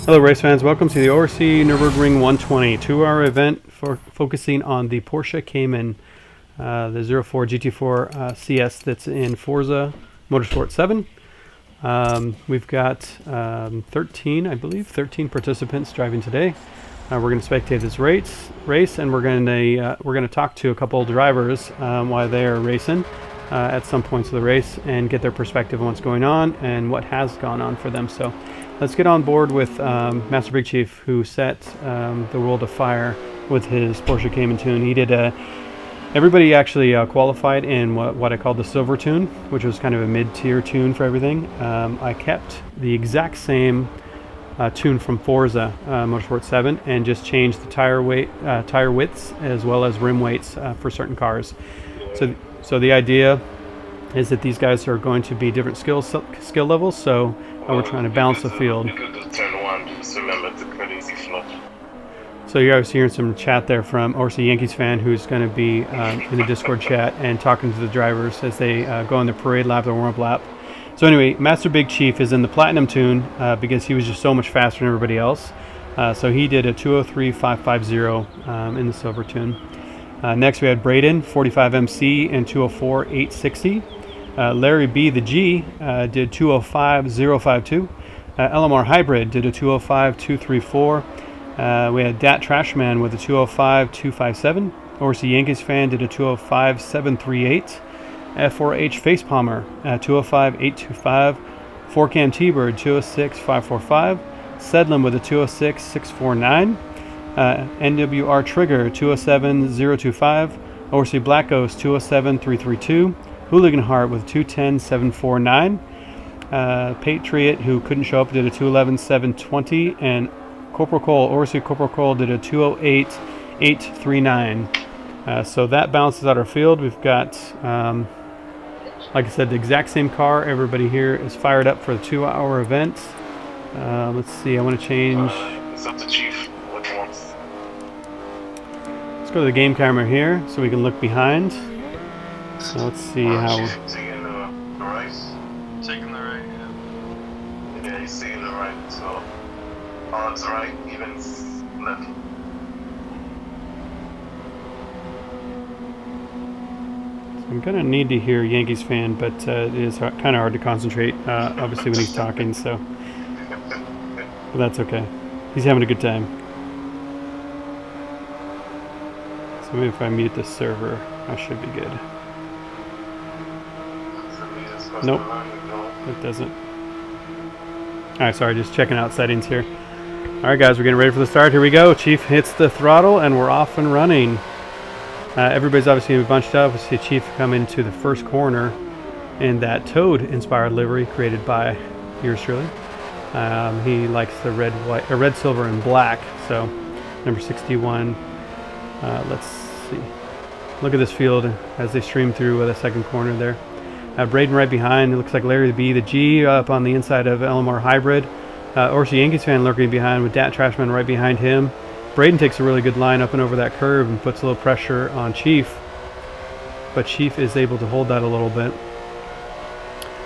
Hello race fans, welcome to the ORC Nurburgring 120 2-hour event focusing on the Porsche Cayman, the 04 GT4 CS that's in Forza Motorsport 7. We've got 13 participants driving today. We're going to spectate this race, and we're going to talk to a couple of drivers while they are racing at some points of the race and get their perspective on what's going on and what has gone on for them. So let's get on board with Master Big Chief, who set the world afire with his Porsche Cayman tune. He did everybody actually qualified in what I call the silver tune, which was kind of a mid-tier tune for everything. I kept the exact same tune from Forza Motorsport 7 and just changed the tire widths as well as rim weights for certain cars. So the idea is that these guys are going to be different skill levels, so we're trying to balance the field. So you're obviously hearing some chat there from ORC Yankees fan, who's going to be in the Discord chat and talking to the drivers as they go on their parade lap, their warm-up lap. So anyway, Master Big Chief is in the Platinum tune because he was just so much faster than everybody else. So he did a 203.550 in the silver tune. Next we had Braden, 45 MC and 204.860. Larry B, the G, did 205.052. LMR Hybrid did a 205.234. We had Dat Trashman with a 205.257. ORC Yankees fan did a 205.738. F4H Facepalmer, 205.825. 4Cam T-Bird, 206.545. Sedlin with a 206.649. NWR Trigger, 207.025. ORC Black Ghost, 207.332. Hooligan Heart with 210.749. Patriot, who couldn't show up, did a 211.720. And Corporal Cole, ORC Corporal Cole, did a 208.839. So that balances out our field. We've got, like I said, the exact same car. Everybody here is fired up for the 2-hour event. Let's see, I want to change. It's up to Chief. What he wants. Let's go to the game camera here so we can look behind. So let's see how. Taking the right. Taking the right, yeah. Yeah, he's taking the right. So on to right, even left. I'm gonna need to hear Yankees fan, but it is kind of hard to concentrate, obviously when he's talking. So, but that's okay. He's having a good time. So maybe if I mute the server, I should be good. Nope, it doesn't. Alright, sorry, just checking out settings here. Alright guys, we're getting ready for the start. Here we go. Chief hits the throttle and we're off and running. Everybody's obviously bunched up. We see Chief come into the first corner in that Toad-inspired livery created by yours truly. He likes the red, silver, and black. So, number 61. Let's see. Look at this field as they stream through the second corner there. Braden right behind. It looks like Larry B, the G, up on the inside of LMR Hybrid. ORC Yankees fan lurking behind with Dat Trashman right behind him. Braden takes a really good line up and over that curve and puts a little pressure on Chief. But Chief is able to hold that a little bit.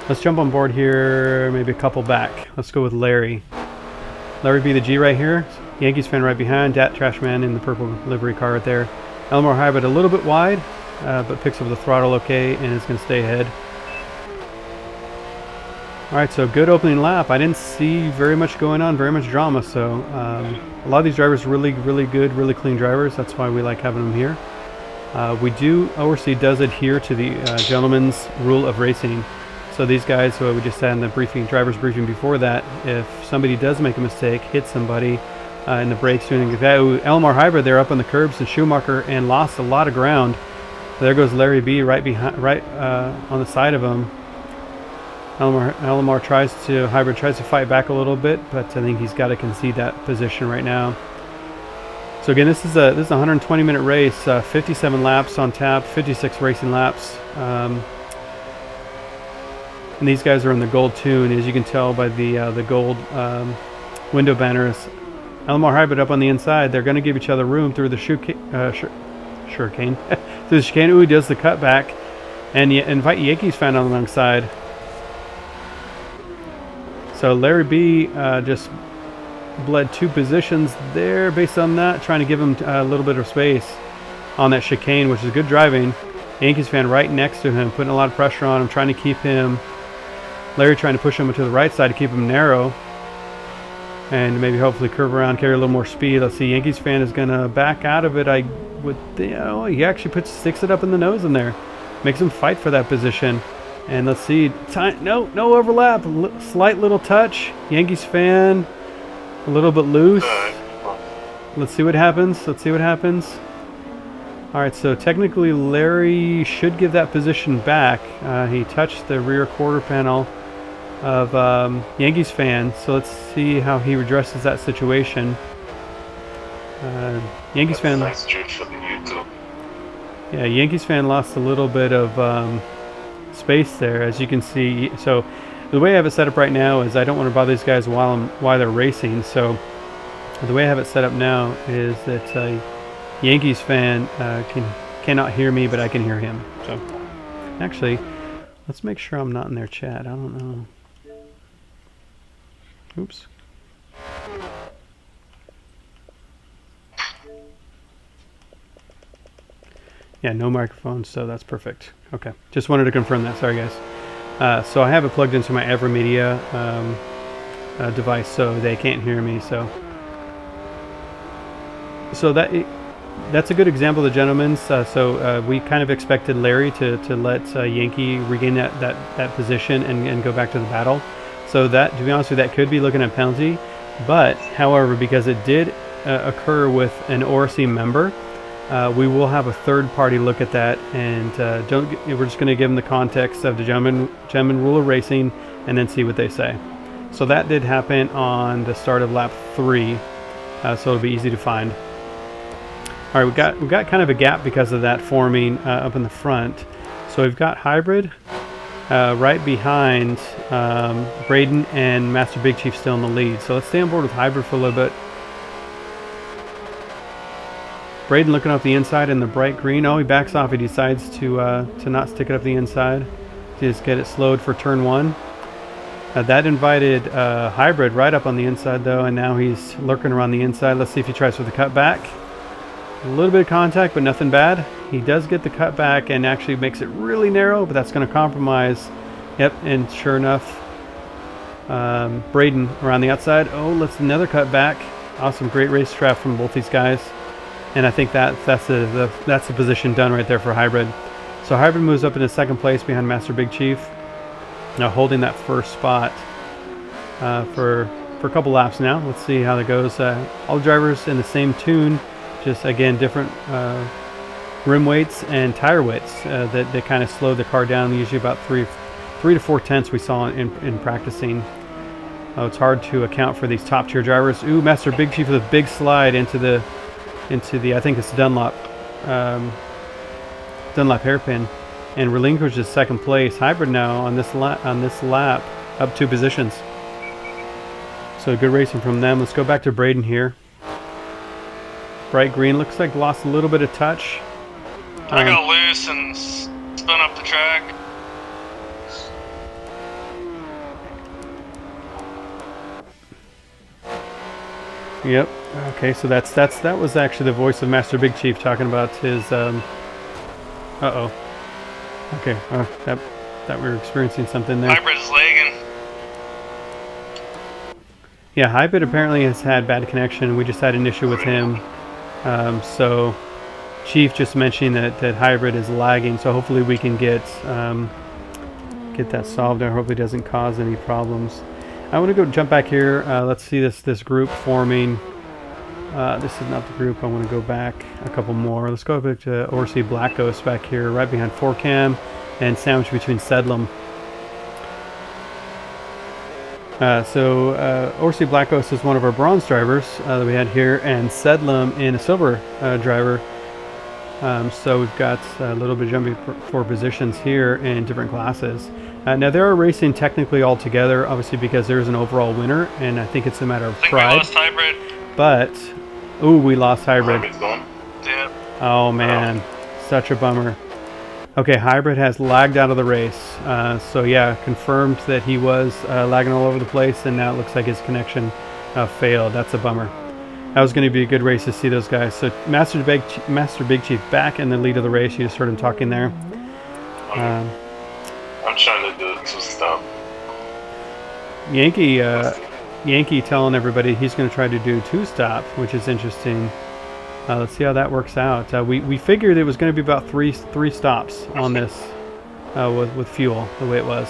Let's jump on board here, maybe a couple back. Let's go with Larry. Larry B, the G right here. Yankees fan right behind. Dat Trashman in the purple livery car right there. LMR Hybrid a little bit wide, but picks up the throttle okay and is going to stay ahead. Alright, so good opening lap. I didn't see very much going on, very much drama, so a lot of these drivers are really good, really clean drivers. That's why we like having them here. ORC does adhere to the gentleman's rule of racing. So these guys, who we just had in the driver's briefing before that, if somebody does make a mistake, hit somebody in the brakes, doing that. Elmar Hybrid, they're up on the curbs and Schumacher and lost a lot of ground. There goes Larry B right behind, on the side of him. Hybrid tries to fight back a little bit, but I think he's got to concede that position right now. So again, this is a 120-minute race, 57 laps on tap, 56 racing laps, and these guys are in the gold tune, as you can tell by the gold window banners. LMR Hybrid up on the inside. They're going to give each other room through the chicane. Through the chicane. Ooh, he does the cutback, and you invite Yankees fan on the wrong side. So Larry B just bled 2 positions there based on that, trying to give him a little bit of space on that chicane, which is good driving. Yankees fan right next to him, putting a lot of pressure on him, trying to keep him, Larry trying to push him to the right side to keep him narrow. And maybe hopefully curve around, carry a little more speed. Let's see, Yankees fan is going to back out of it. I would think, oh, he actually sticks it up in the nose in there. Makes him fight for that position. And let's see, no overlap, slight little touch. Yankees fan, a little bit loose. Let's see what happens, All right, so technically Larry should give that position back. He touched the rear quarter panel of Yankees fan, so let's see how he addresses that situation. Yankees fan. Nice trick for the YouTube. Yeah, Yankees fan lost a little bit of space there, as you can see. So the way I have it set up right now is I don't want to bother these guys while they're racing. So the way I have it set up now is that Yankees fan cannot hear me, but I can hear him. So actually, let's make sure I'm not in their chat. I don't know. Oops. Yeah, no microphone, so that's perfect. Okay, just wanted to confirm that. Sorry, guys. So I have it plugged into my Evermedia device, so they can't hear me. So that's a good example of the gentleman's. So we kind of expected Larry to let Yankee regain that position and go back to the battle. So that, to be honest with you, that could be looking at penalty. But however, because it did occur with an ORC member, we will have a third party look at that, and we're just going to give them the context of the gentleman rule of racing and then see what they say. So that did happen on the start of lap 3, so it'll be easy to find. All right, we've got kind of a gap because of that forming up in the front. So we've got Hybrid right behind Braden and Master Big Chief still in the lead. So let's stay on board with Hybrid for a little bit. Braden looking up the inside in the bright green. Oh, he backs off. He decides to not stick it up the inside. Just get it slowed for turn 1. That invited Hybrid right up on the inside though, and now he's lurking around the inside. Let's see if he tries for the cutback. A little bit of contact, but nothing bad. He does get the cutback and actually makes it really narrow, but that's going to compromise. Yep, and sure enough, Braden around the outside. Oh, let's another cutback. Awesome, great racecraft from both these guys. And I think that's the position done right there for Hybrid. So Hybrid moves up into second place behind Master Big Chief. Now holding that first spot for a couple laps now. Let's see how that goes. All drivers in the same tune, just again different rim weights and tire widths that kind of slow the car down. Usually about 3 to 4 tenths we saw in practicing. Oh, it's hard to account for these top tier drivers. Ooh, Master Big Chief with a big slide into the I think it's Dunlop hairpin, and relinquishes second place. Hybrid now on this lap up 2 positions. So good racing from them. Let's go back to Braden here. Bright green looks like lost a little bit of touch. I got loose and spun up the track. Yep. Okay, so that was actually the voice of Master Big Chief talking about his uh-oh. Okay, that we were experiencing something there. Hybrid's lagging. Yeah, Hybrid apparently has had bad connection. We just had an issue with him. So Chief just mentioning that Hybrid is lagging, so hopefully we can get that solved. I hope it doesn't cause any problems. I want to go jump back here. Let's see this group forming. This is not the group. I want to go back a couple more. Let's go back to ORC Black Ghost back here, right behind 4Cam and sandwiched between Sedlum. So ORC Black Ghost is one of our bronze drivers that we had here, and Sedlum in a silver driver. So we've got a little bit of jumping for positions here in different classes. Now they are racing technically all together, obviously because there's an overall winner, and I think it's a matter of pride. We lost Hybrid. But, ooh, we lost Hybrid. Yeah. Oh man, such a bummer. Okay, Hybrid has lagged out of the race. So yeah, confirmed that he was lagging all over the place, and now it looks like his connection failed. That's a bummer. That was going to be a good race to see those guys. So Master Big Chief back in the lead of the race. You just heard him talking there. I'm trying to do a two-stop. Yankee telling everybody he's going to try to do two-stop, which is interesting. Let's see how that works out. We figured it was going to be about three stops on this with fuel, the way it was.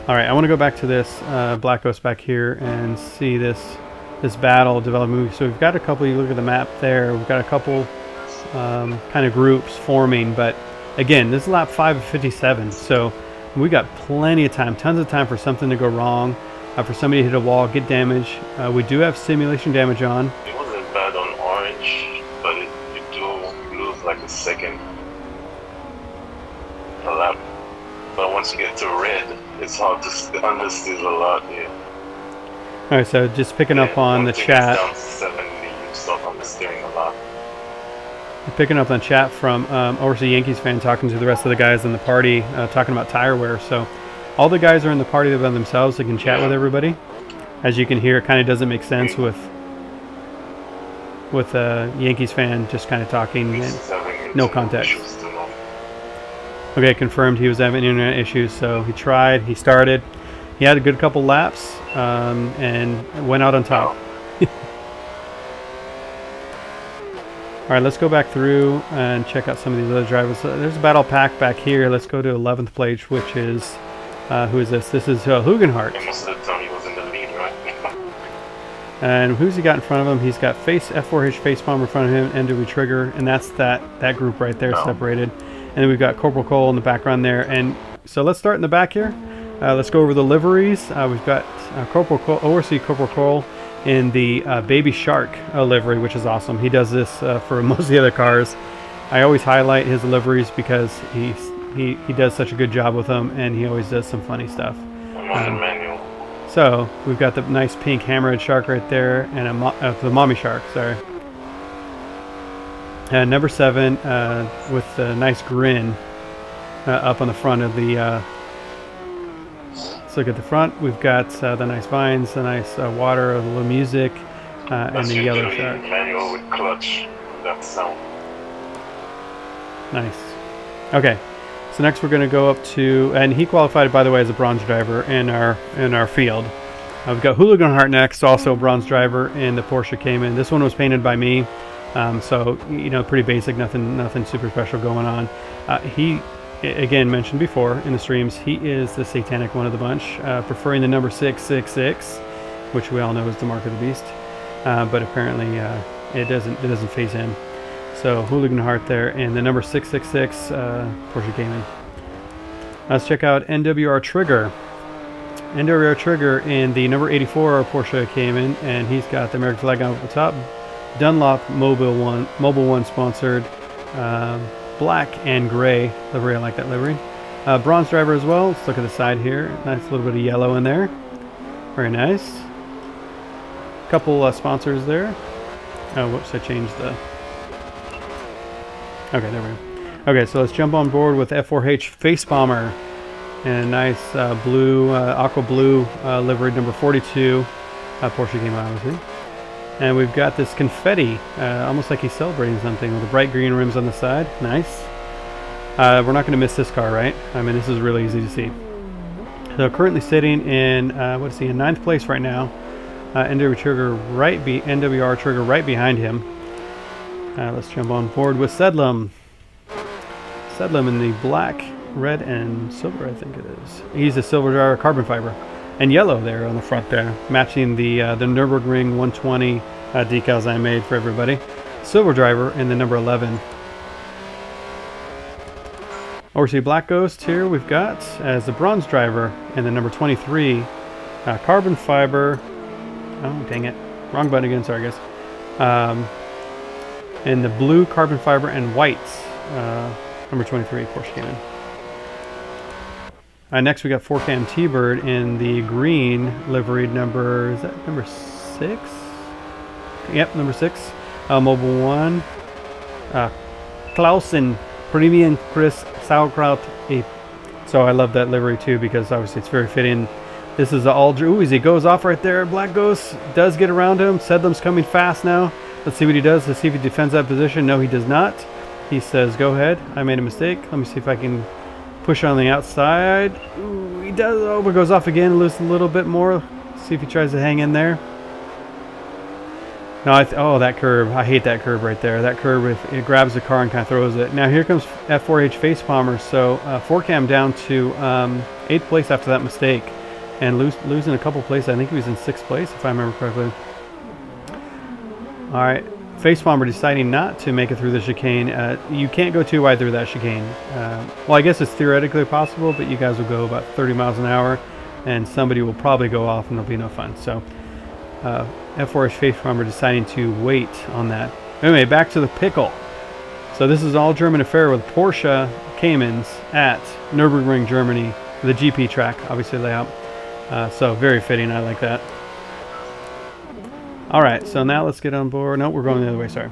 All right, I want to go back to this Black Ghost back here and see this battle develop. So we've got a couple. You look at the map there. We've got a couple kind of groups forming, but again, this is lap 5 of 57. So we got plenty of time, tons of time for something to go wrong, for somebody to hit a wall, get damage. We do have simulation damage on. It wasn't bad on orange, but you do lose like a second a lap. But once you get to red, it's hard to understeer a lot here. All right, so just picking up on the chat. Down to 70, you start understeering a lot. Picking up on chat from overseas Yankees fan talking to the rest of the guys in the party, talking about tire wear. So all the guys are in the party by themselves. They can chat with everybody. As you can hear, it kind of doesn't make sense with a Yankees fan just kind of talking and no context. Okay, confirmed he was having internet issues, so he tried, he started. He had a good couple laps and went out on top. All right, let's go back through and check out some of these other drivers. There's a battle pack back here. Let's go to 11th place, which is, who is this? This is Hugenhart. Most of the time he was in the lead, right? And who's he got in front of him? He's got F4H face bomb in front of him, NW Trigger, and that's that group right there separated. And then we've got Corporal Cole in the background there. And so let's start in the back here. Let's go over the liveries. We've got Corporal Cole, overseas Corporal Cole in the Baby Shark livery, which is awesome. He does this for most of the other cars. I always highlight his liveries because he does such a good job with them, and he always does some funny stuff. So we've got the nice pink hammerhead shark right there, and the mommy shark. Sorry. Number 7 with a nice grin up on the front of the. Let's look at the front. We've got the nice vines, the nice water, a little music, and the yellow shark. Manual with clutch. That sound. Nice. Okay, so next we're going to go up to, and he qualified, by the way, as a bronze driver in our field. We've got Hugenhart next, also a bronze driver in the Porsche Cayman. This one was painted by me. So, you know, pretty basic, nothing super special going on. He, again, mentioned before in the streams, he is the satanic one of the bunch, preferring the number 666, which we all know is the mark of the beast. But apparently it doesn't phase him. So Hugenhart there, and the number 666 Porsche Cayman. Let's check out NWR Trigger. NWR Trigger in the number 84 Porsche Cayman, and he's got the American flag on the top. Dunlop Mobile One sponsored black and gray livery. I like that livery. Bronze driver as well. Let's look at the side here. Nice little bit of yellow in there. Very nice. Couple sponsors there. Oh, whoops! I changed the. Okay, there we go. Okay, so let's jump on board with F4H Face Bomber and a nice blue, aqua blue livery number 42 Porsche Cayman, obviously. And we've got this confetti, almost like he's celebrating something, with the bright green rims on the side. Nice. We're not going to miss this car, right? I mean, this is really easy to see. So currently sitting in, what is he, in 9th place right now. NWR Trigger right behind him. Let's jump on board with Sedlum. Sedlum in the black, red, and silver, I think it is. He's a silver driver, carbon fiber. And yellow there on the front there, matching the Nurburgring 120 decals I made for everybody. Silver driver in the number 11. Overseas Black Ghost here we've got as the bronze driver in the number 23. Carbon fiber. Oh, dang it. Wrong button again, sorry guys. In the blue carbon fiber and whites. Number 23 Porsche Cayman. Next we got 4Cam T-Bird in the green liveried number, is that number 6? Yep, number 6. Mobile 1. Clausen Premium Chris Sauerkraut Ape. So I love that livery too, because obviously it's very fitting This is all. Ooh, as he goes off right there, Black Ghost does get around him. Sedlum's coming fast now. Let's see what he does. Let's see if he defends that position. No, he does not. He says, go ahead. I made a mistake. Let me see if I can push on the outside. Ooh, he does. Oh, but goes off again. Loses a little bit more. See if he tries to hang in there. No, oh, that curve. I hate that curve right there. That curve, if it grabs the car and kind of throws it. Now here comes F4H Face Palmer. So 4Cam down to 8th place after that mistake. And losing a couple places. I think he was in 6th place, if I remember correctly. All right. Face Palmer deciding not to make it through the chicane. You can't go too wide through that chicane. Well, I guess it's theoretically possible, but you guys will go about 30 miles an hour, and somebody will probably go off, and it'll be no fun. So F4H Face Palmer deciding to wait on that. Anyway, back to the pickle. So this is all German affair with Porsche Caymans at Nurburgring, Germany, the GP track, obviously layout. So very fitting. I like that. All right, so now let's get on board. No, we're going the other way. Sorry.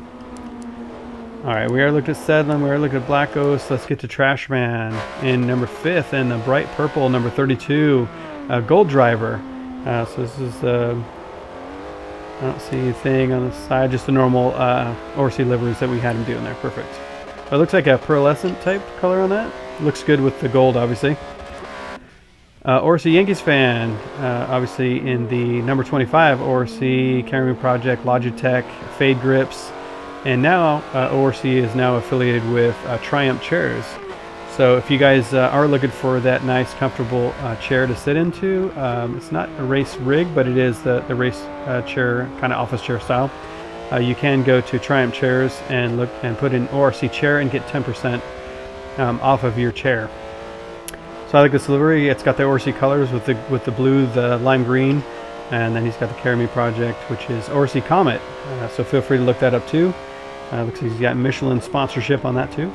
All right, we are looking at Sedlin. We are looking at Black Ghost. Let's get to Trashman in number 5th and the bright purple number 32, Gold Driver. So this is I don't see anything on the side, just the normal Orsi liveries that we had him doing there. Perfect. It looks like a pearlescent type color on that. Looks good with the gold, obviously. Orsi Yankees fan, obviously in the number 25 Orsi Camry Project, Logitech, Fade Grips, and now Orsi is now affiliated with Triumph chairs. So if you guys are looking for that nice, comfortable chair to sit into, it's not a race rig, but it is the race chair, kind of office chair style. You can go to Triumph chairs and look and put in ORC chair and get 10% off of your chair. So I like this livery. It's got the ORC colors with the blue, the lime green, and then he's got the Carry Me Project, which is ORC Comet. So feel free to look that up too. Looks like he's got Michelin sponsorship on that too.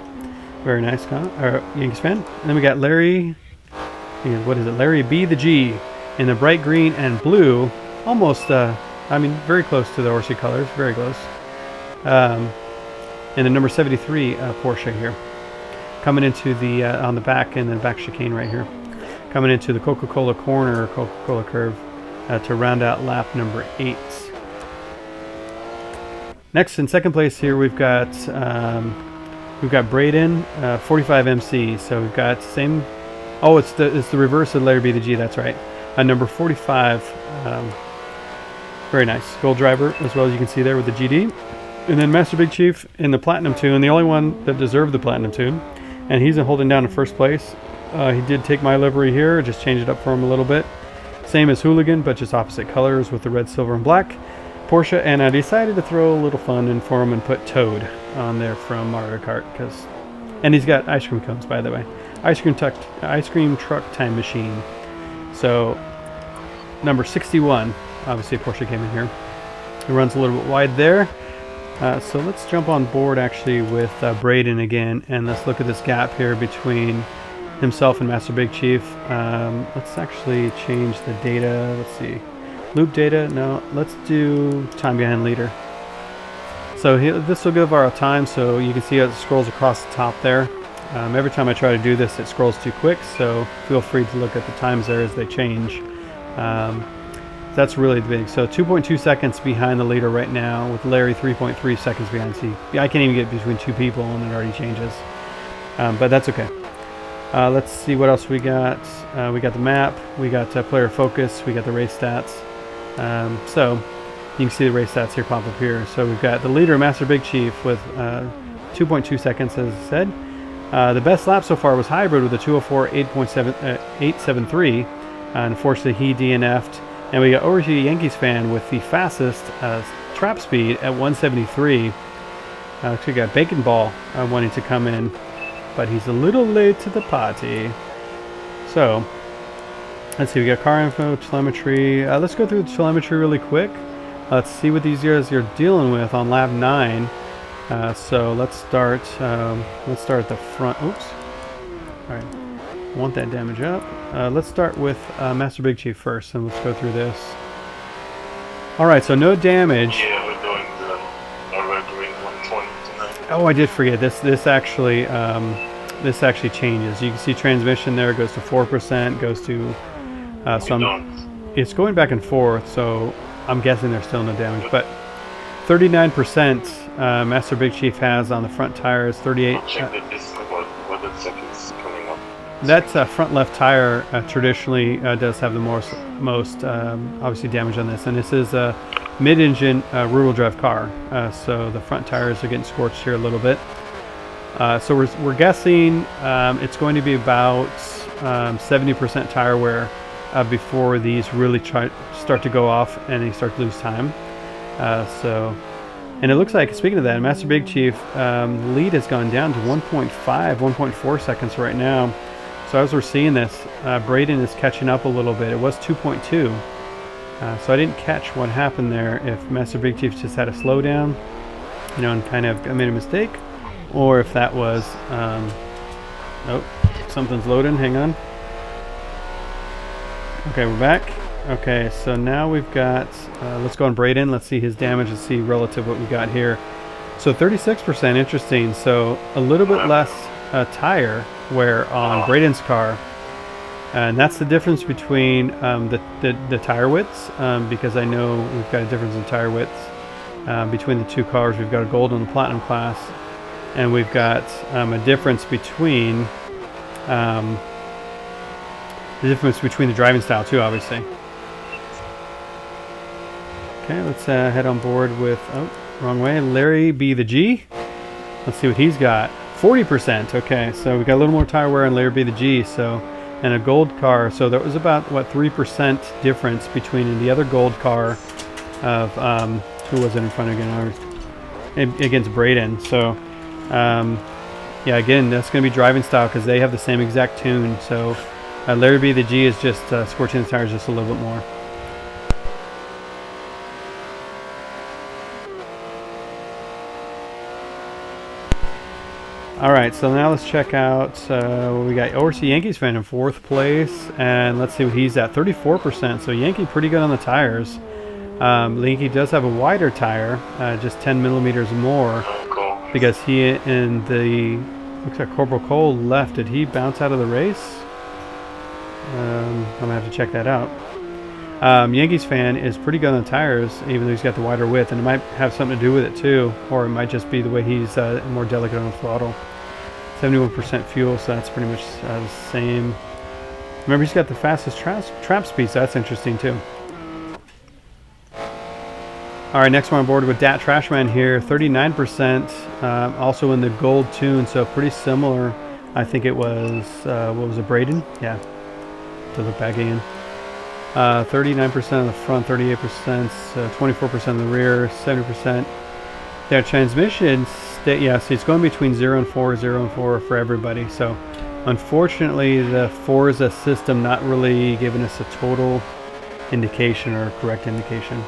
Very nice, Yankees fan. And then we got Larry. What is it? Larry B the G in the bright green and blue. Almost, I mean, very close to the ORC colors. Very close. And the number 73 Porsche here. Coming into the on the back and then back chicane right here, coming into the Coca-Cola corner, Coca-Cola curve, to round out lap number 8. Next, in second place here, we've got Braden, 45 MC. So we've got same. Oh, it's the reverse of Larry B the G. That's right. Number 45. Very nice gold driver as well, as you can see there with the GD, and then Master Big Chief in the platinum tune, the only one that deserved the platinum tune. And he's holding down in first place. He did take my livery here, just change it up for him a little bit. Same as Hooligan, but just opposite colors with the red, silver, and black. Porsche, and I decided to throw a little fun in for him and put Toad on there from Mario Kart, and he's got ice cream cones, by the way. Ice cream truck time machine. So number 61, obviously Porsche came in here. It runs a little bit wide there. So let's jump on board actually with Braden again, and let's look at this gap here between himself and Master Big Chief. Let's actually change the data. Let's see. Loop data. No, let's do time behind leader. So this will give our time, so you can see how it scrolls across the top there. Every time I try to do this, it scrolls too quick, so feel free to look at the times there as they change. That's really big. So 2.2 seconds behind the leader right now, with Larry 3.3 seconds behind. See, I can't even get between two people and it already changes. But that's okay. Let's see what else we got. We got the map, we got player focus, we got the race stats. So you can see the race stats here pop up here. So we've got the leader, Master Big Chief, with 2.2 seconds, as I said. The best lap so far was Hybrid with a 204.873. Unfortunately, he DNF'd. And we got ORC Yankees fan with the fastest trap speed at 173. We got Bacon Ball wanting to come in, but he's a little late to the party. So let's see, we got car info, telemetry. Let's go through the telemetry really quick. Let's see what these guys are dealing with on lap 9. So let's start at the front. Oops. All right. Want that damage up. Let's start with Master Big Chief first, and let's go through this. All right, so no damage. Yeah, we're doing the Nurburgring 120 tonight. Oh, I did forget this. This actually changes. You can see transmission there goes to 4%, goes to It's going back and forth, so I'm guessing there's still no damage. But 39% Master Big Chief has on the front tires. 38. I'll check the disc what the seconds coming up. That front left tire traditionally does have the most obviously damage on this, and this is a mid-engine rear-wheel drive car, so the front tires are getting scorched here a little bit. So we're guessing it's going to be about 70% tire wear before these really start to go off and they start to lose time. And it looks like, speaking of that, Master Big Chief, the lead has gone down to 1.5, 1.4 seconds right now. So as we're seeing this, Braden is catching up a little bit. It was 2.2. So I didn't catch what happened there, if Master Big Chief just had a slowdown, and kind of made a mistake, or if that was, oh, something's loading, hang on. Okay, we're back. Okay, so now we've got, let's go on Braden, let's see his damage and see relative what we got here. So 36%, interesting, so a little bit less tire wear on Braden's car. And that's the difference between the tire widths, because I know we've got a difference in tire widths between the two cars. We've got a gold and a platinum class, and we've got a difference between the driving style too, obviously. Okay, let's head on board with, oh, wrong way, Larry B the G. Let's see what he's got. 40%. Okay, so we got a little more tire wear on Larry B the G. So, and a gold car. So that was about what 3% difference between the other gold car of who was it in front again? Against Braden. So, yeah, again, that's going to be driving style because they have the same exact tune. So, Larry B the G is just scorching the tires just a little bit more. Alright, so now let's check out, we got ORC Yankees fan in 4th place, and let's see what he's at, 34%, so Yankee pretty good on the tires. Yankee does have a wider tire, just 10 millimeters more, because he and the, looks like Corporal Cole left. Did he bounce out of the race? I'm going to have to check that out. Yankees fan is pretty good on the tires, even though he's got the wider width, and it might have something to do with it too, or it might just be the way he's more delicate on the throttle. 71% fuel, so that's pretty much the same. Remember, he's got the fastest trap speed, so that's interesting too. Alright, next one on board with Dat Trashman here, 39%, also in the gold tune, so pretty similar. I think it was, what was it, Braden? Yeah, to look back again. 39% on the front, 38%, 24% on the rear, 70%. That transmission, yeah, so it's going between 0 and 4, 0 and 4 for everybody. So, unfortunately, the Forza system not really giving us a total indication or correct indication.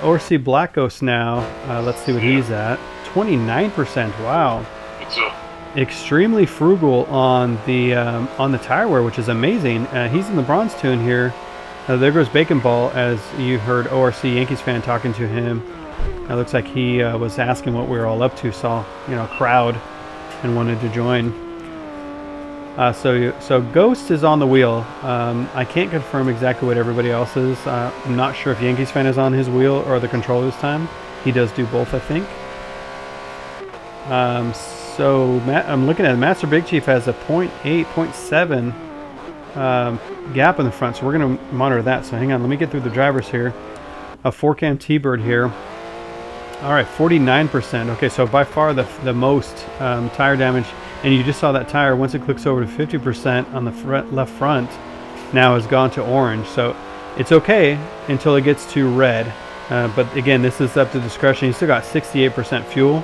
ORC Black Ghost now, let's see what he's at. 29%, wow. Extremely frugal on the tire wear, which is amazing. He's in the bronze tune here. There goes Bacon Ball, as you heard ORC Yankees fan talking to him. It looks like he was asking what we were all up to, saw a crowd and wanted to join. So Ghost is on the wheel. I can't confirm exactly what everybody else is. I'm not sure if Yankees fan is on his wheel or the controller this time. He does do both, I think. So I'm looking at it. Master Big Chief has a 0.8, 0.7 gap in the front, so we're going to monitor that. So hang on, let me get through the drivers here. A 4-cam T-Bird here. All right, 49%. Okay, so by far the most tire damage. And you just saw that tire, once it clicks over to 50% on the left front, now has gone to orange. So it's okay until it gets to red. But again, this is up to discretion. He's still got 68% fuel.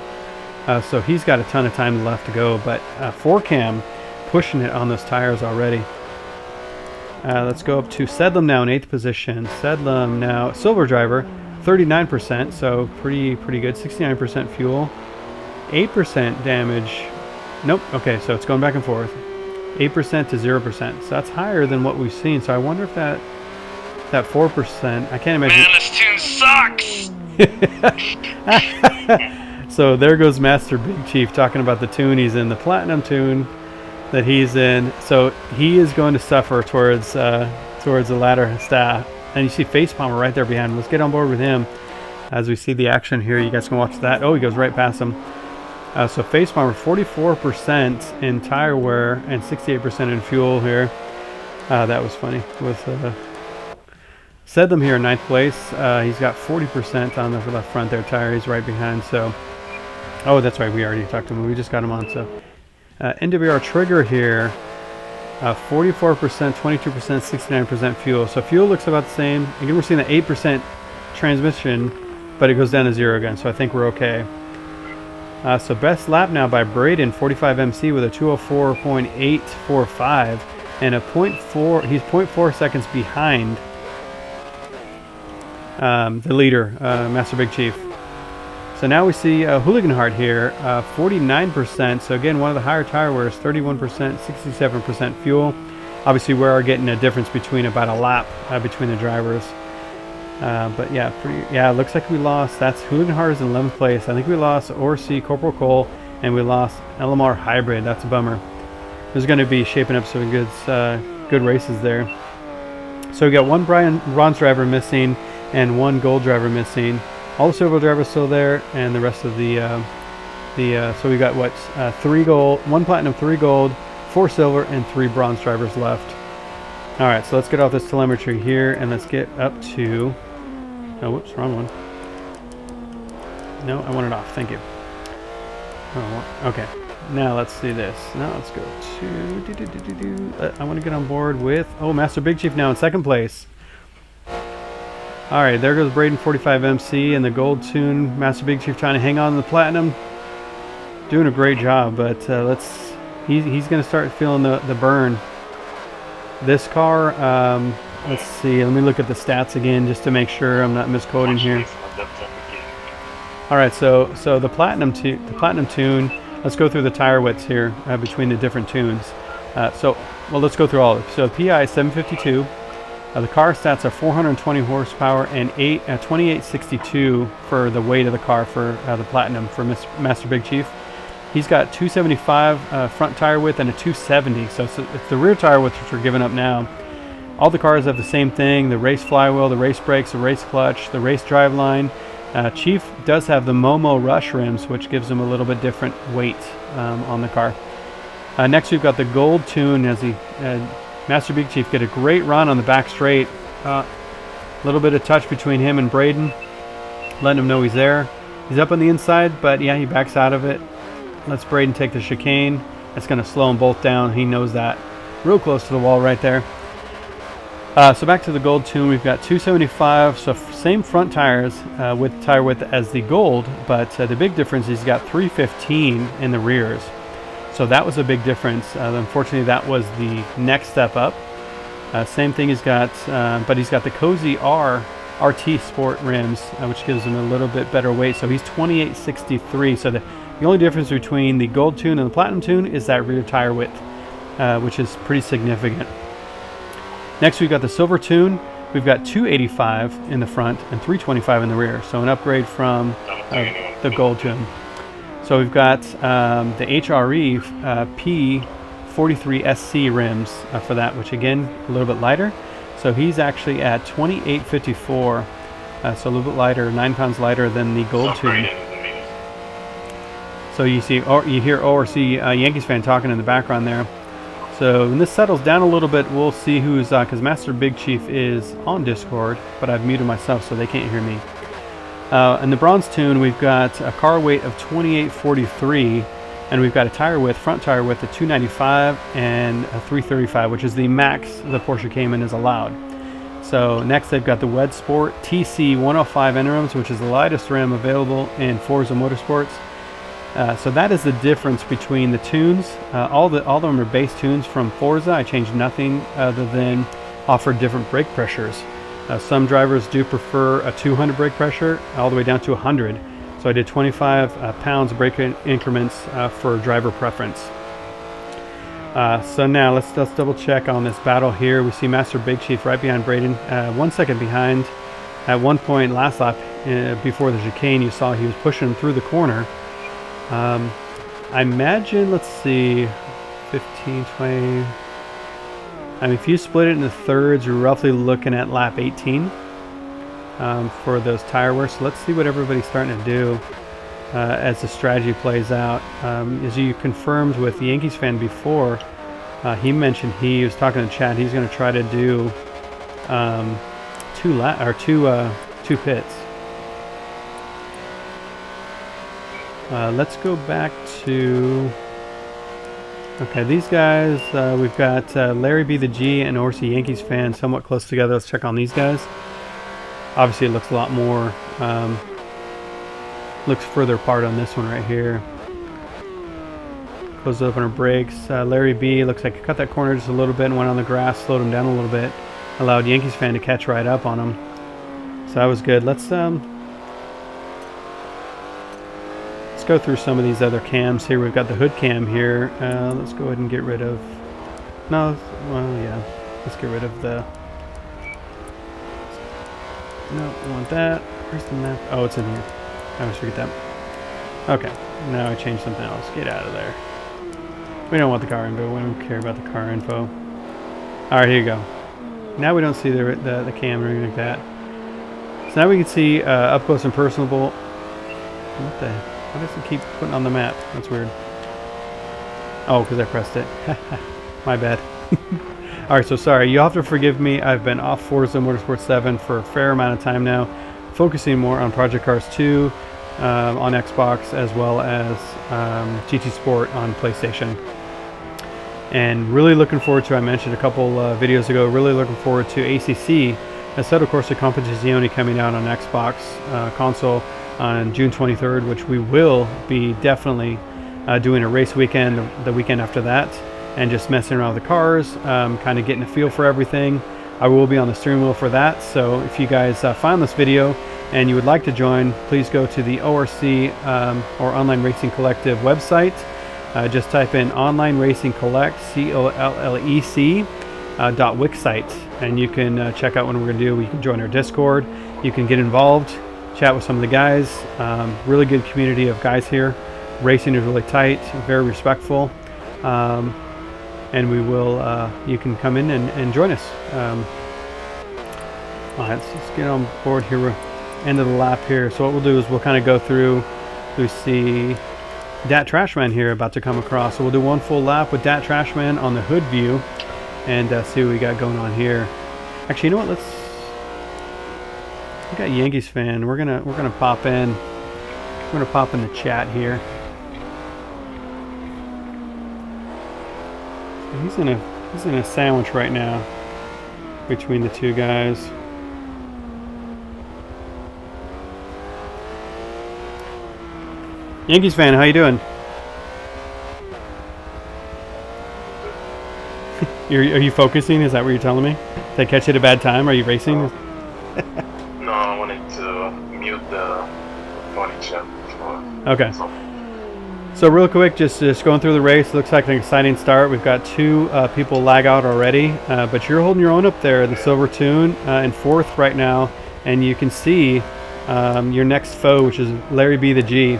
So he's got a ton of time left to go, but 4-cam pushing it on those tires already. Let's go up to Sedlum now in 8th position. Sedlum now, silver driver, 39%, so pretty good. 69% fuel, 8% damage. Nope, okay, so it's going back and forth. 8% to 0%, so that's higher than what we've seen. So I wonder if that 4%, I can't imagine. Man, this tune sucks! So there goes Master Big Chief talking about the tune he's in, the platinum tune that he's in. So he is going to suffer towards towards the ladder staff. And you see Face Palmer right there behind him. Let's get on board with him as we see the action here. You guys can watch that. Oh, he goes right past him. So Face Palmer, 44% in tire wear and 68% in fuel here. That was funny. With Sedlam here in 9th place. He's got 40% on the left front there tire. He's right behind. So, oh, that's right. We already talked to him. We just got him on. So, NWR Trigger here, 44%, 22%, 69% fuel. So fuel looks about the same. Again, we're seeing the 8% transmission, but it goes down to 0 again. So I think we're okay. So best lap now by Braden, 45 MC with a 204.845 and a 0.4. He's 0.4 seconds behind the leader, Master Big Chief. So now we see Hooligan Heart here, 49%. So again, one of the higher tire wears, 31%, 67% fuel. Obviously, we are getting a difference between about a lap between the drivers. But yeah, it looks like we lost. That's Hooligan Heart is in 11th place. I think we lost Orsi, Corporal Cole, and we lost LMR Hybrid. That's a bummer. There's going to be shaping up some good races there. So we got one bronze driver missing and one gold driver missing. All the silver drivers still there, and the rest of so we got what, 3 gold, 1 platinum, 3 gold, 4 silver, and 3 bronze drivers left. All right, so let's get off this telemetry here, and let's get up to. Oh, whoops, wrong one. No, I want it off. Thank you. Oh, okay. Now let's see this. Now let's go to. I want to get on board with. Oh, Master Big Chief now in 2nd place. All right, there goes Braden, 45 MC, and the gold tune. Master Big Chief trying to hang on to the platinum. Doing a great job, but he's going to start feeling the burn. This car, let's see. Let me look at the stats again just to make sure I'm not misquoting here. All right, so the platinum tune. Let's go through the tire widths here between the different tunes. Well, let's go through all of it. So PI is 752. The car stats are 420 horsepower and 2862 for the weight of the car for the platinum for Master Big Chief. He's got 275 front tire width and a 270. So it's the rear tire width which we're giving up now. All the cars have the same thing: the race flywheel, the race brakes, the race clutch, the race driveline. Chief does have the Momo Rush rims, which gives him a little bit different weight on the car. Next, we've got the gold tune as Master Big Chief get a great run on the back straight. A little bit of touch between him and Braden, letting him know he's there. He's up on the inside, but yeah, he backs out of it. Lets Braden take the chicane. That's going to slow them both down. He knows that. Real close to the wall right there. So back to the gold tune, we've got 275, so same front tires with tire width as the gold, but the big difference is he's got 315 in the rears. So that was a big difference. Unfortunately, that was the next step up. Same thing he's got, but he's got the Kosei RT Sport rims, which gives him a little bit better weight. So he's 2863. So the only difference between the gold tune and the platinum tune is that rear tire width, which is pretty significant. Next, we've got the silver tune. We've got 285 in the front and 325 in the rear. So an upgrade from the gold tune. So we've got the HRE P43SC rims for that, which again, a little bit lighter. So he's actually at 2854, so a little bit lighter, 9 pounds lighter than the gold tune. So you see, or you hear ORC Yankees fan talking in the background there. So when this settles down a little bit, we'll see who's, because Master Big Chief is on Discord, but I've muted myself so they can't hear me. In the bronze tune, we've got a car weight of 2843, and we've got a tire width, front tire width of 295 and a 335, which is the max the Porsche Cayman is allowed. So next, they've got the Wed Sport TC 105 N rims, which is the lightest rim available in Forza Motorsports. So that is the difference between the tunes. All of them are base tunes from Forza. I changed nothing other than offer different brake pressures. Some drivers do prefer a 200 brake pressure all the way down to 100. So I did 25 pounds brake increments for driver preference. So now let's double check on this battle here. We see Master Big Chief right behind Braden, 1 second behind. At one point last lap before the chicane, you saw he was pushing him through the corner. I imagine, let's see, 15, 20. If you split it into thirds, you're roughly looking at lap 18 for those tire wear. So let's see what everybody's starting to do as the strategy plays out. As you confirmed with the Yankees fan before, he mentioned he was talking to Chad. He's going to try to do two pits. Let's go back to. Okay, these guys, we've got Larry B the G and Orsi Yankees fan somewhat close together. Let's check on these guys. Obviously, it looks a lot more, looks further apart on this one right here. Closes up on our brakes. Larry B looks like he cut that corner just a little bit and went on the grass, slowed him down a little bit. Allowed Yankees fan to catch right up on him. So that was good. Let's go through some of these other cams here. We've got the hood cam here. Let's go ahead and get rid of. No, well, yeah. Let's get rid of the. No, I want that. Where's the map? Oh, it's in here. I always forget that. Okay, now I changed something else. Get out of there. We don't want the car info. We don't care about the car info. All right, here you go. Now we don't see the cam or anything like that. So now we can see up close and personable. What the? Why does it keep putting on the map? That's weird. Oh, because I pressed it. My bad. Alright, so sorry. You'll have to forgive me. I've been off Forza Motorsport 7 for a fair amount of time now, focusing more on Project Cars 2 on Xbox, as well as GT Sport on PlayStation. And really looking forward to, I mentioned a couple videos ago, really looking forward to ACC, Assetto Corsa Competizione, coming out on Xbox console on June 23rd, which we will be definitely doing a race weekend the weekend after that, and just messing around with the cars, kind of getting a feel for everything. I will be on the steering wheel for that, so if you guys find this video and you would like to join, please go to the ORC or Online Racing Collective website. Just type in Online Racing Collect, COLLEC .wixsite, and you can check out what we're going to do. You can join our Discord, you can get involved, chat with some of the guys. Really good community of guys here. Racing is really tight, very respectful, and we will. You can come in and join us. All right, let's get on board here. We're end of the lap here. So what we'll do is we'll kind of go through. We see Dat Trashman here about to come across. So we'll do one full lap with Dat Trashman on the hood view, and see what we got going on here. Actually, you know what? We got Yankees fan. We're gonna pop in. We're gonna pop in the chat here. He's in a sandwich right now between the two guys. Yankees fan, how you doing? Are you focusing? Is that what you're telling me? Did I catch you at a bad time? Are you racing? No, I wanted to mute the funny chat. Okay. So real quick, just going through the race. Looks like an exciting start. We've got two people lag out already, but you're holding your own up there. The Silver Tune in fourth right now, and you can see your next foe, which is Larry B the G.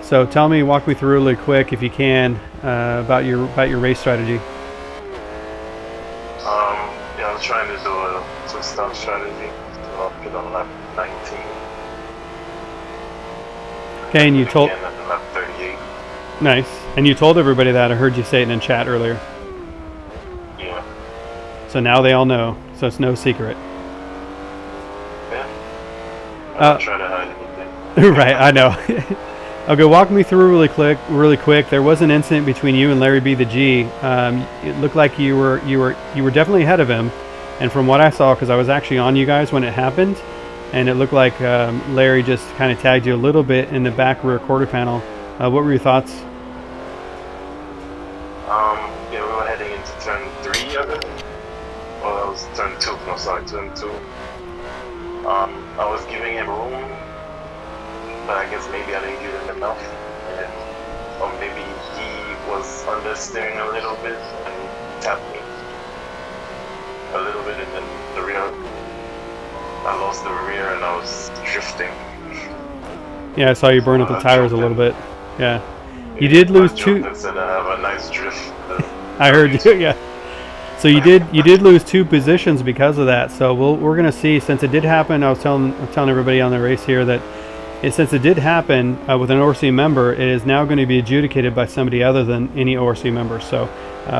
So walk me through really quick, if you can, about your race strategy. Yeah, I was trying to do a two-stop strategy. So I'll put on lap 19. Okay, and you told. Again at lap 38. Nice. And you told everybody that. I heard you say it in chat earlier. Yeah. So now they all know. So it's no secret. Yeah. I'm not trying to hide anything. Right, I know. Okay, walk me through really quick. There was an incident between you and Larry B the G. It looked like you were definitely ahead of him, and from what I saw, because I was actually on you guys when it happened, and it looked like Larry just kind of tagged you a little bit in the back rear quarter panel. What were your thoughts? Yeah, we were heading into turn 3 of it. Well, that was turn 2. No, sorry, turn 2. I was giving him room, but I guess maybe I didn't give him enough, or maybe he was understeering a little bit and tapped me a little bit, and then the rear, I lost the rear and I was drifting. Yeah, I saw you burn up the tires a little bit. Yeah, you did lose two. I said I have a nice drift. I heard you. Yeah. So you did lose 2 positions because of that. So we're gonna see, since it did happen. I'm telling everybody on the race here that since it did happen with an ORC member, it is now going to be adjudicated by somebody other than any ORC member. So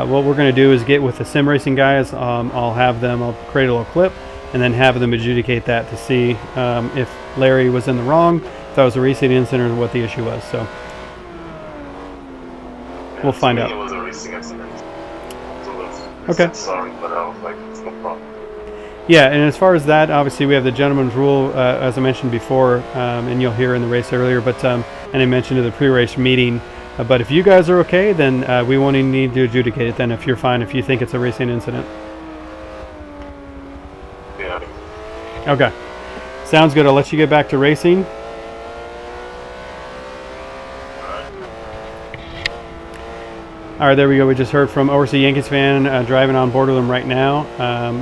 what we're going to do is get with the sim racing guys. I'll create a little clip and then have them adjudicate that to see if Larry was in the wrong, if that was a racing incident, or what the issue was. So we'll find out. It was a racing accident. Okay. Sorry, but I was like, it's no problem. Yeah, and as far as that, obviously we have the gentleman's rule, as I mentioned before, and you'll hear in the race earlier, but and I mentioned in the pre-race meeting. But if you guys are okay, then we won't even need to adjudicate it then, if you're fine, if you think it's a racing incident. Yeah. Okay. Sounds good. I'll let you get back to racing. All right, there we go. We just heard from ORC Yankees fan driving on board with him right now.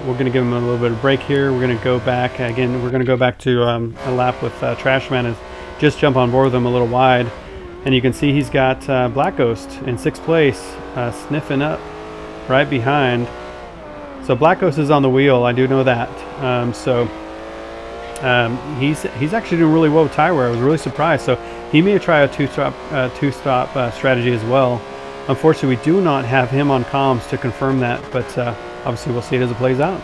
We're going to give him a little bit of break here. We're going to go back again. We're going to go back to a lap with Trashman and just jump on board with him a little wide. And you can see he's got Black Ghost in 6th place, sniffing up right behind. So Black Ghost is on the wheel. I do know that. He's actually doing really well with tire wear. I was really surprised. So he may try a two-stop strategy as well. Unfortunately, we do not have him on comms to confirm that, but obviously we'll see it as it plays out.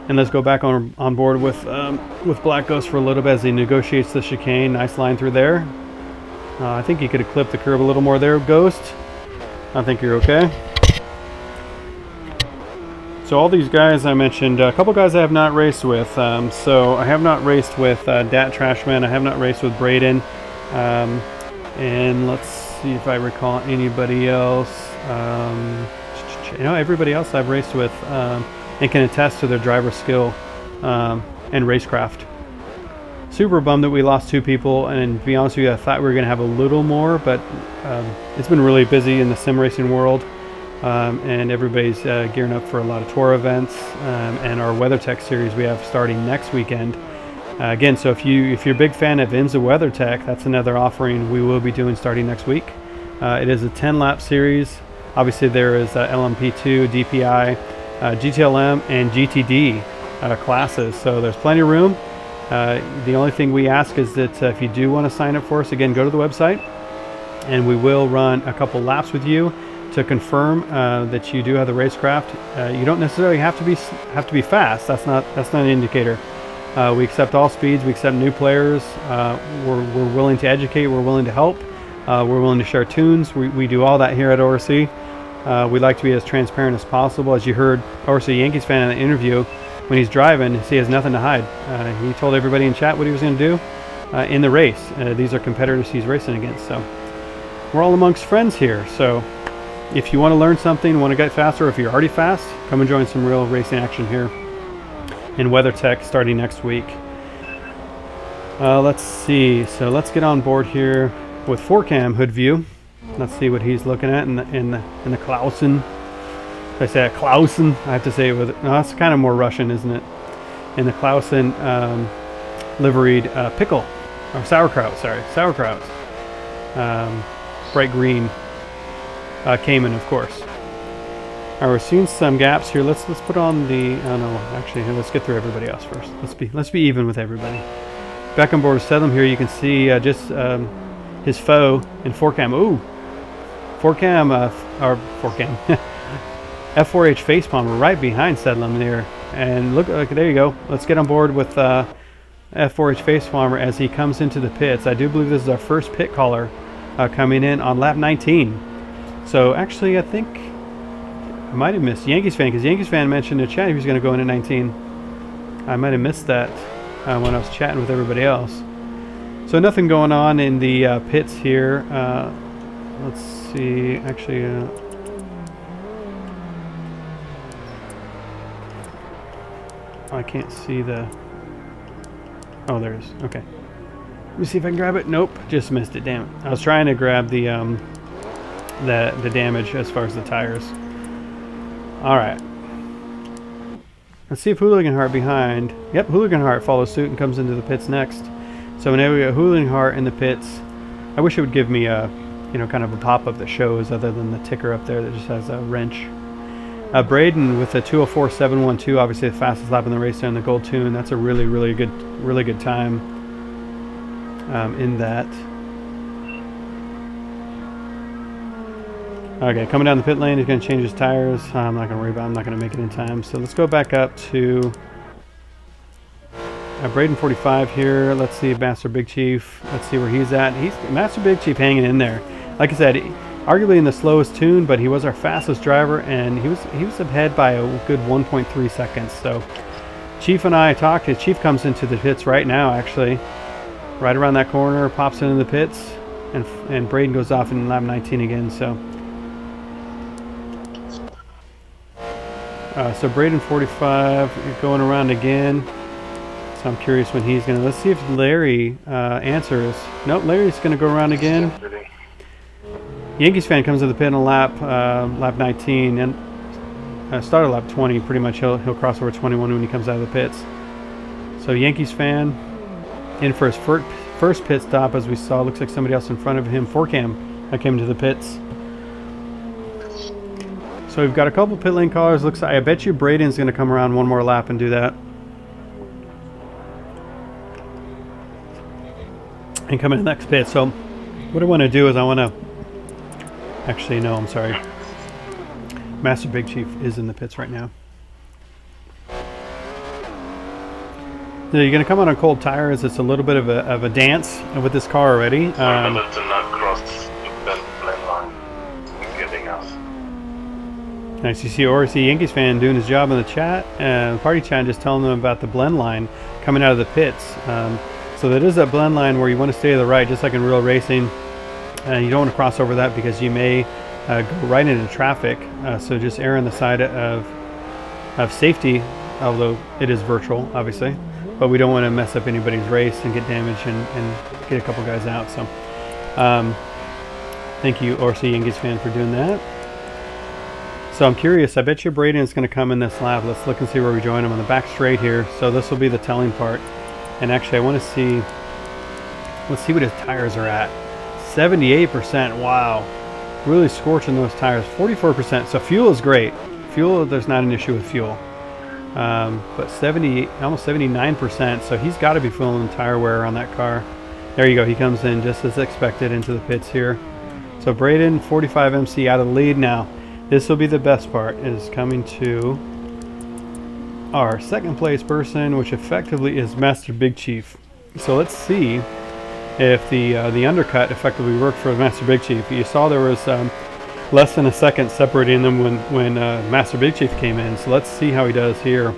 And let's go back on board with Black Ghost for a little bit as he negotiates the chicane. Nice line through there. I think you could have clipped the curb a little more there, Ghost. I think you're okay. So all these guys I mentioned, a couple guys I have not raced with. So I have not raced with Dat Trashman. I have not raced with Braden. And let's see if I recall anybody else. Everybody else I've raced with and can attest to their driver skill and racecraft. Super bummed that we lost 2 people, and to be honest with you, I thought we were going to have a little more, but it's been really busy in the sim racing world, and everybody's gearing up for a lot of tour events and our WeatherTech series we have starting next weekend. Again, so if you're a big fan of IMSA WeatherTech, that's another offering we will be doing starting next week. It is a 10-lap series. Obviously, there is LMP2, DPI, GTLM, and GTD classes, so there's plenty of room. The only thing we ask is that if you do want to sign up for us, again, go to the website, and we will run a couple laps with you to confirm that you do have the racecraft. You don't necessarily have to be fast. That's not an indicator. We accept all speeds. We accept new players. We're willing to educate. We're willing to help. We're willing to share tunes. We do all that here at ORC. We like to be as transparent as possible. As you heard ORC Yankees fan in the interview, when he's driving, he has nothing to hide. He told everybody in chat what he was going to do in the race. These are competitors he's racing against. So we're all amongst friends here. So if you want to learn something, want to get faster, or if you're already fast, come and join some real racing action here in WeatherTech starting next week. Let's see. So let's get on board here with 4Cam hood view. Let's see what he's looking at in the Clausen. If I say it Clausen, I have to say it with it. No, that's kind of more Russian, isn't it? In the Clausen liveried pickle or sauerkraut. Sorry, sauerkraut. Bright green Cayman, of course. All right, we're seeing some gaps here. Let's put on the. Oh no, actually, let's get through everybody else first. Let's be even with everybody. Back on board with Sedlum here, you can see just his foe in 4Cam. Ooh, 4Cam or 4Cam F4H facepalm right behind Sedlum there. And look, there you go. Let's get on board with F4H facepalmer as he comes into the pits. I do believe this is our first pit caller coming in on lap 19. So actually, I think I might have missed Yankees fan, because Yankees fan mentioned in the chat he was going to go in at 19. I might have missed that when I was chatting with everybody else. So nothing going on in the pits here. Let's see. Actually, I can't see the. Oh, there it is. Okay. Let me see if I can grab it. Nope, just missed it. Damn it! I was trying to grab the damage as far as the tires. All right. Let's see if Hooligan Heart behind. Yep, Hooligan Heart follows suit and comes into the pits next. So now we got Hooligan Heart in the pits. I wish it would give me a you know, kind of a pop-up that shows other than the ticker up there that just has a wrench. Braden with a 2:04.712, obviously the fastest lap in the race there in the gold tune. That's a really good time in that. Okay, coming down the pit lane, he's going to change his tires. I'm not going to worry about it. I'm not going to make it in time. So let's go back up to Braden 45 here. Let's see Master Big Chief. Let's see where he's at. He's Master Big Chief hanging in there. Like I said, arguably in the slowest tune, but he was our fastest driver, and he was ahead by a good 1.3 seconds. So Chief and I talked. His Chief comes into the pits right now, actually, right around that corner, pops into the pits, and Braden goes off in lap 19 again. So Braden 45 going around again. So I'm curious when he's gonna. Let's see if Larry answers. Nope, Larry's gonna go around again. Yankees fan comes to the pit on lap 19 and started lap 20. Pretty much he'll cross over 21 when he comes out of the pits. So Yankees fan in for his first pit stop, as we saw. Looks like somebody else in front of him. 4Cam that came to the pits. So we've got a couple pit lane callers. Looks like, I bet you Braden's going to come around one more lap and do that. And come in the next pit. So what I want to do is I want to... Actually, no, I'm sorry. Master Big Chief is in the pits right now. So you're going to come out on cold tires. It's a little bit of a dance with this car already. Remember to not cross the blend line. Getting us. Nice. You see RC Yankees fan doing his job in the chat, and party chat, just telling them about the blend line coming out of the pits. So that is that blend line where you want to stay to the right, just like in real racing. You don't want to cross over that because you may go right into traffic. So just err on the side of safety, although it is virtual, obviously. But we don't want to mess up anybody's race and get damaged and get a couple guys out. So thank you, RC Yankees fan, for doing that. So I'm curious, I bet you Braden is going to come in this lap. Let's look and see where we join him on the back straight here. So this will be the telling part. And actually I want to see, let's see what his tires are at. 78%, wow. Really scorching those tires. 44%, so fuel is great. Fuel, there's not an issue with fuel. But 70, almost 79%, so he's got to be feeling the tire wear on that car. There you go, he comes in just as expected into the pits here. So Braden, 45 MC out of the lead now. This will be the best part, is coming to our second place person, which effectively is Master Big Chief. So let's see if the undercut effectively worked for Master Big Chief. You saw there was less than a second separating them when Master Big Chief came in. So let's see how he does here.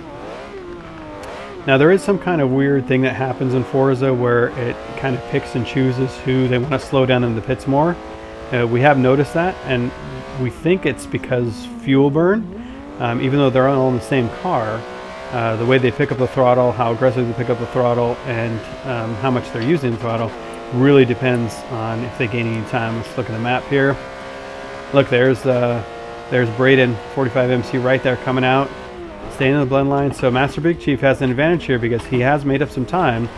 Now there is some kind of weird thing that happens in Forza where it kind of picks and chooses who they want to slow down in the pits more. We have noticed that, and we think it's because fuel burn, even though they're all in the same car. The way they pick up the throttle, how aggressively they pick up the throttle, and how much they're using the throttle really depends on if they gain any time. Let's look at the map here. Look, there's Braden, 45 MC right there coming out, staying in the blend line. So Master Big Chief has an advantage here because he has made up some time,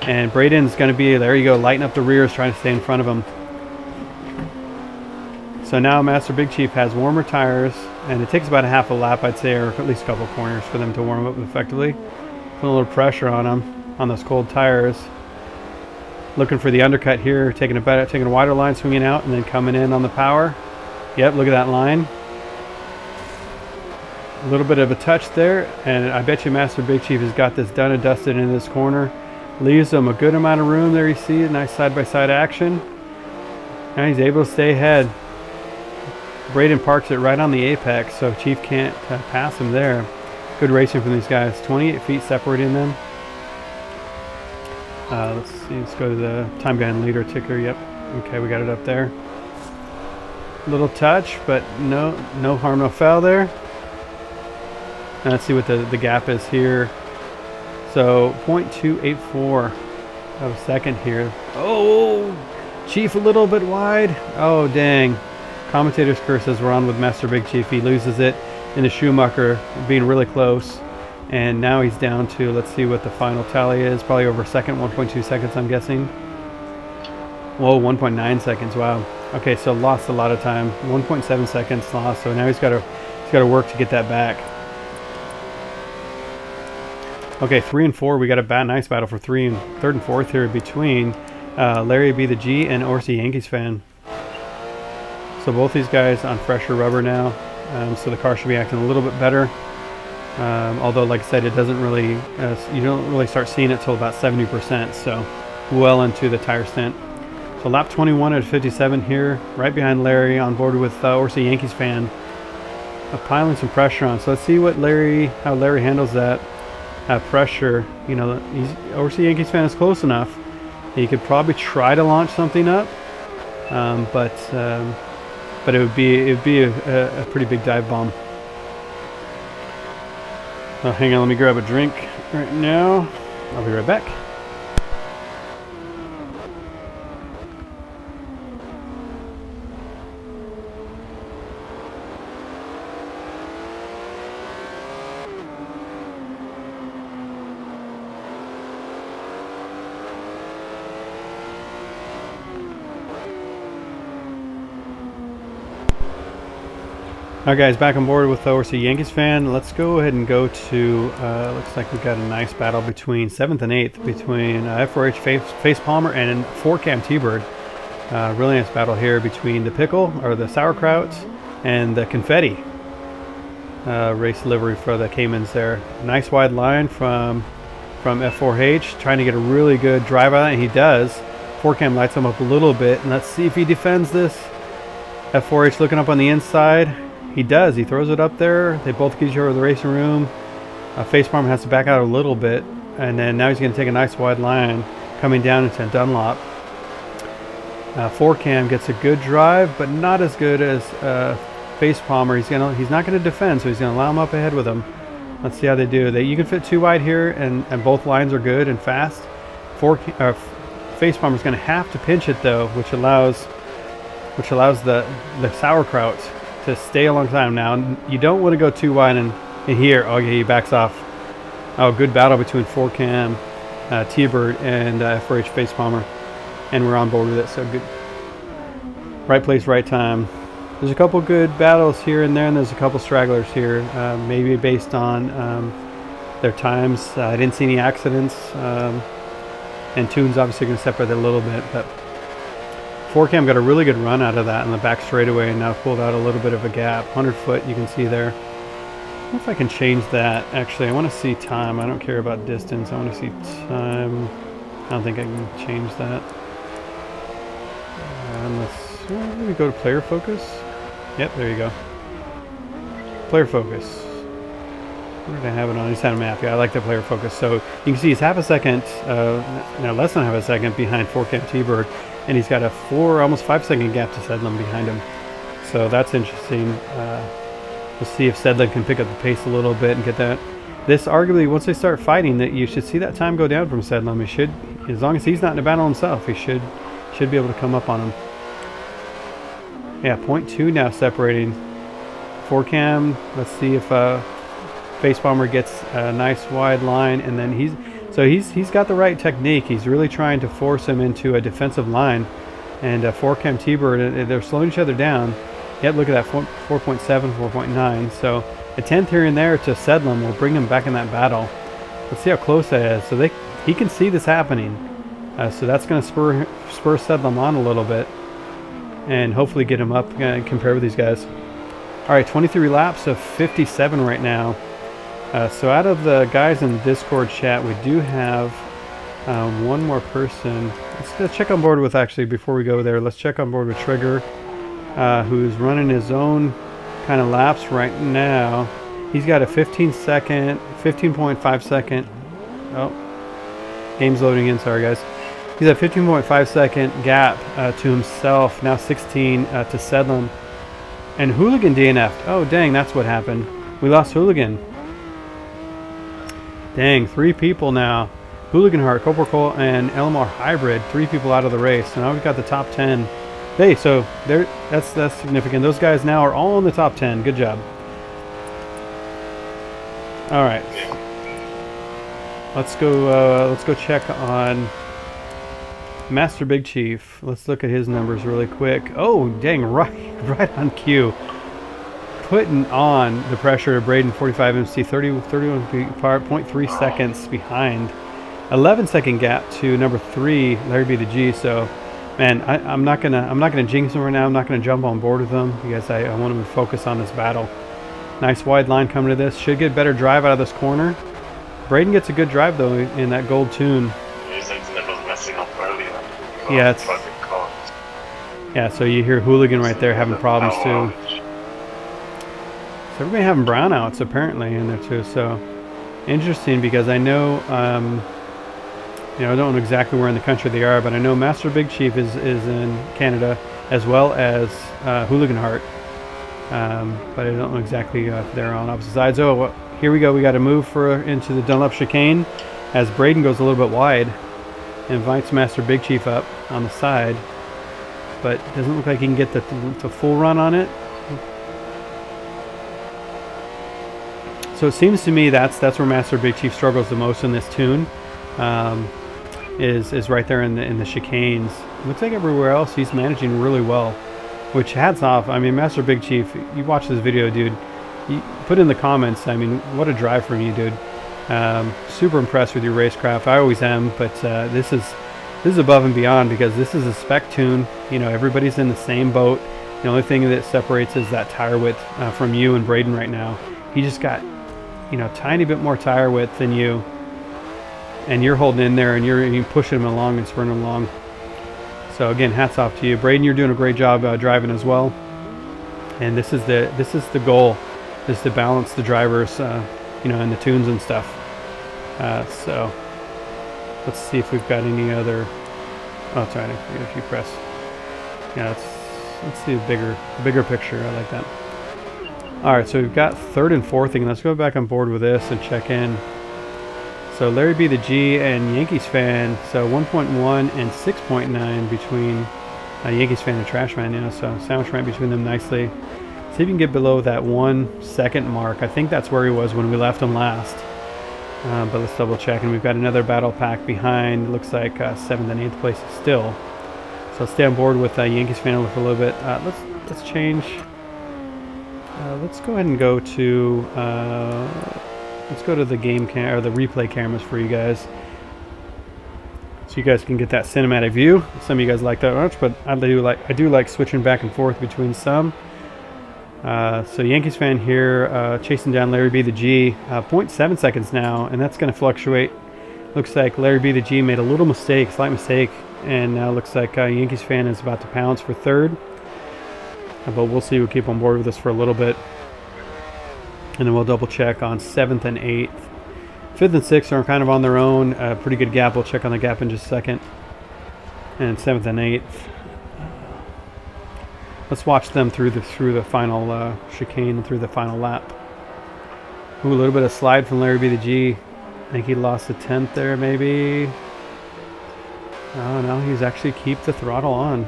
and Braden's going to be, there you go, lighting up the rears, trying to stay in front of him. So now Master Big Chief has warmer tires, and it takes about a half a lap, I'd say, or at least a couple corners for them to warm up effectively. Put a little pressure on them on those cold tires. Looking for the undercut here, taking a wider line, swinging out, and then coming in on the power. Yep, look at that line. A little bit of a touch there, and I bet you Master Big Chief has got this done and dusted in this corner. Leaves them a good amount of room there, you see, nice side-by-side action. Now he's able to stay ahead. Braden parks it right on the apex, so Chief can't pass him there. Good racing from these guys. 28 feet separating them. Let's see. Let's go to the time guy and leader ticker. Yep. Okay, we got it up there. Little touch, but no harm, no foul there. Now let's see what the gap is here. So 0.284 of a second here. Oh, Chief a little bit wide. Oh, dang. Commentator's curses were on with Master Big Chief. He loses it in the Schumacher, being really close. And now he's down to, let's see what the final tally is. Probably over a second, 1.2 seconds, I'm guessing. Whoa, 1.9 seconds, wow. Okay, so lost a lot of time. 1.7 seconds lost. So now he's got to work to get that back. Okay, 3 and 4. We got a nice battle for third and fourth here between Larry B the G and Orsi Yankees fan. So both these guys on fresher rubber now. So the car should be acting a little bit better. Although, like I said, it doesn't really, you don't really start seeing it till about 70%. So well into the tire stint. So lap 21 at 57 here, right behind Larry, on board with Orsi Yankees fan, piling some pressure on. So let's see how Larry handles that pressure. You know, Orsi Yankees fan is close enough. He could probably try to launch something up, but it would be a pretty big dive bomb. Oh, hang on, let me grab a drink right now. I'll be right back. Alright guys, back on board with Orsi Yankees fan. Let's go ahead and go to, looks like we've got a nice battle between 7th and 8th, between F4H Face Palmer and 4Cam T-Bird. Really nice battle here between the pickle, or the sauerkraut, and the confetti. Race livery for the Caymans there. Nice wide line from F4H, trying to get a really good drive on it, and he does. 4Cam lights him up a little bit, and let's see if he defends this. F4H looking up on the inside. He does. He throws it up there. They both get each other the racing room. Face Palmer has to back out a little bit, and then now he's going to take a nice wide line coming down into Dunlop. 4Cam gets a good drive, but not as good as Face Palmer. He's not going to defend, so he's going to allow him up ahead with him. Let's see how they do. You can fit 2 wide here, and both lines are good and fast. Face Palmer's going to have to pinch it though, which allows the sauerkraut to stay alongside him. Now you don't want to go too wide in here. Okay, he backs off. Oh, good battle between 4Cam T-Bird and F4H Face Palmer, and we're on board with it. So good, right place, right time. There's a couple good battles here and there, and there's a couple stragglers here, maybe based on their times. I didn't see any accidents, and Toon's obviously going to separate it a little bit, but 4Cam got a really good run out of that in the back straightaway, and now pulled out a little bit of a gap. 100 foot you can see there. I don't know if I can change that. Actually, I want to see time. I don't care about distance. I want to see time. I don't think I can change that. Unless, maybe go to player focus. Yep, there you go. Player focus. Where did I have it on? I just had a map. Yeah, I like the player focus. So you can see he's half a second, less than half a second behind 4Cam T-Bird. And he's got a almost 5 second gap to Sedlin behind him. So that's interesting. We'll see if Sedlin can pick up the pace a little bit and get that. This arguably, once they start fighting, that you should see that time go down from Sedlin. He should, as long as he's not in a battle himself, he should be able to come up on him. Yeah, 0.2 now separating 4Cam. Let's see if Face Palmer gets a nice wide line, and then he's got the right technique. He's really trying to force him into a defensive line, and 4Cam T-Bird, they're slowing each other down. Yet look at that, 4.7, 4.9. So a tenth here and there to Sedlin will bring him back in that battle. Let's see how close that is. So he can see this happening. So that's going to spur Sedlin on a little bit, and hopefully get him up compared with these guys. All right, 23 laps of 57 right now. So out of the guys in the Discord chat, we do have one more person. Let's check on board with, actually, before we go there, let's check on board with Trigger, who's running his own kind of laps right now. He's got a 15.5 second. Oh, game's loading in, sorry guys. He's at 15.5 second gap to himself, now 16 to Sedlin. And Hooligan DNF'd. Oh, dang, that's what happened. We lost Hooligan. Dang, 3 people now. Hooligan Heart, Copper Cole, and LMR Hybrid. 3 people out of the race. So now we've got the top 10. Hey, so that's significant. Those guys now are all in the top 10. Good job. All right. Let's go check on Master Big Chief. Let's look at his numbers really quick. Oh, dang, right on cue. Putting on the pressure of Braden, 45 MC, 31.3 seconds behind. 11-second gap to number 3, Larry B the G. So, man, I'm not gonna jinx him right now. I'm not gonna jump on board with him because I want him to focus on this battle. Nice wide line coming to this. Should get better drive out of this corner. Braden gets a good drive though in that gold tune. Yeah, yeah. So you hear Hooligan right there having problems too. So everybody having brownouts apparently in there too. So interesting because I know, you know, I don't know exactly where in the country they are, but I know Master Big Chief is in Canada as well as Hooligan Heart. But I don't know exactly if they're on opposite sides. Oh, well, here we go. We got to move into the Dunlop chicane as Braden goes a little bit wide. Invites Master Big Chief up on the side, but doesn't look like he can get the full run on it. So it seems to me that's where Master Big Chief struggles the most in this tune, is right there in the chicanes. Looks like everywhere else he's managing really well, which hats off. I mean, Master Big Chief, you watch this video, dude. You put in the comments. I mean, what a drive from you, dude. Super impressed with your racecraft. I always am, but this is above and beyond because this is a spec tune. You know, everybody's in the same boat. The only thing that separates is that tire width from you and Braden right now. He just got, you know, tiny bit more tire width than you, and you're holding in there and you're pushing him along and spurting him along. So again, hats off to you, Braden. You're doing a great job driving as well. And this is the goal, is to balance the drivers. You know, and the tunes and stuff. So let's see if we've got any other. Oh, it's right. If you press, yeah. Let's see the bigger picture. I like that. All right, so we've got third and fourth thing. Let's go back on board with this and check in. So Larry B the G and Yankees fan. So 1.1 and 6.9 between Yankees fan and Trash Man. You know, so sandwich right between them nicely. See if you can get below that 1 second mark. I think that's where he was when we left him last. But let's double check. And we've got another battle pack behind. Looks like 7th and 8th place still. So let's stay on board with Yankees fan for a little bit. Let's change. Let's go ahead and go to the game or the replay cameras for you guys, so you guys can get that cinematic view. Some of you guys like that much, but I do like switching back and forth between some. So Yankees fan here, chasing down Larry B the G, 0.7 seconds now, and that's going to fluctuate. Looks like Larry B the G made a little mistake, slight mistake, and now looks like Yankees fan is about to pounce for third. But we'll see. We'll keep on board with this for a little bit, and then we'll double check on 7th and 8th. 5th and 6th are kind of on their own. Pretty good gap. We'll check on the gap in just a second. And 7th and 8th. Let's watch them through the final chicane and through the final lap. Ooh, a little bit of slide from Larry B the G. I think he lost a 10th there, maybe. Oh no, he's actually keep the throttle on.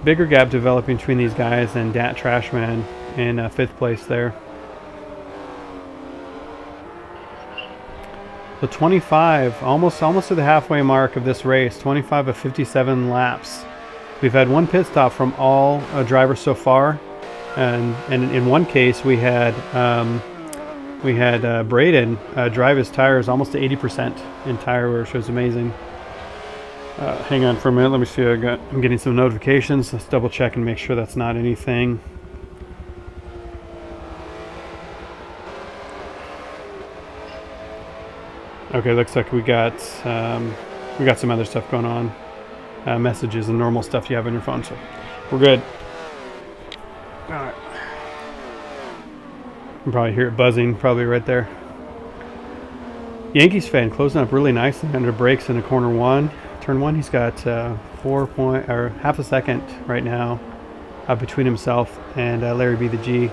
Bigger gap developing between these guys and Dat Trashman in 5th place there. So 25, almost to the halfway mark of this race. 25 of 57 laps. We've had one pit stop from all drivers so far, and in one case we had Braden drive his tires almost to 80% in tire wear, which was amazing. Hang on for a minute. Let me see. I'm getting some notifications. Let's double check and make sure that's not anything. Okay, looks like we got some other stuff going on. Messages and normal stuff you have on your phone, so we're good. All right. You can probably hear it buzzing, probably right there. Yankees fan closing up really nicely under brakes into corner 1. Turn 1, he's got half a second right now between himself and Larry B the G.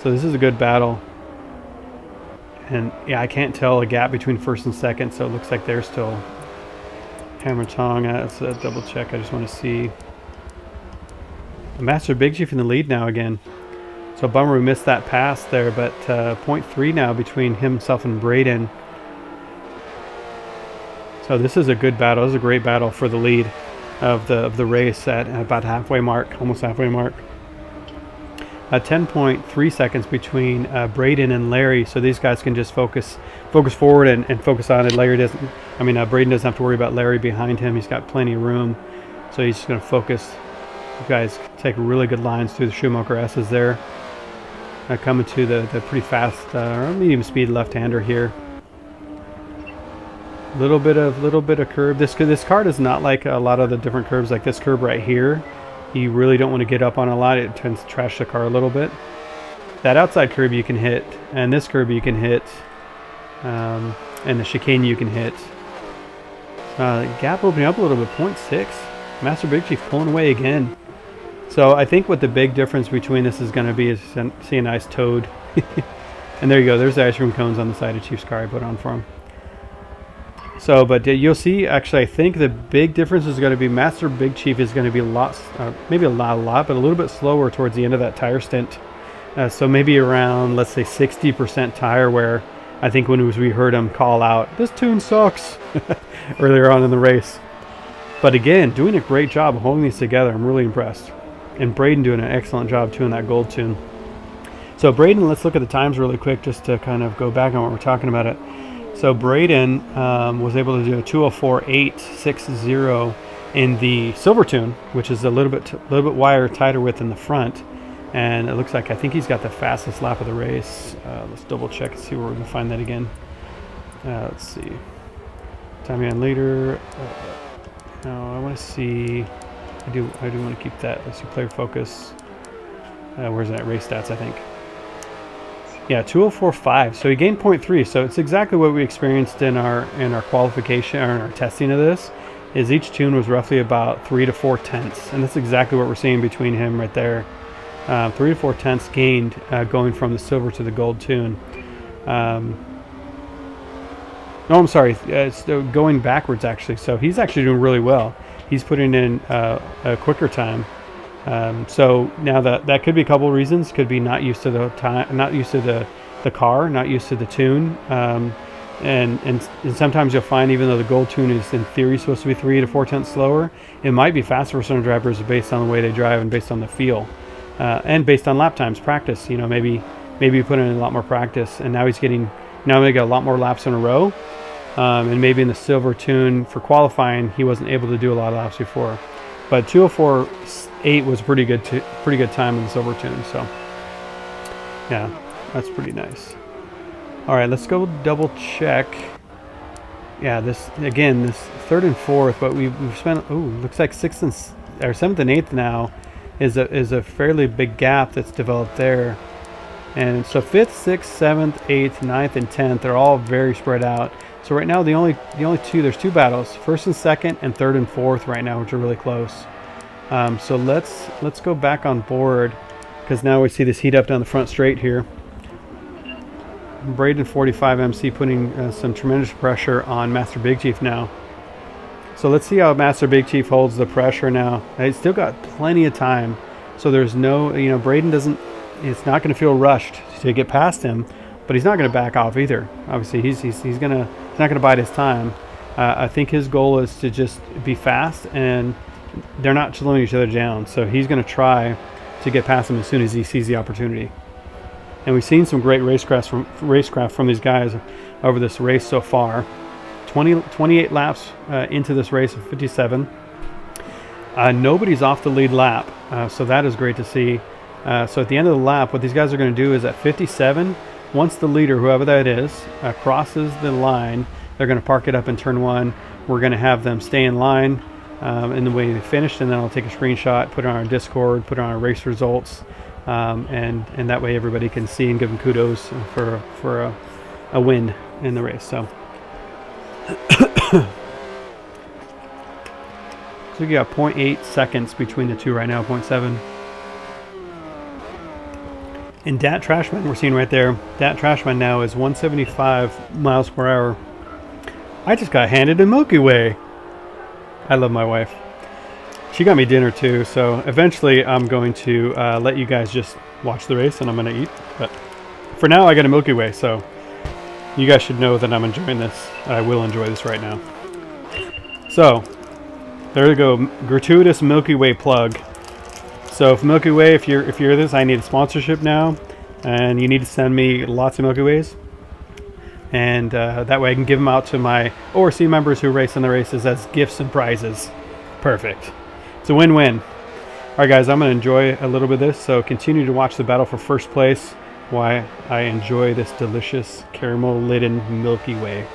So this is a good battle. And yeah, I can't tell a gap between first and second, so it looks like they're still hammer tongue. Let's double check. I just want to see. Master Big Chief in the lead now again. So bummer we missed that pass there, but 0.3 now between himself and Braden. So this is a good battle. This is a great battle for the lead of the race at about halfway mark, almost halfway mark. 10.3 seconds between Braden and Larry, so these guys can just focus forward and focus on it. Larry doesn't. I mean, Braden doesn't have to worry about Larry behind him. He's got plenty of room, so he's just going to focus. You guys take really good lines through the Schumacher S's there. Coming to the pretty fast, medium speed left-hander here. Little bit of curve. This car does not like a lot of the different curves, like this curve right here. You really don't want to get up on a lot. It tends to trash the car a little bit. That outside curve you can hit, and this curve you can hit, and the chicane you can hit. Gap opening up a little bit, 0.6. Master Big Chief pulling away again. So I think what the big difference between this is going to be is see a nice toad. And there you go. There's the ice cream cones on the side of Chief's car I put on for him. So, but you'll see, actually, I think the big difference is going to be Master Big Chief is going to be a lot, maybe a lot, but a little bit slower towards the end of that tire stint. So maybe around, let's say, 60% tire wear. I think when we heard him call out, "This tune sucks," earlier on in the race. But again, doing a great job of holding these together. I'm really impressed. And Braden doing an excellent job too in that gold tune. So Braden, let's look at the times really quick just to kind of go back on what we're talking about it. So Braden was able to do a 204.860 in the silver tune, which is a little bit wider, tighter width in the front. And it looks like I think he's got the fastest lap of the race. Let's double check and see where we can find that again. Let's see. Time behind leader. No, I want to see. I do want to keep that. Let's see player focus. Where's that race stats? I think. Yeah, 204.5. So he gained 0.3. So it's exactly what we experienced in our qualification or in our testing of this. Is each tune was roughly about 3 to 4 tenths, and that's exactly what we're seeing between him right there. 3 to 4 tenths gained going from the silver to the gold tune. No, I'm sorry. It's going backwards actually. So he's actually doing really well. He's putting in a quicker time. So now that could be a couple of reasons. Could be not used to the time, not used to the car, not used to the tune. And sometimes you'll find, even though the gold tune is in theory supposed to be 3 to 4 tenths slower, it might be faster for some drivers based on the way they drive and based on the feel, and based on lap times, practice. You know, maybe you put in a lot more practice, and now they got a lot more laps in a row. And maybe in the silver tune for qualifying, he wasn't able to do a lot of laps before. But 204.8 was pretty good time in the silver tune. So yeah, that's pretty nice. All right, let's go double check. Yeah, this third and fourth, but we've spent. Oh, looks like sixth and seventh and eighth now is a fairly big gap that's developed there. And so fifth, sixth, seventh, eighth, ninth, and 10th are all very spread out. So right now the only two, there's two battles, first and second and third and fourth right now, which are really close. So let's go back on board, because now we see this heat up down the front straight here. Braden 45 MC putting some tremendous pressure on Master Big Chief now. So let's see how Master Big Chief holds the pressure now. He's still got plenty of time, so there's no, Braden doesn't. It's not going to feel rushed to get past him, but he's not going to back off either. Obviously, he's not going to bide his time. I think his goal is to just be fast, and they're not slowing each other down. So he's going to try to get past him as soon as he sees the opportunity. And we've seen some great racecraft from these guys over this race so far. 28 laps into this race of 57. Nobody's off the lead lap, so that is great to see. So at the end of the lap, what these guys are going to do is at 57, once the leader, whoever that is, crosses the line, they're going to park it up in turn one. We're going to have them stay in line in the way they finished, and then I'll take a screenshot, put it on our Discord, put it on our race results, and that way everybody can see and give them kudos for a win in the race. So, so you got 0.8 seconds between the two right now, 0.7. And Dat Trashman, we're seeing right there, Dat Trashman now is 175 miles per hour. I just got handed a Milky Way. I love my wife. She got me dinner too, so eventually I'm going to let you guys just watch the race and I'm going to eat. But for now, I got a Milky Way, so you guys should know that I'm enjoying this. I will enjoy this right now. So there we go, gratuitous Milky Way plug. So if Milky Way, if you're this, I need a sponsorship now, and you need to send me lots of Milky Ways, and that way I can give them out to my ORC members who race in the races as gifts and prizes. Perfect. It's a win-win. All right, guys, I'm going to enjoy a little bit of this, so continue to watch the battle for first place while I enjoy this delicious caramel-laden Milky Way.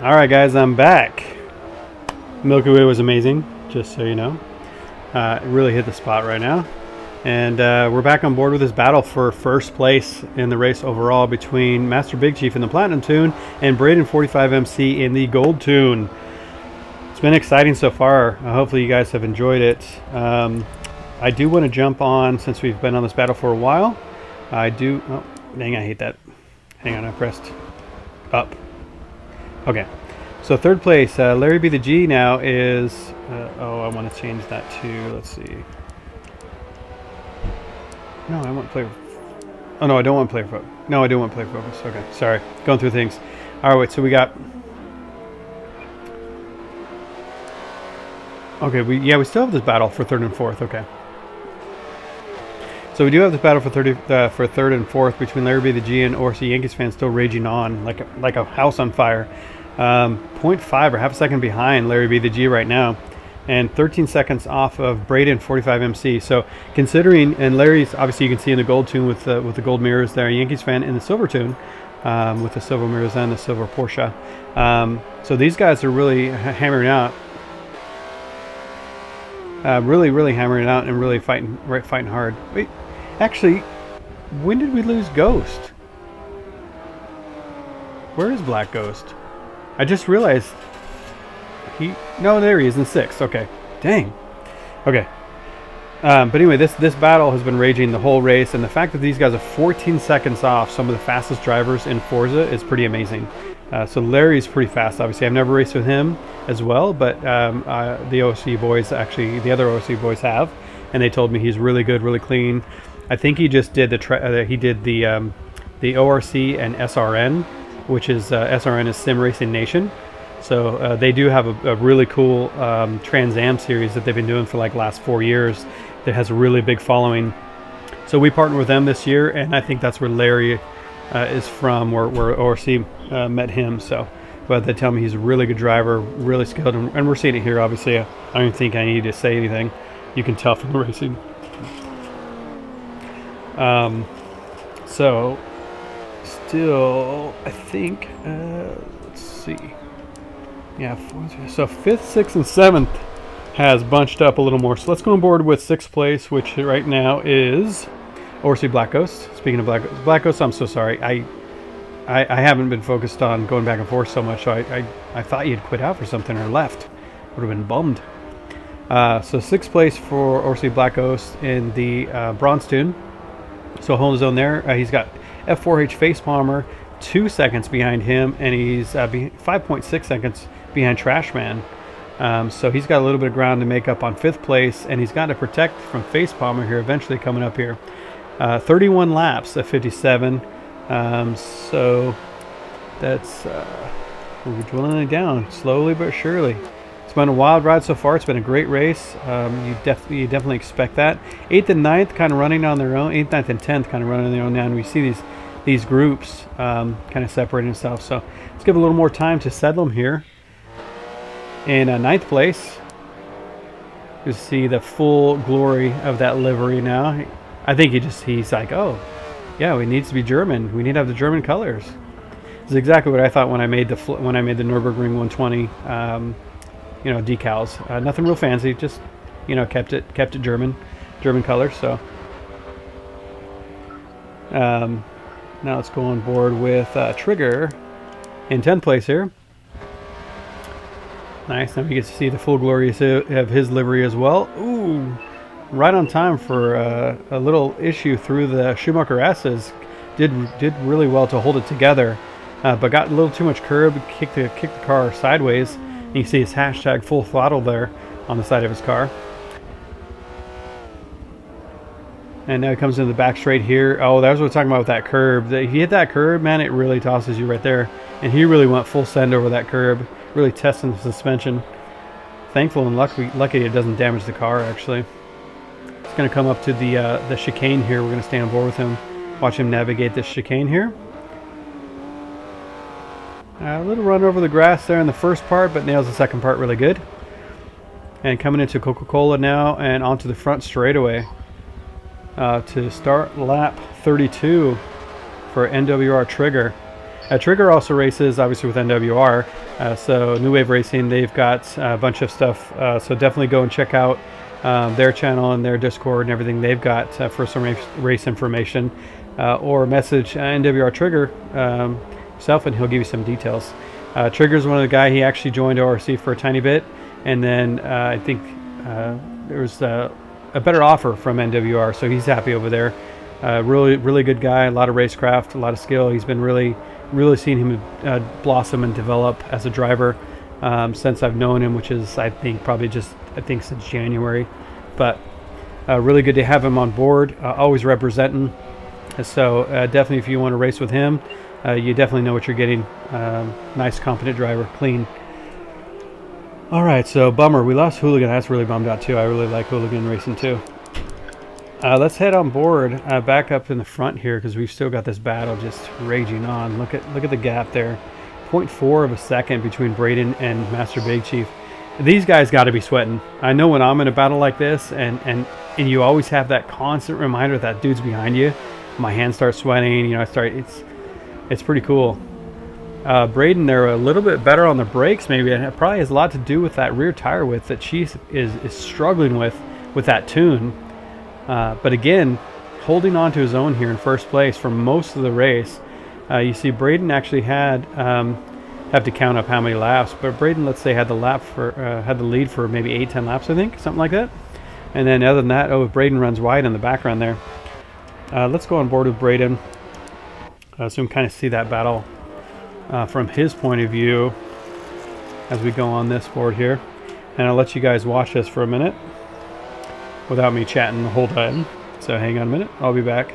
Alright guys, I'm back. Milky Way was amazing, just so you know. It really hit the spot right now. And we're back on board with this battle for first place in the race overall between Master Big Chief in the Platinum Tune and Braden 45MC in the Gold Tune. It's been exciting so far. Hopefully you guys have enjoyed it. I do want to jump on, since we've been on this battle for a while. Oh, dang, I hate that. Hang on, I pressed up. Okay, so third place, Larry B the G now is, I want to change that to, let's see. No, I want player, oh no, I don't want player focus. No, I do want player focus. Okay, sorry, going through things. All right, so we got, okay, we still have this battle for third and fourth, okay. So we do have this battle for third and fourth between Larry B the G and ORC Yankees fans still raging on like a house on fire. 0.5 or half a second behind Larry B the G right now, and 13 seconds off of Braden 45MC. So considering, and Larry's obviously you can see in the gold tune with the gold mirrors there, Yankees fan in the silver tune with the silver mirrors and the silver Porsche. So these guys are really hammering out. Really hammering it out and really fighting hard. Wait, actually, when did we lose Ghost? Where is Black Ghost? I just realized no, there he is in sixth. Okay, dang. Okay, but anyway, this battle has been raging the whole race, and the fact that these guys are 14 seconds off some of the fastest drivers in Forza is pretty amazing. So Larry's pretty fast. Obviously, I've never raced with him as well, but the OC boys, actually, the other OC boys have, and they told me he's really good, really clean. I think he just did the ORC and SRN, which is SRN is Sim Racing Nation. So they do have a really cool Trans Am series that they've been doing for like last 4 years that has a really big following. So we partnered with them this year, and I think that's where Larry is from, where ORC met him. So but they tell me he's a really good driver, really skilled, and we're seeing it here. Obviously, I don't even think I need to say anything. You can tell from the racing. So still, I think, let's see. Yeah, so 5th, 6th, and 7th has bunched up a little more. So let's go on board with 6th place, which right now is Orsi Black Ghost. Speaking of Black Ghost, I'm so sorry. I haven't been focused on going back and forth so much, so I thought you'd quit out for something or left. Would have been bummed. So 6th place for Orsi Black Ghost in the Bronze Tune. So holding his own there. He's got F4H Face Palmer 2 seconds behind him, and he's 5.6 seconds behind Trashman. So he's got a little bit of ground to make up on 5th place, and he's got to protect from Face Palmer here eventually coming up here. 31 laps at 57. So that's we're dwindling it down slowly but surely. It's been a wild ride so far. It's been a great race. You definitely expect that. 8th and 9th kind of running on their own. 8th, 9th, and 10th kind of running on their own now, and we see these groups kind of separating themselves. So let's give a little more time to settle them here. In 9th place, you see the full glory of that livery now. I think he's like, oh, yeah, it needs to be German. We need to have the German colors. This is exactly what I thought when I made the Nurburgring 120, decals. Nothing real fancy, just kept it German colors. So now let's go on board with Trigger in 10th place here. Nice. Now we get to see the full glory of his livery as well. Ooh, right on time for a little issue through the Schumacher S's. Did really well to hold it together, but got a little too much curb, kicked the car sideways. And you see his hashtag full throttle there on the side of his car. And now he comes into the back straight here. Oh, that's what we're talking about with that curb. If you hit that curb, man, it really tosses you right there. And he really went full send over that curb, really testing the suspension. Thankful and lucky it doesn't damage the car, actually. It's going to come up to the chicane here. We're going to stay on board with him, watch him navigate this chicane here. A little run over the grass there in the first part, but nails the second part really good. And coming into Coca-Cola now and onto the front straightaway to start lap 32 for NWR Trigger. Trigger also races, obviously, with NWR. So New Wave Racing, they've got a bunch of stuff. So definitely go and check out their channel and their Discord and everything they've got for some race information. Or message NWR Trigger himself, and he'll give you some details. Trigger's one of the guys. He actually joined ORC for a tiny bit, and then I think there was a better offer from NWR, so he's happy over there. Really good guy. A lot of racecraft, a lot of skill. He's been really seen him blossom and develop as a driver since I've known him, which is I think since January. But really good to have him on board. Always representing. So definitely, if you want to race with him, you definitely know what you're getting. Nice, competent driver, clean. All right, so bummer. We lost Hooligan. That's really bummed out too. I really like Hooligan racing too. Let's head on board back up in the front here because we've still got this battle just raging on. Look at the gap there. 0.4 of a second between Braden and Master Big Chief. These guys got to be sweating. I know when I'm in a battle like this, and you always have that constant reminder that dude's behind you. My hands start sweating. It's pretty cool. Braden, they're a little bit better on the brakes. Maybe it probably has a lot to do with that rear tire width that Chief is struggling with that tune. But again, holding on to his own here in first place for most of the race. You see Braden actually had have to count up how many laps, but Braden, let's say, had the lead for maybe 8-10 laps, I think, something like that. And then other than that, Braden runs wide in the background there. Let's go on board with Braden so we can kind of see that battle from his point of view as we go on this board here. And I'll let you guys watch this for a minute without me chatting the whole time. So hang on a minute, I'll be back.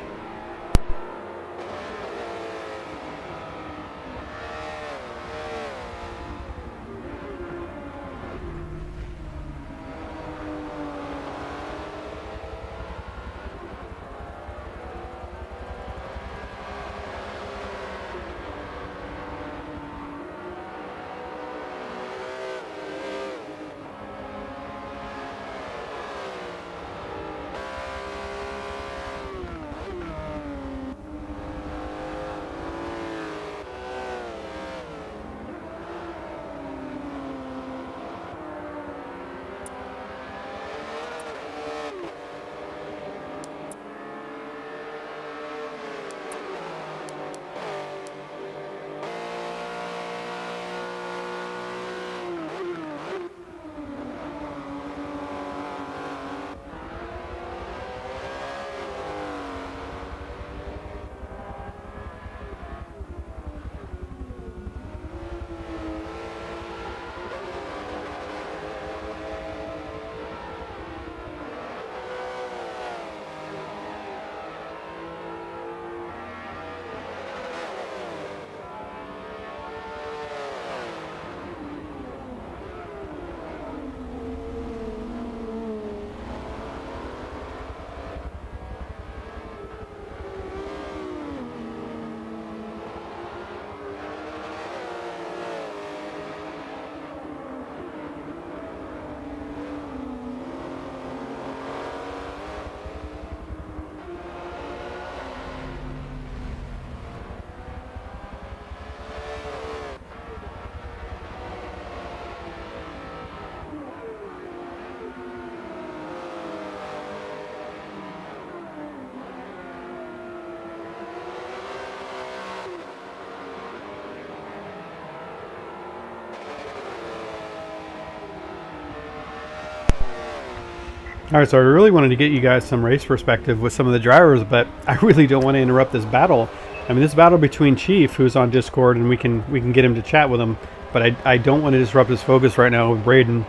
All right, so I really wanted to get you guys some race perspective with some of the drivers, but I really don't want to interrupt this battle. I mean, this battle between Chief, who's on Discord, and we can get him to chat with him, but I don't want to disrupt his focus right now with Braden.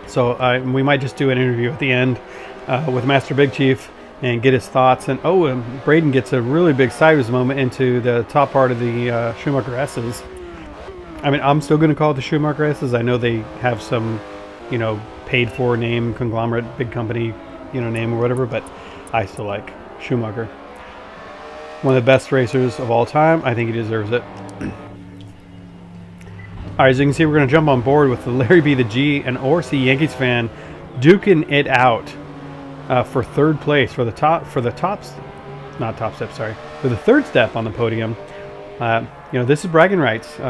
So we might just do an interview at the end with Master Big Chief and get his thoughts. And Braden gets a really big sideways moment into the top part of the Schumacher S's. I mean, I'm still going to call it the Schumacher S's. I know they have some, you know, paid for name, conglomerate, big company, you know, name or whatever, but I still like Schumacher. One of the best racers of all time. I think he deserves it. All right, as you can see, we're going to jump on board with the Larry B, the G, and Orsi Yankees fan duking it out for third place for the third step on the podium. You know, this is bragging rights.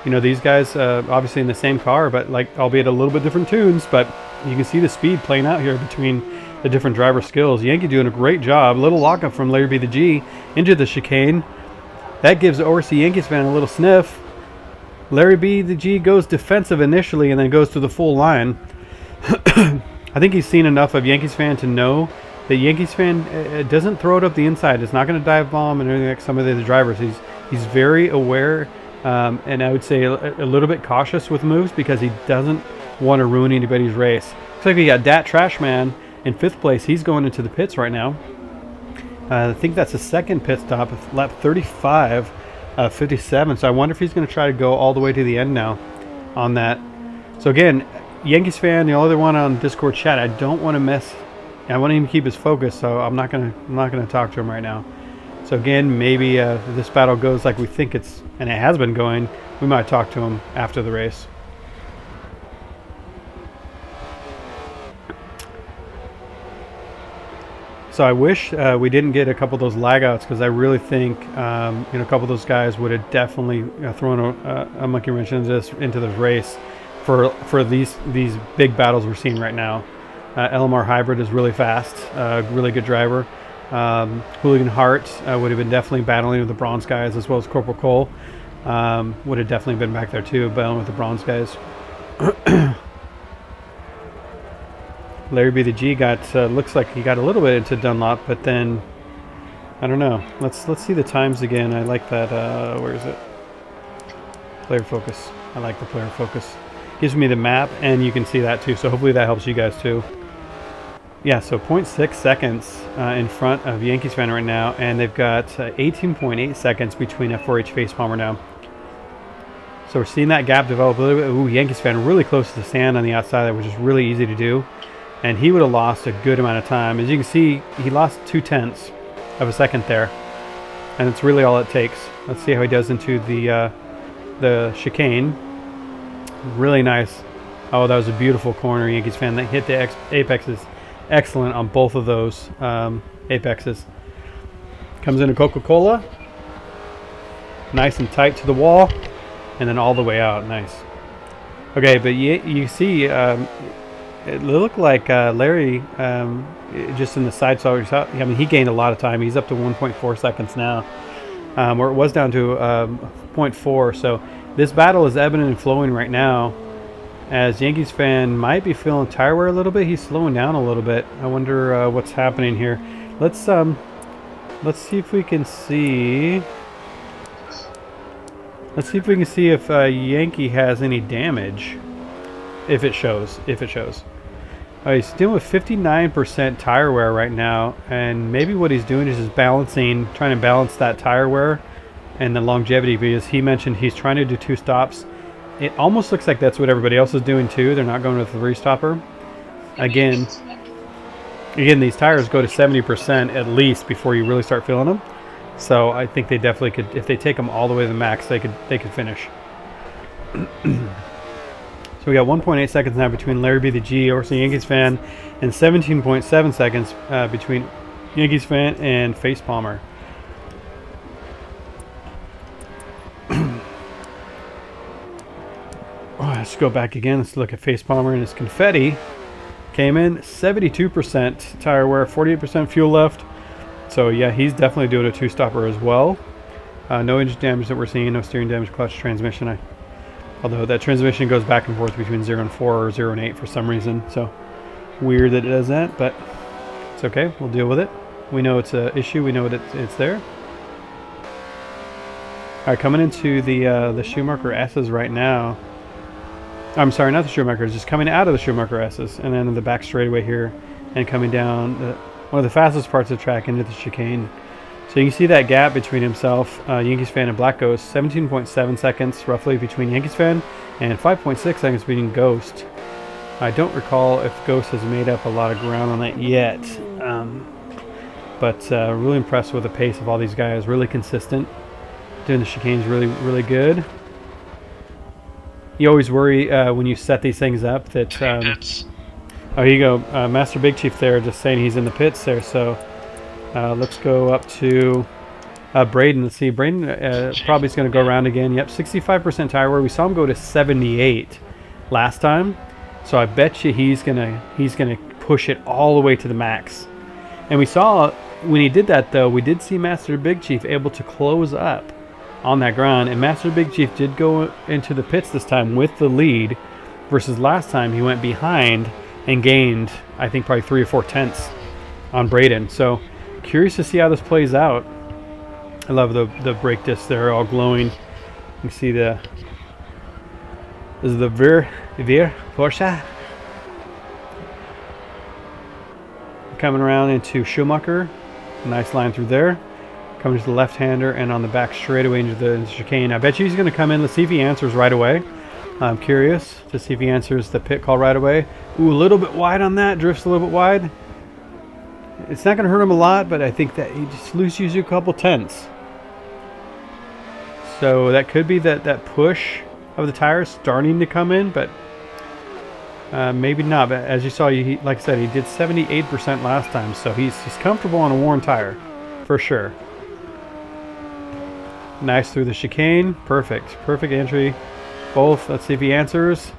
You know, these guys obviously in the same car, but like albeit a little bit different tunes, but you can see the speed playing out here between the different driver skills. Yankee doing a great job. Little lockup from Larry B the G into the chicane. That gives Orsi Yankees fan a little sniff. Larry B the G goes defensive initially and then goes to the full line. I think he's seen enough of Yankees fan to know that Yankees fan doesn't throw it up the inside. It's not going to dive bomb and anything like some of the other drivers. He's very aware. And I would say a little bit cautious with moves because he doesn't want to ruin anybody's race. Looks like we got Dat Trashman in 5th place. He's going into the pits right now. I think that's the second pit stop, lap 35, 57. So I wonder if he's going to try to go all the way to the end now on that. So again, Yankees fan, the other one on Discord chat, I don't want to mess. I want him to keep his focus, so I'm not gonna talk to him right now. So again, maybe this battle goes like we think it's, and it has been going. We might talk to him after the race. So I wish we didn't get a couple of those lag outs because I really think you know, a couple of those guys would have definitely thrown a monkey wrench into this race for these big battles we're seeing right now. LMR Hybrid is really fast, really good driver. Hooligan Hart would have been definitely battling with the bronze guys, as well as Corporal Cole would have definitely been back there too, battling with the bronze guys. Larry B the G got looks like he got a little bit into Dunlop, but then I don't know. Let's see the times again. I like that. Where is it? Player focus. I like the player focus. Gives me the map, and you can see that too. So hopefully that helps you guys too. Yeah, so 0.6 seconds in front of Yankees fan right now, and they've got 18.8 seconds between F4H Face Palmer now. So we're seeing that gap develop a little bit. Ooh, Yankees fan really close to the sand on the outside, which is really easy to do. And he would have lost a good amount of time. As you can see, he lost 0.2 of a second there. And it's really all it takes. Let's see how he does into the chicane. Really nice. Oh, that was a beautiful corner, Yankees fan. That hit the apexes. Excellent on both of those apexes. Comes into Coca-Cola. Nice and tight to the wall. And then all the way out. Nice. Okay, but you see, it looked like Larry, just in the side saw, I mean, he gained a lot of time. He's up to 1.4 seconds now. Where it was down to 0.4. So this battle is ebbing and flowing right now. As Yankees fan might be feeling tire wear a little bit. He's slowing down a little bit. I wonder what's happening here. Let's see if we can see. Let's see if we can see if Yankee has any damage. If it shows. He's dealing with 59% tire wear right now, and maybe what he's doing is just trying to balance that tire wear and the longevity, because he mentioned he's trying to do 2 stops. It almost looks like that's what everybody else is doing too. They're not going with the 3-stopper. Again, these tires go to 70% at least before you really start feeling them. So I think they definitely could, if they take them all the way to the max, they could finish. So we got 1.8 seconds now between Larry B the G, Orsi Yankees fan, and 17.7 seconds between Yankees fan and Face Palmer. Let's go back again. Let's look at Face Palmer and his confetti. Came in 72% tire wear, 48% fuel left. So yeah, he's definitely doing a 2-stopper as well. No engine damage that we're seeing, no steering damage, clutch, transmission. Although that transmission goes back and forth between 0 and 4 or 0 and 8 for some reason. So weird that it does that, but it's okay. We'll deal with it. We know it's an issue. We know it's there. All right, coming into the Schumacher S's right now. I'm sorry, not the Schumachers, just coming out of the Schumacher S's, and then in the back straightaway here, and coming down one of the fastest parts of the track into the chicane. So you can see that gap between himself, Yankees fan, and Black Ghost, 17.7 seconds roughly between Yankees fan, and 5.6 seconds between Ghost. I don't recall if Ghost has made up a lot of ground on that yet, but really impressed with the pace of all these guys. Really consistent, doing the chicanes really good. You always worry when you set these things up that... oh, here you go. Master Big Chief there just saying he's in the pits there. So let's go up to Braden. Let's see. Braden probably is going to go around again. Yep, 65% tire wear. We saw him go to 78 last time. So I bet you he's gonna push it all the way to the max. And we saw when he did that, though, we did see Master Big Chief able to close up on that ground, and Master Big Chief did go into the pits this time with the lead, versus last time he went behind and gained, I think, probably 3 or 4 tenths on Braden. So curious to see how this plays out. I love the brake discs. They're all glowing. You see this is the Veer Porsche coming around into Schumacher. Nice line through there. Coming to the left-hander and on the back straightaway into the chicane. I bet you he's going to come in. Let's see if he answers right away. I'm curious to see if he answers the pit call right away. Ooh, a little bit wide on that. Drifts a little bit wide. It's not going to hurt him a lot, but I think that he just loses you a couple tenths. So that could be that push of the tires starting to come in, but maybe not. But as you saw, like I said, he did 78% last time, so he's comfortable on a worn tire for sure. Nice through the chicane. Perfect entry. Both. Let's see if he answers.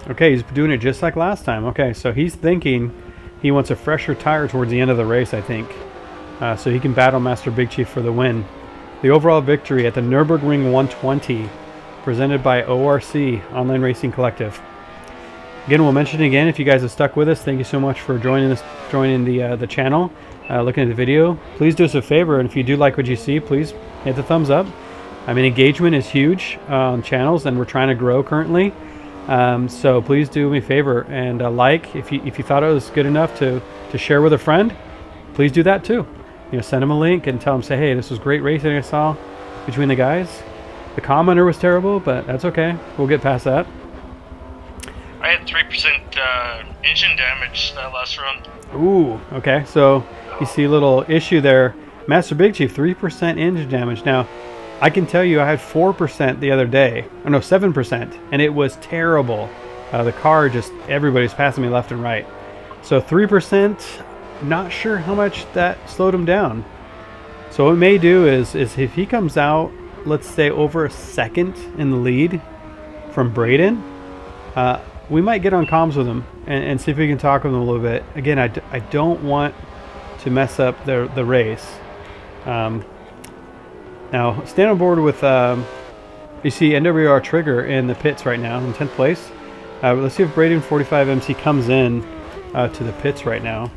Okay, he's doing it just like last time. Okay, so he's thinking he wants a fresher tire towards the end of the race, I think, so he can battle Master Big Chief for the win. The overall victory at the Nurburgring 120, presented by ORC, Online Racing Collective. Again, we'll mention it again, if you guys have stuck with us, thank you so much for joining the channel, looking at the video. Please do us a favor, and if you do like what you see, please hit the thumbs up. I mean, engagement is huge on channels, and we're trying to grow currently. So please do me a favor and like. If you thought it was good enough to share with a friend, please do that too. You know, send them a link and tell them, say, hey, this was great racing I saw between the guys. The commenter was terrible, but that's okay. We'll get past that. I had 3% engine damage that last run. Ooh, okay. So you see a little issue there. Master Big Chief, 3% engine damage. Now, I can tell you I had 4% the other day. Oh, no, 7%. And it was terrible. The car just, everybody's passing me left and right. So 3%, not sure how much that slowed him down. So what we may do is if he comes out, let's say over a second in the lead from Braden, we might get on comms with him and see if we can talk with him a little bit. Again, I don't want to mess up the race. Now, stand on board with, you see NWR Trigger in the pits right now in 10th place. Let's see if Braden 45MC comes in to the pits right now.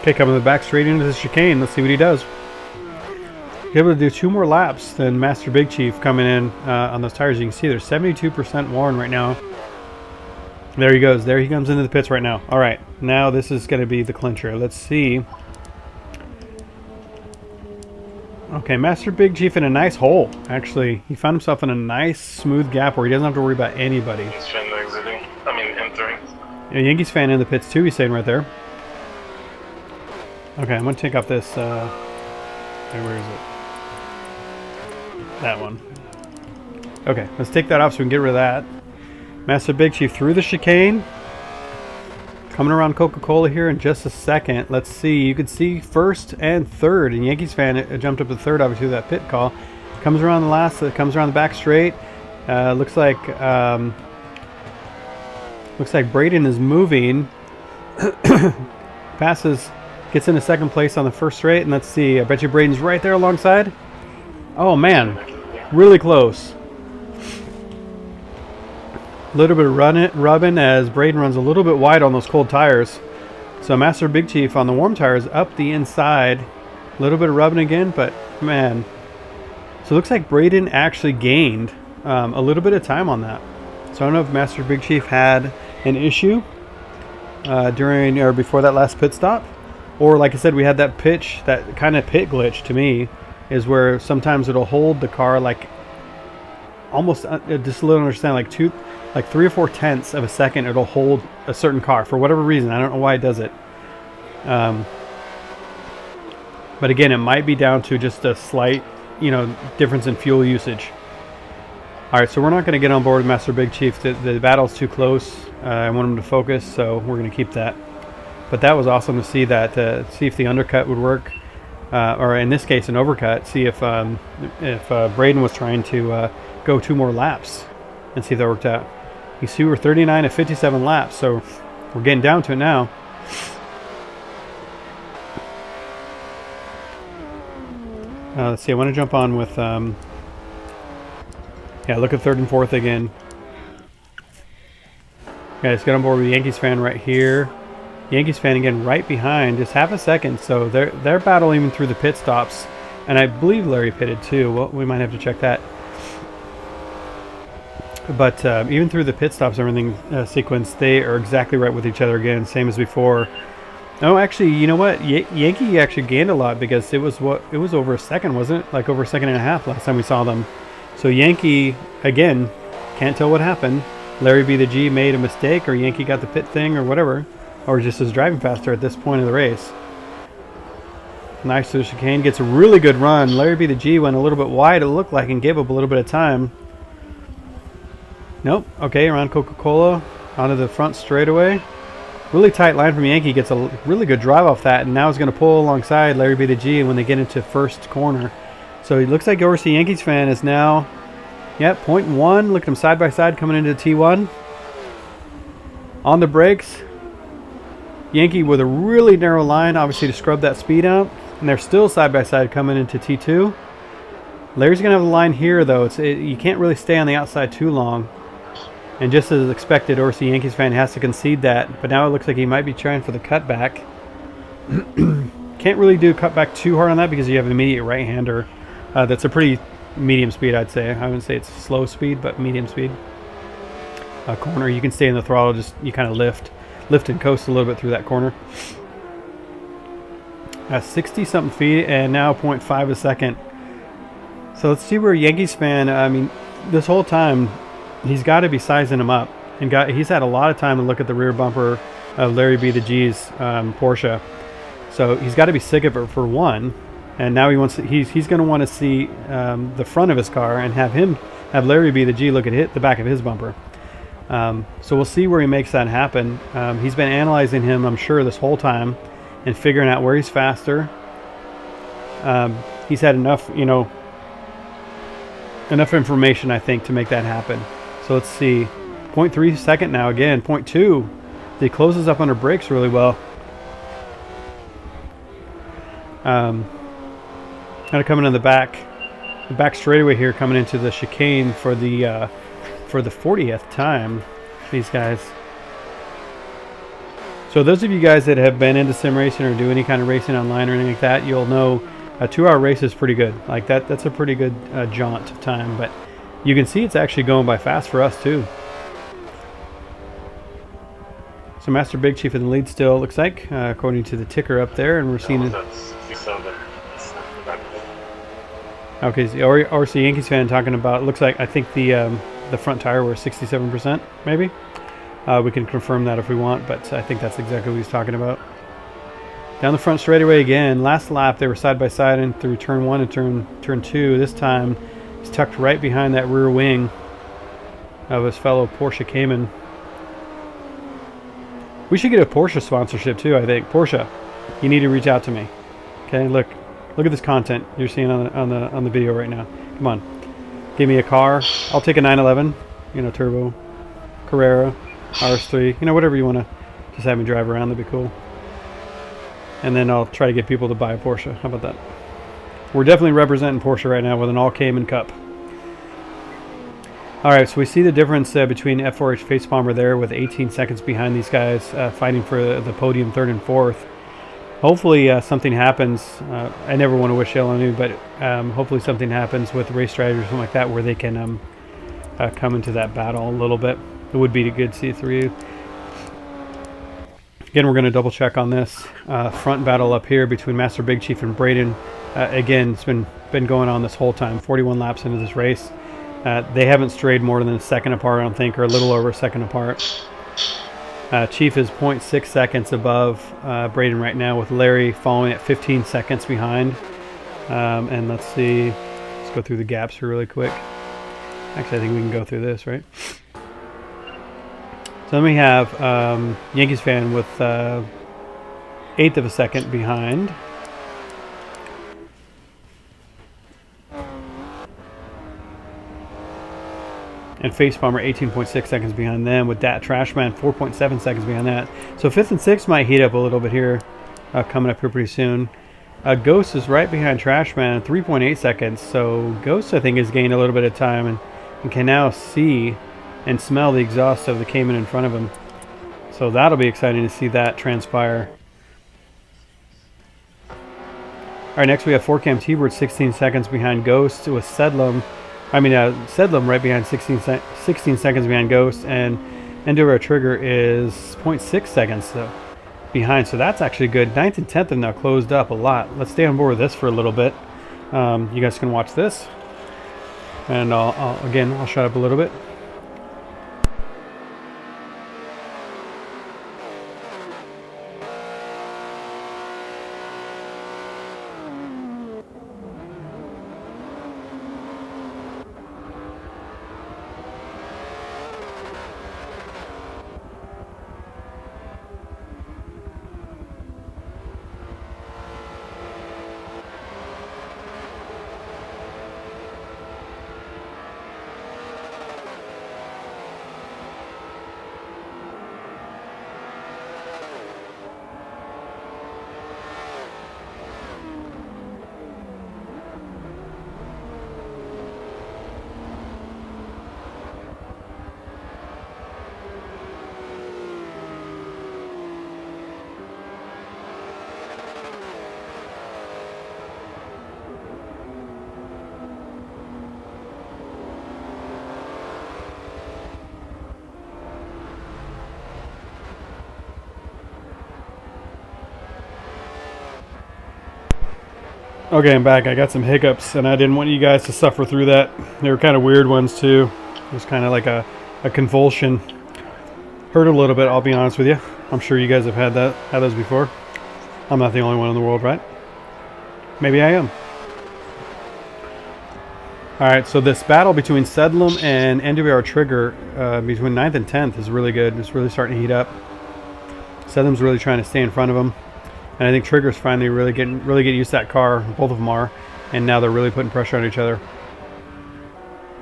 Okay, coming back straight into the chicane. Let's see what he does. He's able to do 2 more laps than Master Big Chief coming in on those tires. You can see they're 72% worn right now. There he goes. There he comes into the pits right now. All right, now this is going to be the clincher. Let's see. Okay, Master Big Chief in a nice hole. Actually, he found himself in a nice smooth gap where he doesn't have to worry about anybody. Yankees fan exiting. I mean entering. Yeah, Yankees fan in the pits too. He's saying right there. Okay, I'm going to take off this, where is it? That one. Okay, let's take that off so we can get rid of that. Master Big Chief through the chicane. Coming around Coca-Cola here in just a second. Let's see, you can see first and third. And Yankees fan jumped up to third, obviously, with that pit call. Comes around the last, comes around the back straight. Looks like Looks like Braden is moving. Passes, gets into second place on the first straight, and let's see. I bet you Braden's right there alongside. Oh man, really close. A little bit of rubbing as Braden runs a little bit wide on those cold tires. So Master Big Chief on the warm tires up the inside. A little bit of rubbing again, but man. So it looks like Braden actually gained a little bit of time on that. So I don't know if Master Big Chief had an issue during or before that last pit stop, or like I said, we had that pitch, that kind of pit glitch to me, is where sometimes it'll hold the car like almost just a little understand like 3 or 4 tenths of a second. It'll hold a certain car for whatever reason. I don't know why it does it. But again, it might be down to just a slight, difference in fuel usage. All right, so we're not going to get on board with Master Big Chief. The battle's too close. I want him to focus, so we're going to keep that. But that was awesome to see that. See if the undercut would work, or in this case, an overcut. See if Braden was trying to go 2 more laps, and see if that worked out. You see, we're 39 to 57 laps, so we're getting down to it now. Let's see. I want to jump on with. Yeah, look at 3rd and 4th again. Guys, get on board with the Yankees fan right here. Yankees fan again right behind, just half a second. So they're battling even through the pit stops, and I believe Larry pitted too. Well, we might have to check that. But even through the pit stops, everything sequence, they are exactly right with each other again, same as before. Oh, actually, you know what? Yankee actually gained a lot because it was over a second, wasn't it? Like over a second and a half last time we saw them. So Yankee, again, can't tell what happened. Larry B the G made a mistake, or Yankee got the pit thing, or whatever. Or just is driving faster at this point of the race. Nice to the chicane, gets a really good run. Larry B the G went a little bit wide, it looked like, and gave up a little bit of time. Nope, okay, around Coca-Cola, onto the front straightaway. Really tight line from Yankee, gets a really good drive off that, and now is going to pull alongside Larry B the G when they get into first corner. So it looks like Overseas Yankees fan is now, yep, 0.1. Look at them side by side coming into T1. On the brakes, Yankee with a really narrow line, obviously to scrub that speed out. And they're still side by side coming into T2. Larry's going to have the line here, though. You can't really stay on the outside too long. And just as expected, Overseas Yankees fan has to concede that. But now it looks like he might be trying for the cutback. Can't really do cutback too hard on that because you have an immediate right-hander. That's a pretty medium speed, I'd say. I wouldn't say it's slow speed, but medium speed. Corner, you can stay in the throttle, just you kind of lift and coast a little bit through that corner. 60-something feet, and now 0.5 a second. So let's see where Yankees fan, I mean, this whole time, he's got to be sizing him up. And he's had a lot of time to look at the rear bumper of Larry B the G's Porsche. So he's got to be sick of it for one. And now he's going to want to see the front of his car and have Larry B the G look at the back of his bumper. So we'll see where he makes that happen. He's been analyzing him, I'm sure, this whole time and figuring out where he's faster. He's had enough information, I think, to make that happen. So let's see. 0.3 second now again. 0.2. He closes up under brakes really well. Kind of coming in the back straightaway here, coming into the chicane for the 40th time. These guys. So those of you guys that have been into sim racing or do any kind of racing online or anything like that, you'll know a 2-hour race is pretty good. Like that's a pretty good jaunt of time. But you can see it's actually going by fast for us too. So Master Big Chief in the lead still, looks like, according to the ticker up there, and we're seeing it. Okay, so RC Yankees fan talking about, looks like, I think the front tire was 67%, maybe. We can confirm that if we want, but I think that's exactly what he's talking about. Down the front straightaway again. Last lap, they were side by side and through turn 1 and turn 2. This time, he's tucked right behind that rear wing of his fellow Porsche Cayman. We should get a Porsche sponsorship too, I think. Porsche, you need to reach out to me. Okay, look at this content you're seeing on the video right now. Come on, give me a car. I'll take a 911, turbo, Carrera, RS3, you know, whatever you want to just have me drive around, that'd be cool. And then I'll try to get people to buy a Porsche. How about that? We're definitely representing Porsche right now with an all Cayman Cup. Alright, so we see the difference between F4H Face Bomber there with 18 seconds behind these guys fighting for the podium 3rd and 4th. Hopefully something happens. I never want to wish ill on you, but hopefully something happens with race strategy or something like that where they can come into that battle a little bit. It would be good to see through you. Again, we're going to double check on this front battle up here between Master Big Chief and Braden. Again, it's been going on this whole time, 41 laps into this race. They haven't strayed more than a second apart, I don't think, or a little over a second apart. Chief is 0.6 seconds above Braden right now, with Larry following at 15 seconds behind. And let's see, let's go through the gaps here really quick. Actually, I think we can go through this, right? So then we have Yankees fan with 1/8 of a second behind. And Face Bomber 18.6 seconds behind them, with that Trashman 4.7 seconds behind that. So 5th and 6th might heat up a little bit here, coming up here pretty soon. Ghost is right behind Trashman, 3.8 seconds. So Ghost, I think, has gained a little bit of time and can now see and smell the exhaust of the Cayman in front of him. So that'll be exciting to see that transpire. Alright, next we have 4Cam T-Bird 16 seconds behind Ghost, with Sedlum right behind 16 seconds behind Ghost, and Enduro Trigger is 0.6 seconds behind. So that's actually good. 9th and 10th have now closed up a lot. Let's stay on board with this for a little bit. You guys can watch this. And I'll shut up a little bit. Okay, I'm back. I got some hiccups, and I didn't want you guys to suffer through that. They were kind of weird ones, too. It was kind of like a convulsion. Hurt a little bit, I'll be honest with you. I'm sure you guys have had those before. I'm not the only one in the world, right? Maybe I am. Alright, so this battle between Sedlum and Enduro Trigger between 9th and 10th is really good. It's really starting to heat up. Sedlum's really trying to stay in front of him. And I think Trigger's finally really getting used to that car. Both of them are. And now they're really putting pressure on each other.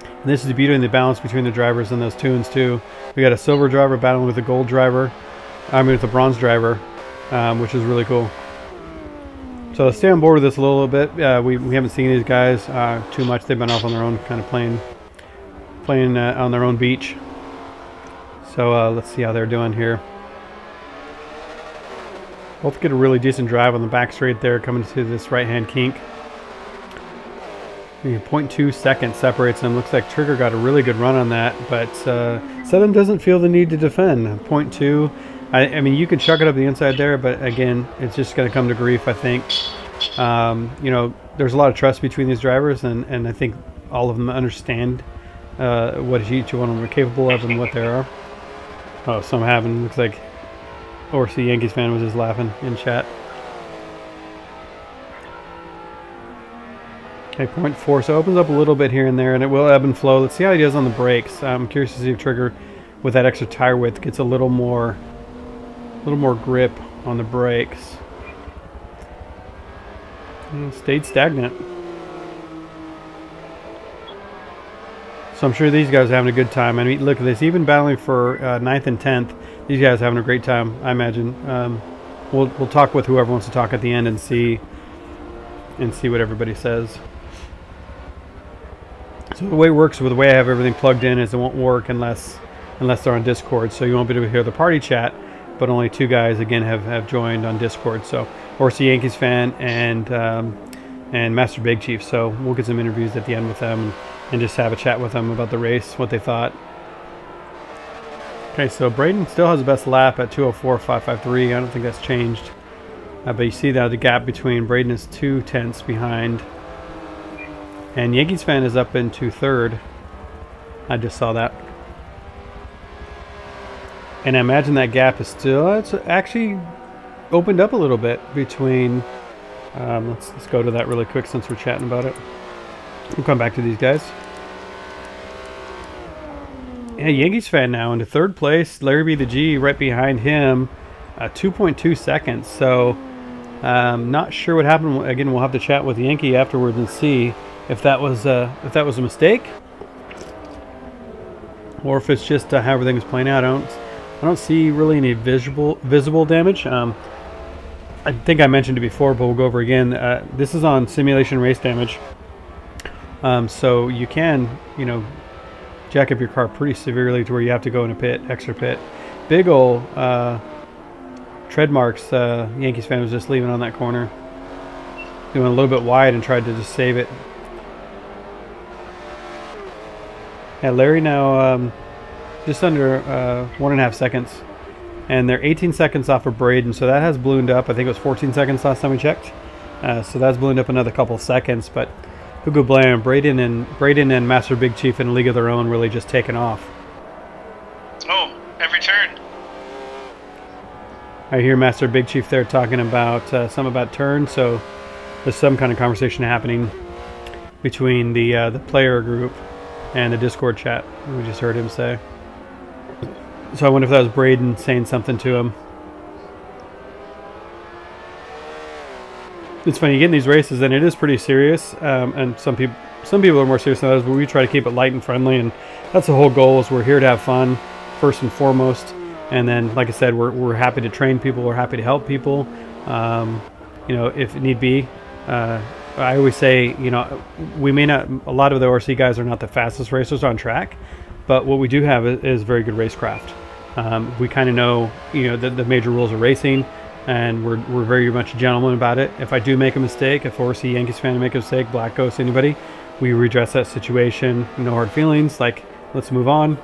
And this is the beauty and the balance between the drivers and those tunes too. We got a silver driver battling with a gold driver. With the bronze driver, which is really cool. So let's stay on board with this a little bit. We haven't seen these guys too much. They've been off on their own, kind of playing on their own beach. So let's see how they're doing here. Both get a really decent drive on the back straight there, coming to this right-hand kink. 0.2 seconds separates them. Looks like Trigger got a really good run on that, but Sedlum doesn't feel the need to defend. 0.2. I mean, you can chuck it up the inside there, but again, it's just going to come to grief, I think. You know, there's a lot of trust between these drivers, and I think all of them understand what each one of them are capable of and what they are. Oh, something happened. Looks like Orsi Yankees fan was just laughing in chat. Okay, 0.4. So it opens up a little bit here and there, and it will ebb and flow. Let's see how he does on the brakes. I'm curious to see if Trigger, with that extra tire width, gets a little more grip on the brakes. And stayed stagnant. So I'm sure these guys are having a good time. I mean, look at this. Even battling for 9th and 10th, these guys are having a great time, I imagine. We'll talk with whoever wants to talk at the end and see what everybody says. So the way it works with the way I have everything plugged in is it won't work unless they're on Discord. So you won't be able to hear the party chat, but only 2 guys again have joined on Discord. So Horse Yankees fan and Master Big Chief. So we'll get some interviews at the end with them and just have a chat with them about the race, what they thought. Okay, so Braden still has the best lap at 2:04.553. I don't think that's changed. But you see that the gap between Braden is 2 tenths behind. And Yankees fan is up into 3rd. I just saw that. And I imagine that gap is still, it's actually opened up a little bit between, let's go to that really quick since we're chatting about it. We'll come back to these guys. Yeah, Yankees fan now into 3rd place. Larry B the G right behind him, 2.2 seconds. So not sure what happened. Again, we'll have to chat with Yankee afterwards and see if that was a mistake, or if it's just how everything is playing out. I don't see really any visible damage. I think I mentioned it before, but we'll go over again. This is on simulation race damage, so you can jack up your car pretty severely to where you have to go in a extra pit. Big ol' tread marks. Yankees fan was just leaving on that corner, doing a little bit wide and tried to just save it. Yeah, Larry now just under 1.5 seconds, and they're 18 seconds off of Braden, so that has ballooned up. I think it was 14 seconds last time we checked, so that's ballooned up another couple seconds. But who could blame Braden and Master Big Chief in a league of their own, really just taking off. Oh, every turn. I hear Master Big Chief there talking about some about turns, so there's some kind of conversation happening between the player group and the Discord chat. We just heard him say. So I wonder if that was Braden saying something to him. It's funny, you get in these races and it is pretty serious, and some people are more serious than others, but we try to keep it light and friendly, and that's the whole goal. Is we're here to have fun first and foremost, and then, like I said, we're happy to train people, we're happy to help people, if need be. I always say, we may not, a lot of the ORC guys are not the fastest racers on track, but what we do have is very good racecraft. We kind of know, the major rules of racing, and we're very much gentlemen about it. If I do make a mistake, if ORC Yankees fan make a mistake, Black Ghost, anybody, we redress that situation. No hard feelings, like, let's move on.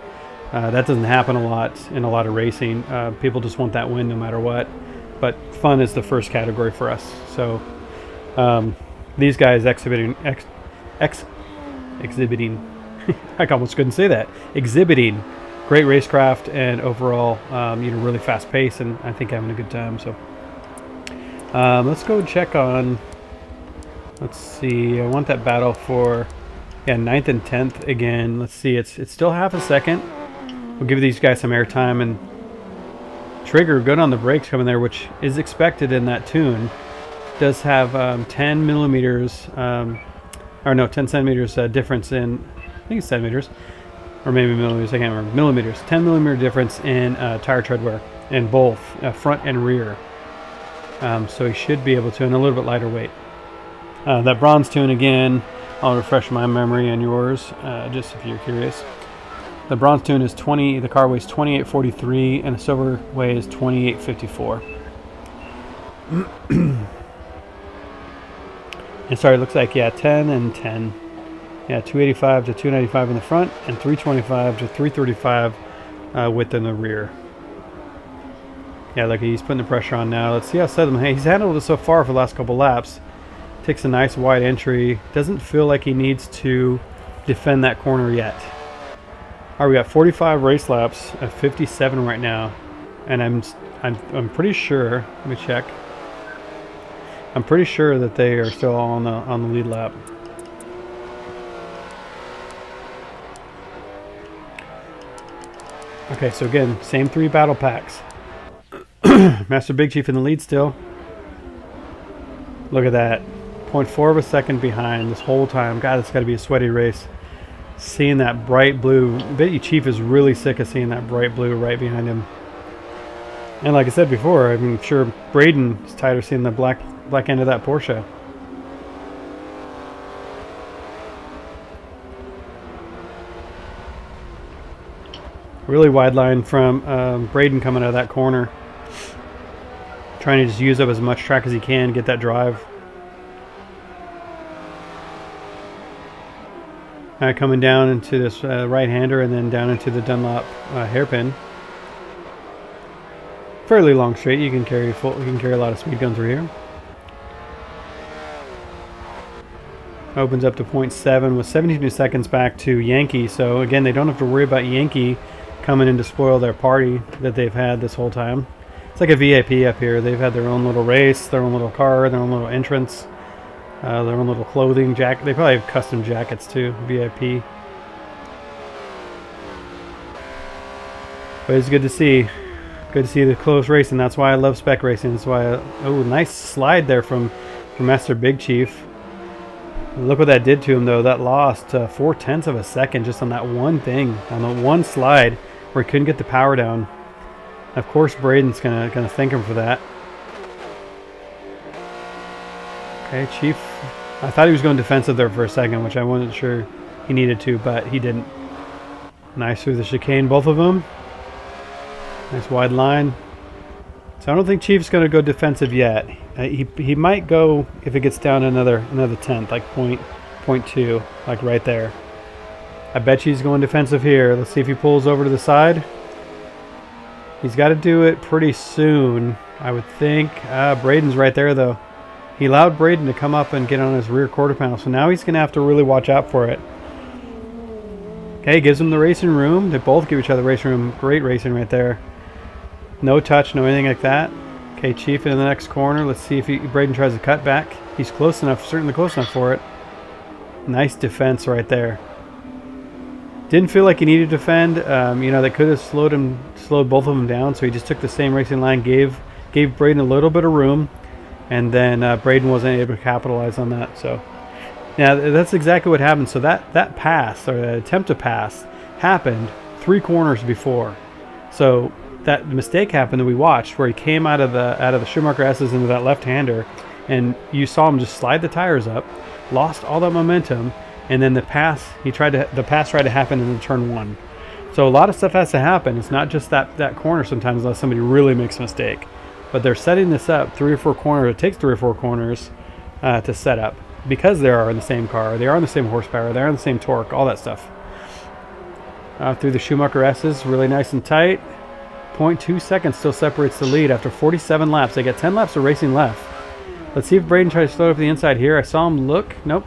That doesn't happen a lot in a lot of racing. People just want that win no matter what. But fun is the first category for us. So these guys exhibiting, I almost couldn't say that, exhibiting great racecraft and overall, really fast pace, and I think having a good time. So let's go check on, let's see, I want that battle for 9th and 10th again. Let's see, it's still half a second. We'll give these guys some airtime, and Trigger good on the brakes coming there, which is expected in that tune. Does have 10 millimeters, 10 centimeters difference in, I think it's centimeters, or maybe millimeters, I can't remember, millimeters, 10 millimeter difference in tire tread wear in both front and rear. So he should be able to, and a little bit lighter weight. That bronze tune again, I'll refresh my memory and yours, just if you're curious. The bronze tune is the car weighs 2843, and the silver weighs 2854. And sorry, it looks like, 10 and 10. Yeah, 285 to 295 in the front, and 325 to 335 width in the rear. Yeah, look, he's putting the pressure on now. Let's see how Southern, he's handled it so far for the last couple laps. Takes a nice wide entry. Doesn't feel like he needs to defend that corner yet. All right, we got 45 race laps at 57 right now, and I'm pretty sure. Let me check. I'm pretty sure that they are still on the lead lap. Okay, so again, same 3 battle packs. Master Big Chief in the lead still. Look at that. 0.4 of a second behind this whole time. God, it's got to be a sweaty race. seeing that bright blue. I bet you Chief is really sick of seeing that bright blue right behind him. And like I said before, I'm sure Braden is tired of seeing the black end of that Porsche. Really wide line from Braden coming out of that corner. Trying to just use up as much track as he can, get that drive. Coming down into this right-hander and then down into the Dunlop hairpin. Fairly long straight. You can carry a lot of speed going through here. Opens up to 0.7 with 72 seconds back to Yankee. So again, they don't have to worry about Yankee coming in to spoil their party that they've had this whole time. It's like a VIP up here. They've had their own little race, their own little car, their own little entrance, their own little clothing jacket. They probably have custom jackets too, VIP. But it's good to see. Good to see the close racing. That's why I love spec racing. That's why. Oh, nice slide there from Master Big Chief. Look what that did to him, though. That lost 0.4 of a second just on that one thing, on the one slide where he couldn't get the power down. Of course, Braden's gonna thank him for that. Okay, Chief. I thought he was going defensive there for a second, which I wasn't sure he needed to, but he didn't. Nice through the chicane, both of them. Nice wide line. So I don't think Chief's going to go defensive yet. He might go if it gets down another tenth, like 0.2, like right there. I bet he's going defensive here. Let's see if he pulls over to the side. He's got to do it pretty soon, I would think. Braden's right there, though. He allowed Braden to come up and get on his rear quarter panel, so now he's going to have to really watch out for it. Okay, gives him the racing room. They both give each other racing room. Great racing right there. No touch, no anything like that. Okay, Chief in the next corner. Let's see if Braden tries to cut back. He's close enough, certainly close enough for it. Nice defense right there. Didn't feel like he needed to defend. You know, they could have slowed both of them down, so he just took the same racing line, gave Braden a little bit of room, and then Braden wasn't able to capitalize on that. So, yeah, that's exactly what happened. So that pass, or that attempt to pass, happened 3 corners before. So that mistake happened that we watched, where he came out of the Schumacher S's into that left-hander, and you saw him just slide the tires up, lost all that momentum, and then the pass tried to happen in turn 1. So a lot of stuff has to happen. It's not just that corner sometimes, unless somebody really makes a mistake. But they're setting this up 3 or 4 corners. It takes 3 or 4 corners to set up, because they are in the same car, they are in the same horsepower, they're in the same torque, all that stuff. Through the Schumacher S's, really nice and tight. 0.2 seconds still separates the lead after 47 laps. They get 10 laps of racing left. Let's see if Braden tries to slow up the inside here. I saw him look. Nope.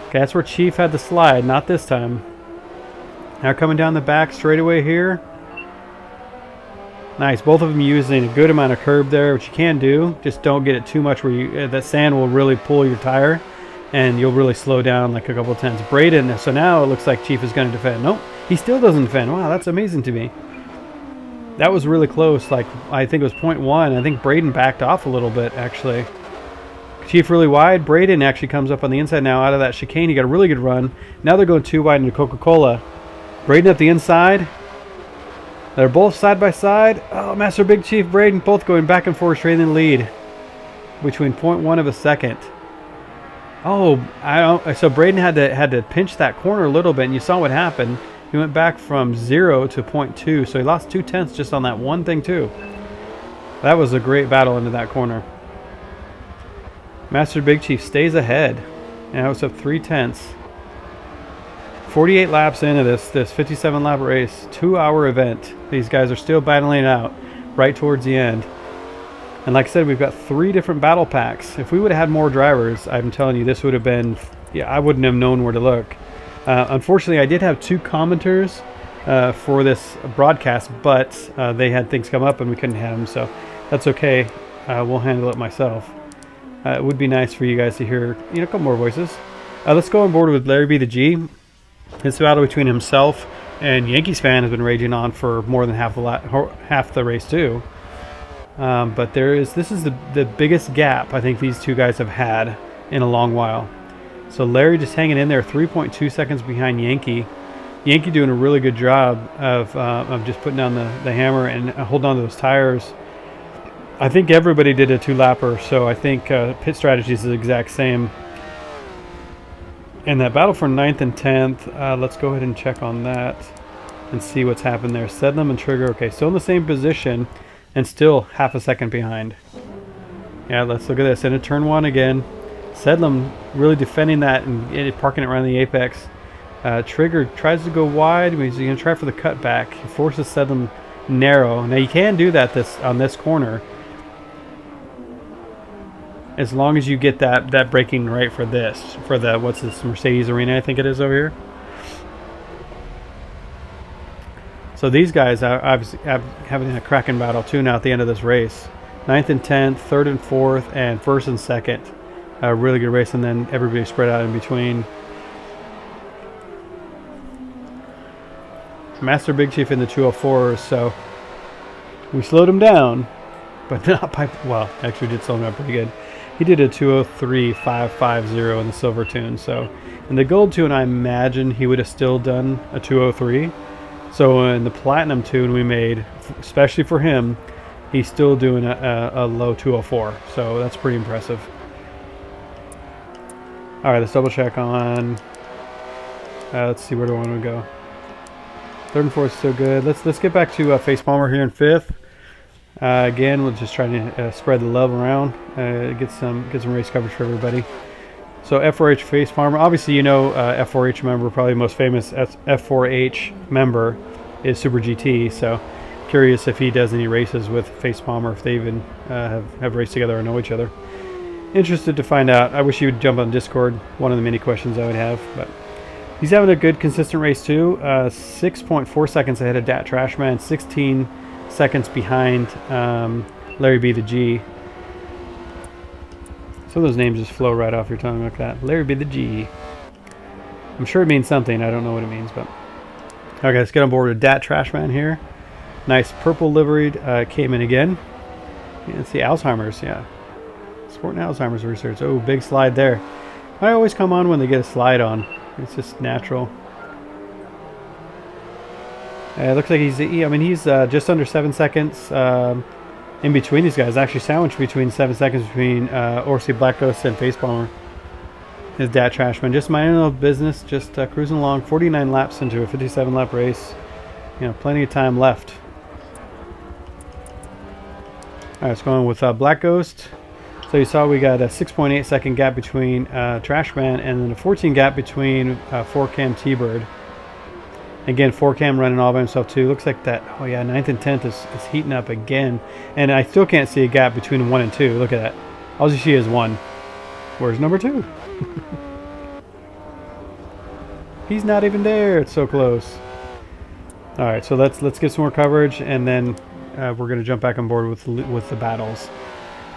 Okay, that's where Chief had the slide. Not this time. Now coming down the back straightaway here. Nice. Both of them using a good amount of curb there, which you can do. Just don't get it too much where that sand will really pull your tire, and you'll really slow down like a couple of tenths. Braden, so now it looks like Chief is going to defend. Nope. He still doesn't defend. Wow, that's amazing to me. That was really close. Like, I think it was 0.1. I think Braden backed off a little bit, actually. Chief really wide. Braden actually comes up on the inside now out of that chicane. He got a really good run. Now they're going too wide into Coca-Cola. Braden up the inside. They're both side by side. Oh, Master Big Chief, Braden, both going back and forth, straight in the lead. Between 0.1 of a second. Oh, so Braden had to pinch that corner a little bit, and you saw what happened. He went back from 0 to 0.2, so he lost 2 tenths just on that one thing too. That was a great battle into that corner. Master Big Chief stays ahead. Now it's up 3 tenths. 48 laps into this 57-lap race, 2-hour event. These guys are still battling it out right towards the end. And like I said, we've got 3 different battle packs. If we would have had more drivers, I'm telling you, this would have been, yeah, I wouldn't have known where to look. Unfortunately, I did have 2 commenters for this broadcast, but they had things come up and we couldn't have them, so that's okay. We'll handle it myself. It would be nice for you guys to hear, a couple more voices. Let's go on board with Larry B. the G. This battle between himself and Yankees fan has been raging on for more than half the race too. But this is the biggest gap I think these two guys have had in a long while. So Larry just hanging in there, 3.2 seconds behind Yankee. Yankee doing a really good job of just putting down the hammer and holding on to those tires. I think everybody did a 2-lapper, so I think pit strategy is the exact same. And that battle for 9th and 10th, let's go ahead and check on that and see what's happened there. Sedlum and Trigger, okay, still in the same position and still half a second behind. Yeah, let's look at this. Into turn 1 again. Sedlum really defending that and parking it around the apex. Trigger tries to go wide. He's going to try for the cutback. He forces Sedlum narrow. Now you can do that on this corner, as long as you get that braking right for this, for the, what's this, Mercedes Arena, I think it is over here. So these guys are obviously having a cracking battle too now at the end of this race. 9th and 10th, 3rd and 4th, and 1st and 2nd. A really good race, and then everybody spread out in between. Master Big Chief in the 204s, so we slowed him down, but not by, well, actually did slow him down pretty good. He did a 203.550 in the silver tune, so in the gold tune I imagine he would have still done a 203. So in the platinum tune we made, especially for him, he's still doing a low 204, so that's pretty impressive. All right, let's double check on, let's see, where do I want to go? 3rd and 4th is still good. Let's get back to Face Palmer here in 5th. Again, we'll just try to spread the love around, get some race coverage for everybody. So F4H Face Palmer, obviously you know F4H member, probably the most famous F4H member is Super GT. So curious if he does any races with Face Palmer, if they even have raced together or know each other. Interested to find out. I wish he would jump on Discord. One of the many questions I would have, but he's having a good consistent race too. 6.4 seconds ahead of Dat Trashman, 16 seconds behind Larry B the G. Some of those names just flow right off your tongue like that. Larry B the G. I'm sure it means something. I don't know what it means, but okay, let's get on board with Dat Trashman here. Nice purple liveried Cayman again. Yeah, it's the Alzheimer's, yeah. Sport and Alzheimer's research. Oh, big slide there. I always come on when they get a slide on. It's just natural. It looks like he's just under 7 seconds in between these guys. Actually sandwiched between 7 seconds between Orsi Black Ghost and Face Palmer. His Dat Trashman. Just minding his business, just cruising along. 49 laps into a 57-lap race. You know, plenty of time left. Alright, let's go on with Black Ghost. So you saw we got a 6.8 second gap between Trashman, and then a 14 gap between 4Cam T-Bird. Again, 4Cam running all by himself too. Looks like that, oh yeah, 9th and 10th is heating up again. And I still can't see a gap between 1 and 2. Look at that. All you see is 1. Where's number 2? He's not even there. It's so close. Alright, so let's get some more coverage, and then we're going to jump back on board with the battles.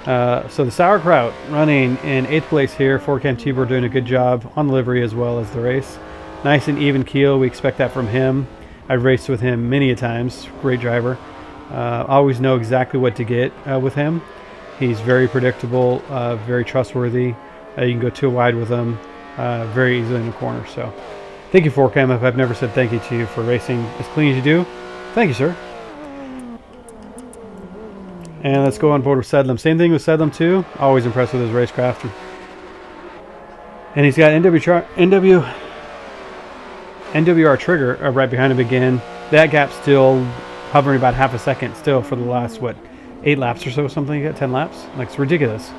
So the Sauerkraut running in 8th place here. 4Cam T-Bird doing a good job on the livery as well as the race. Nice and even keel. We expect that from him. I've raced with him many a times. Great driver. Always know exactly what to get with him. He's very predictable, very trustworthy. You can go too wide with him very easily in the corner. So thank you, 4Cam. If I've never said thank you to you for racing as clean as you do, thank you, sir. And let's go on board with Sedlum. Same thing with Sedlum too. Always impressed with his racecraft. And he's got NWR Trigger right behind him again. That gap still hovering about half a second still for the last, what, 8 laps or so, something like that, 10 laps? Like, it's ridiculous.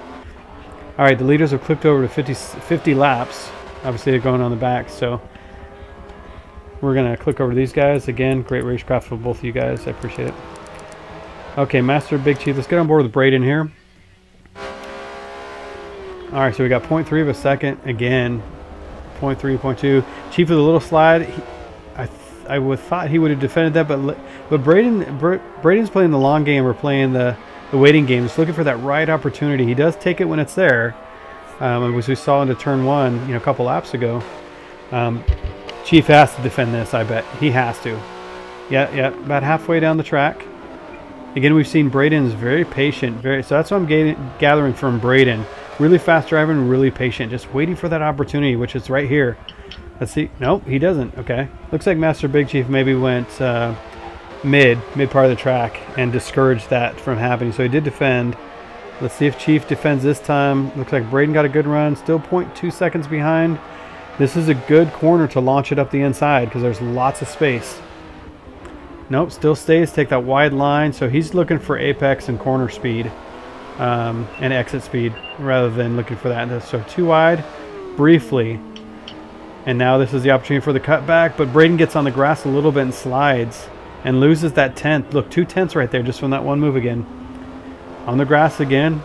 All right, the leaders have clicked over to 50 laps. Obviously, they're going on the back, so we're going to click over to these guys. Again, great racecraft for both of you guys. I appreciate it. Okay, Master Big Chief. Let's get on board with Braden here. All right, so we got 0.3 of a second again. 0.3, 0.2. Chief with a little slide. I would thought he would have defended that, but Braden's playing the long game. We're playing the waiting game. Just looking for that right opportunity. He does take it when it's there, as we saw into turn 1, a couple laps ago. Chief has to defend this. I bet he has to. Yeah, about halfway down the track. Again, we've seen Braden's very patient. So that's what I'm gathering from Braden. Really fast driving, really patient, just waiting for that opportunity, which is right here. Let's see. Nope, he doesn't. Okay. Looks like Master Big Chief maybe went mid part of the track and discouraged that from happening. So he did defend. Let's see if Chief defends this time. Looks like Braden got a good run. Still 0.2 seconds behind. This is a good corner to launch it up the inside because there's lots of space. Nope, still stays. Take that wide line. So he's looking for apex and corner speed and exit speed rather than looking for that. So too wide, briefly. And now this is the opportunity for the cutback. But Braden gets on the grass a little bit and slides and loses that 10th. Look, 2 tenths right there just from that one move again. On the grass again.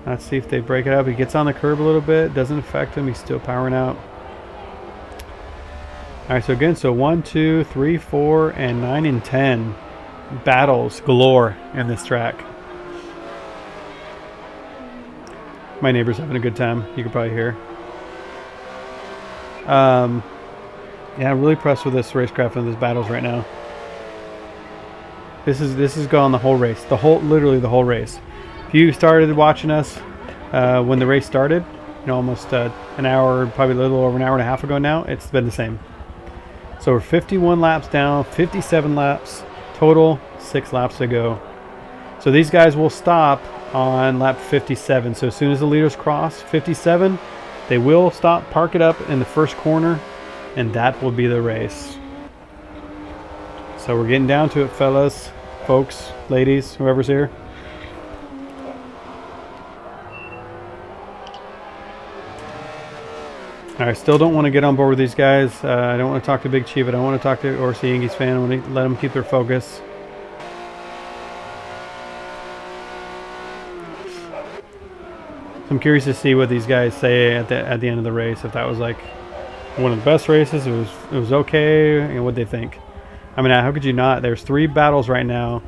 Let's see if they break it up. He gets on the curb a little bit. Doesn't affect him. He's still powering out. All right, so again, so 1, 2, 3, 4, and 9 and 10 battles galore in this track. My neighbor's having a good time. You can probably hear. Yeah, I'm really impressed with this racecraft and these battles right now. This is going the whole race, literally the whole race. If you started watching us when the race started, you know, almost an hour, probably a little over an hour and a half ago now, it's been the same. So we're 51 laps down, 57 laps total, 6 laps to go. So these guys will stop on lap 57. So as soon as the leaders cross 57, they will stop, park it up in the first corner, and that will be the race. So we're getting down to it, fellas, folks, ladies, whoever's here. I still don't want to get on board with these guys. I don't want to talk to Big Chief. I don't want to talk to Orsi Yankees fan. I want to let them keep their focus. So I'm curious to see what these guys say at the end of the race. If that was like one of the best races, it was okay, and what they think. I mean, how could you not? There's 3 battles right now,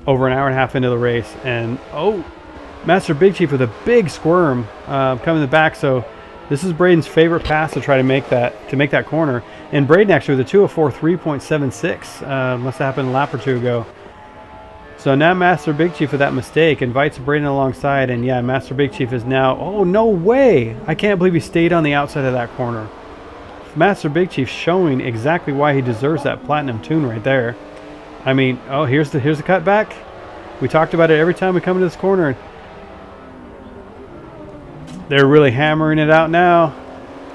over an hour and a half into the race, and oh, Master Big Chief with a big squirm coming in the back. So this is Braden's favorite pass to try to make that corner. And Braden actually with a 204 3.76 must have happened a lap or 2 ago. So now Master Big Chief with that mistake invites Braden alongside, and yeah, Master Big Chief is now, oh no way! I can't believe he stayed on the outside of that corner. Master Big Chief showing exactly why he deserves that platinum tune right there. I mean, oh, here's the cutback. We talked about it every time we come into this corner. They're really hammering it out now.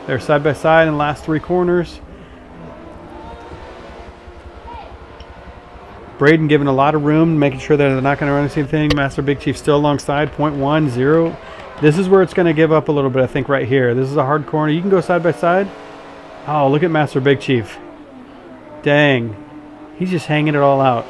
They're side by side in the last 3 corners. Braden giving a lot of room, making sure that they're not going to run into anything. Master Big Chief still alongside, 0.10. This is where it's going to give up a little bit, I think, right here. This is a hard corner. You can go side by side. Oh, look at Master Big Chief. Dang. He's just hanging it all out.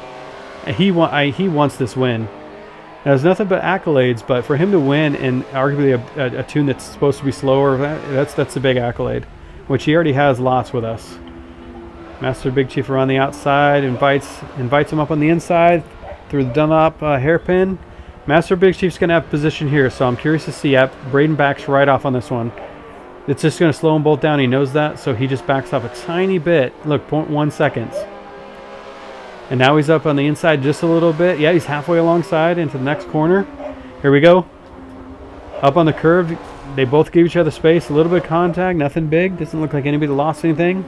He wants this win. Now, there's nothing but accolades, but for him to win in arguably a tune that's supposed to be slower, that's a big accolade, which he already has lots with us. Master Big Chief around the outside, invites him up on the inside through the Dunlop hairpin. Master Big Chief's going to have position here, so I'm curious to see. Yep, Braden backs right off on this one. It's just going to slow them both down. He knows that, so he just backs off a tiny bit. Look, 0.1 seconds. And now he's up on the inside just a little bit. Yeah, he's halfway alongside into the next corner. Here we go. Up on the curve. They both give each other space. A little bit of contact. Nothing big. Doesn't look like anybody lost anything.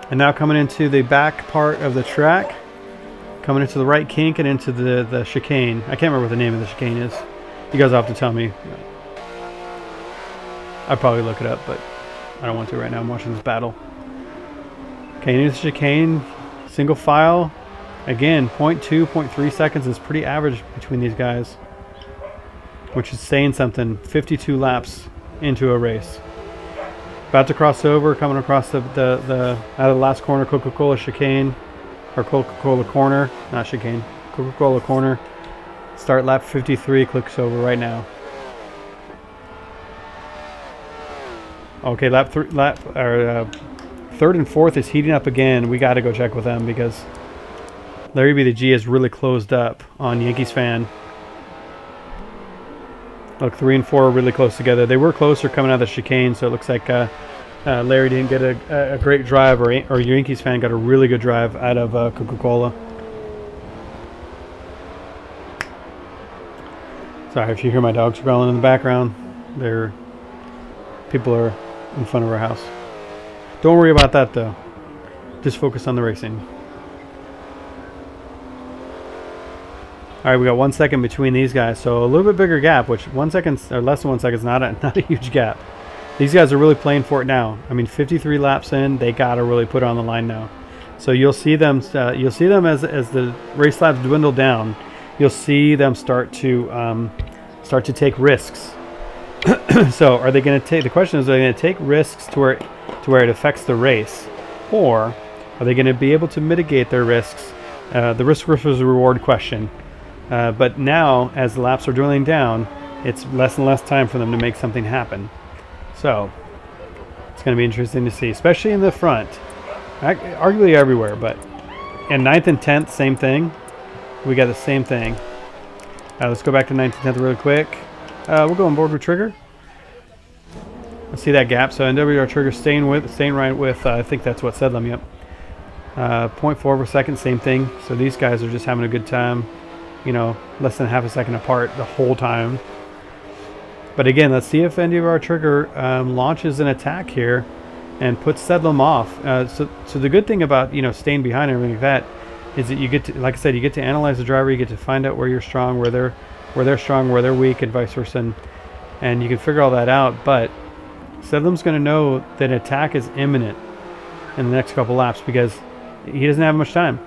And now coming into the back part of the track. Coming into the right kink and into the chicane. I can't remember what the name of the chicane is. You guys will have to tell me. I'll probably look it up, but I don't want to right now. I'm watching this battle. Okay, into the chicane. Single file. Again, 0.2, 0.3 seconds is pretty average between these guys, which is saying something. 52 laps into a race. About to cross over, coming across the out of the last corner, Coca-Cola chicane, or Coca-Cola corner, not chicane, Coca-Cola corner. Start lap 53, clicks over right now. Okay, third and fourth is heating up again. We got to go check with them because Larry B the G is really closed up on Yankees fan. Look, 3 and 4 are really close together. They were closer coming out of the chicane, so it looks like Larry didn't get a great drive, or Yankees fan got a really good drive out of Sorry if you hear my dogs growling in the background. People are in front of our house. Don't worry about that though. Just focus on the racing. All right, we got 1 second between these guys, so a little bit bigger gap, which 1 second or less than 1 second is not a huge gap. These guys are really playing for it now. I mean, 53 laps in, they gotta really put it on the line now. So you'll see them as the race laps dwindle down. You'll see them start to take risks. So are they going to take? The question is, are they going to take risks to where it affects the race, or are they going to be able to mitigate their risks? The risk versus reward question. But now, as the laps are dwindling down, it's less and less time for them to make something happen. So it's going to be interesting to see, especially in the front. Arguably everywhere, but in 9th and 10th, same thing. We got the same thing. Let's go back to 9th and 10th really quick. We'll go on board with Trigger. Let's see that gap. So NWR Trigger staying right with, I think that's what said them, yep. 0.4 per second, same thing. So these guys are just having a good time, you know, less than half a second apart the whole time. But again, let's see if NWR Trigger launches an attack here and puts Sedlum off. So the good thing about, you know, staying behind and everything like that is that you get to, like I said, you get to analyze the driver, you get to find out where you're strong, where they're strong, where they're weak, and vice versa, and you can figure all that out. But Sedlum's going to know that an attack is imminent in the next couple laps because he doesn't have much time.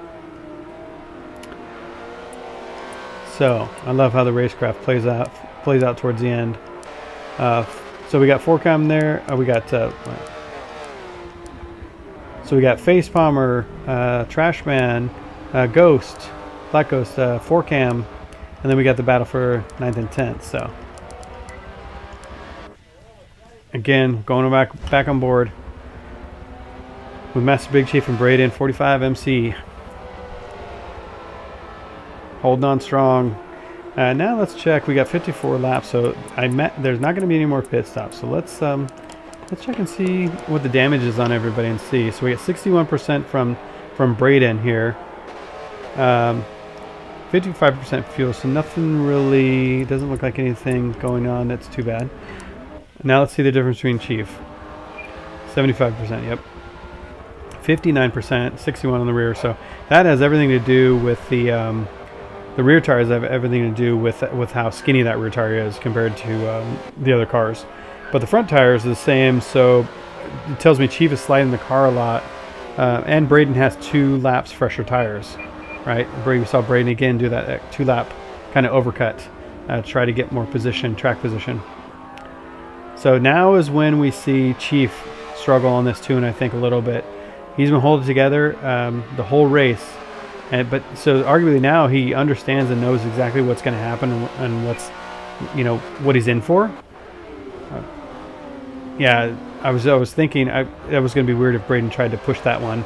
So I love how the racecraft plays out towards the end. So we got Forecam there. So we got Face Palmer, Trashman, Ghost, Black Ghost, Forecam, and then we got the battle for 9th and 10th. So again, going back on board with Master Big Chief and Braden, 45 MC. Holding on strong. Now let's check. We got 54 laps, so there's not going to be any more pit stops. So let's check and see what the damage is on everybody and see. So we got 61% from Braden here. 55% fuel, so nothing really, doesn't look like anything going on that's too bad. Now let's see the difference between Chief. 75%, yep. 59%, 61 on the rear. So that has everything to do with the rear tires have everything to do with how skinny that rear tire is compared to the other cars. But the front tires are the same, so it tells me Chief is sliding the car a lot. And Braden has 2 laps fresher tires, right? We saw Braden again do that 2-lap kind of overcut, try to get more track position. So now is when we see Chief struggle on this tune, I think, a little bit. He's been holding together the whole race. But so arguably now he understands and knows exactly what's going to happen and what's, you know, what he's in for. Yeah, I was thinking that was going to be weird if Braden tried to push that one.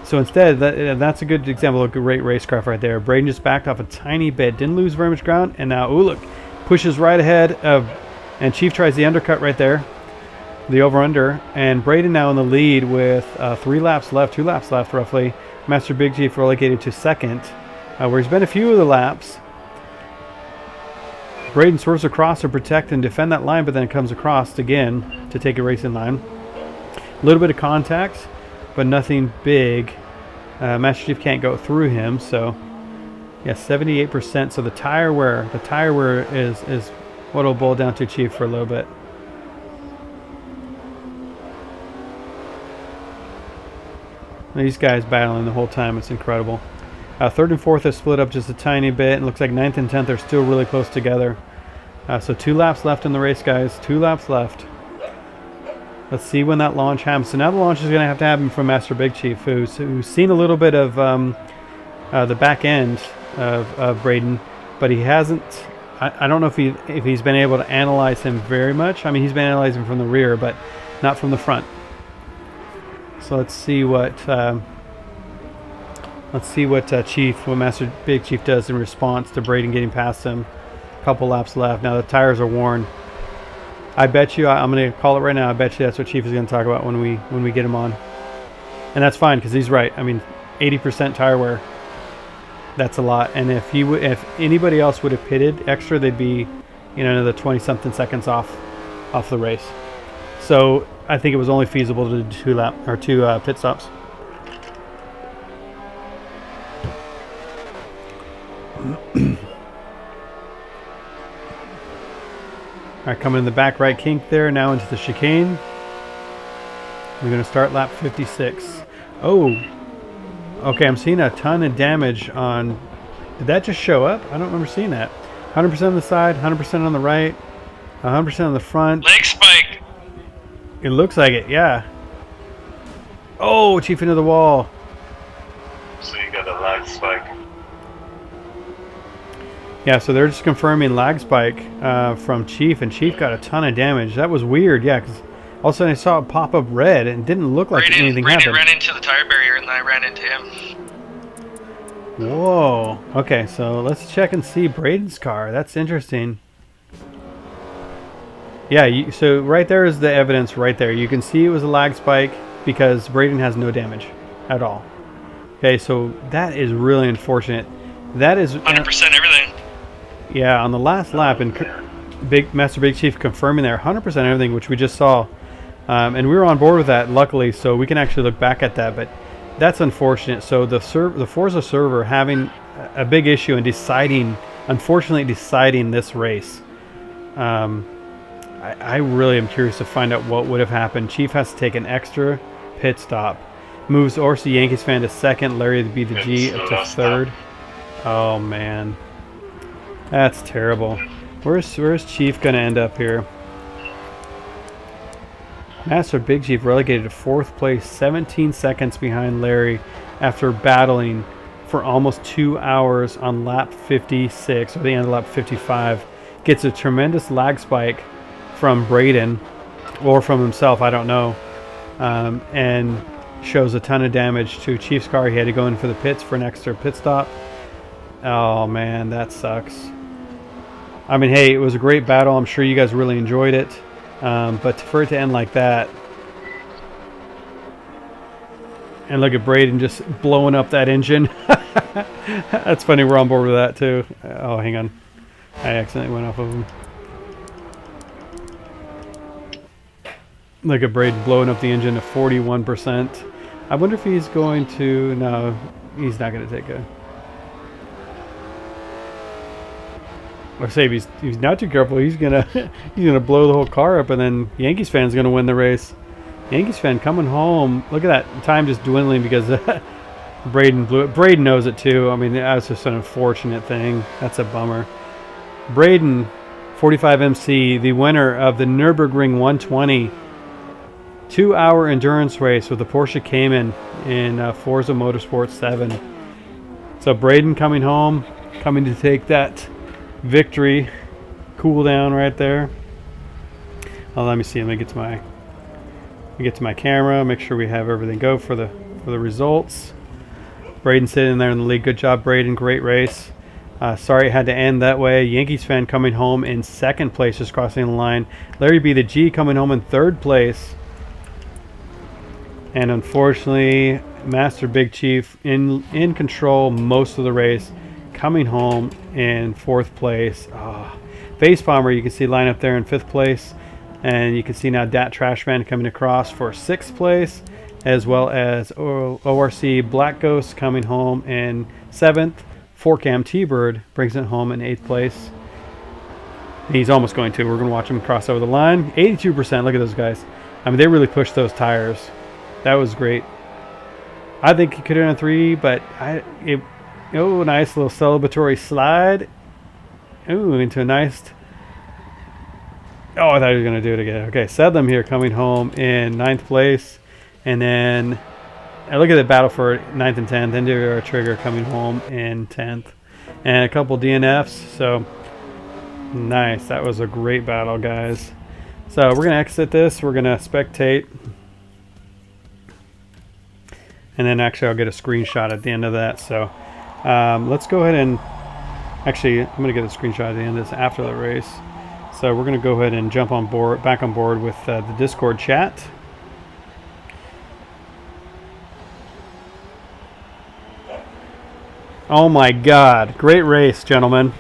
So instead, that's a good example of great racecraft right there. Braden just backed off a tiny bit, didn't lose very much ground, and now, ooh, look, pushes right ahead and Chief tries the undercut right there, the over-under, and Braden now in the lead with 2 laps left roughly. Master Big Chief relegated to second, where he's been a few of the laps. Braden swerves across to protect and defend that line, but then comes across again to take a racing line. A little bit of contact, but nothing big. Master Chief can't go through him, so yeah, 78%. So the tire wear is what it'll boil down to Chief for a little bit. These guys battling the whole time, it's incredible. 3rd and 4th are split up just a tiny bit, and it looks like 9th and 10th are still really close together. So 2 laps left in the race, guys. 2 laps left. Let's see when that launch happens. So now the launch is going to have to happen from Master Big Chief, who's seen a little bit of the back end of Braden, but he hasn't. I don't know if he's been able to analyze him very much. I mean, he's been analyzing from the rear, but not from the front. So let's see what Master Big Chief does in response to Braden getting past him. A couple laps left. Now the tires are worn. I bet you, I'm going to call it right now, I bet you that's what Chief is going to talk about when we get him on. And that's fine, because he's right. I mean, 80% tire wear. That's a lot. And if anybody else would have pitted extra, they'd be, another 20-something seconds off the race. So I think it was only feasible to do two pit stops. All right, coming in the back right kink there, now into the chicane. We're going to start lap 56. Oh, okay, I'm seeing a ton of damage on... Did that just show up? I don't remember seeing that. 100% on the side, 100% on the right, 100% on the front. Leg spike! It looks like it, yeah. Oh, Chief into the wall. So you got a lag spike. Yeah, so they're just confirming lag spike from Chief, and Chief got a ton of damage. That was weird, yeah, because all of a sudden I saw it pop up red, and it didn't look like anything happened. Ran into the tire barrier, and I ran into him. Whoa. Okay, so let's check and see Braden's car. That's interesting. Yeah, so right there is the evidence right there. You can see it was a lag spike because Braden has no damage at all. Okay, so that is really unfortunate. That is 100% everything. Yeah, on the last lap, and Master Big Chief confirming there 100% everything, which we just saw, and we were on board with that luckily, so we can actually look back at that. But that's unfortunate. So the Forza server having a big issue in unfortunately deciding this race. I really am curious to find out what would have happened. Chief has to take an extra pit stop, moves Orsi Yankees fan to second, Larry to be the G up to third. Oh man. That's terrible. Where's Chief gonna end up here? Master Big Chief relegated to 4th place, 17 seconds behind Larry after battling for almost 2 hours on lap 56, or the end of lap 55. Gets a tremendous lag spike from Braden, or from himself, I don't know, and shows a ton of damage to Chief's car. He had to go in for the pits for an extra pit stop. Oh man, that sucks. I mean, hey, it was a great battle. I'm sure you guys really enjoyed it. But for it to end like that, and look at Braden just blowing up that engine. That's funny. We're on board with that too. Oh, hang on. I accidentally went off of him. Look at Braden blowing up the engine to 41%. I wonder if he's going to... No, he's not going to take a... Or say if he's not too careful, he's gonna blow the whole car up, and then Yankees fan's gonna win the race. Yankees fan coming home. Look at that time just dwindling because Braden blew it. Braden knows it too. I mean, that's just an unfortunate thing. That's a bummer. Braden, 45MC, the winner of the Nurburgring 120 2-hour endurance race with the Porsche Cayman in Forza Motorsport 7. So Braden coming home, coming to take that victory cool down right there. Oh, let me see. Let me get to my camera. Make sure we have everything go for the results. Braden sitting there in the lead. Good job, Braden. Great race. Sorry it had to end that way. Yankees fan coming home in 2nd place, just crossing the line. Larry B. the G coming home in 3rd place. And unfortunately, Master Big Chief in control most of the race, coming home in 4th place. Face Bomber, you can see line up there in 5th place. And you can see now Dat Trashman coming across for 6th place, as well as ORC Black Ghost coming home in 7th. 4Cam T-Bird brings it home in 8th place. He's almost going to. We're going to watch him cross over the line. 82%. Look at those guys. I mean, they really pushed those tires. That was great. I think he could have done 3, but oh, nice little celebratory slide. Ooh, into a nice... Oh, I thought he was going to do it again. Okay, Sedlam here coming home in 9th place. And then, look at the battle for 9th and 10th. Enduro Trigger coming home in 10th. And a couple DNFs. So, nice. That was a great battle, guys. So, we're going to exit this. We're going to spectate. And then actually I'll get a screenshot at the end of that. So let's go ahead and... Actually, I'm going to get a screenshot at the end of this after the race. So we're going to go ahead and jump on board, back on board with the Discord chat. Oh my God. Great race, gentlemen.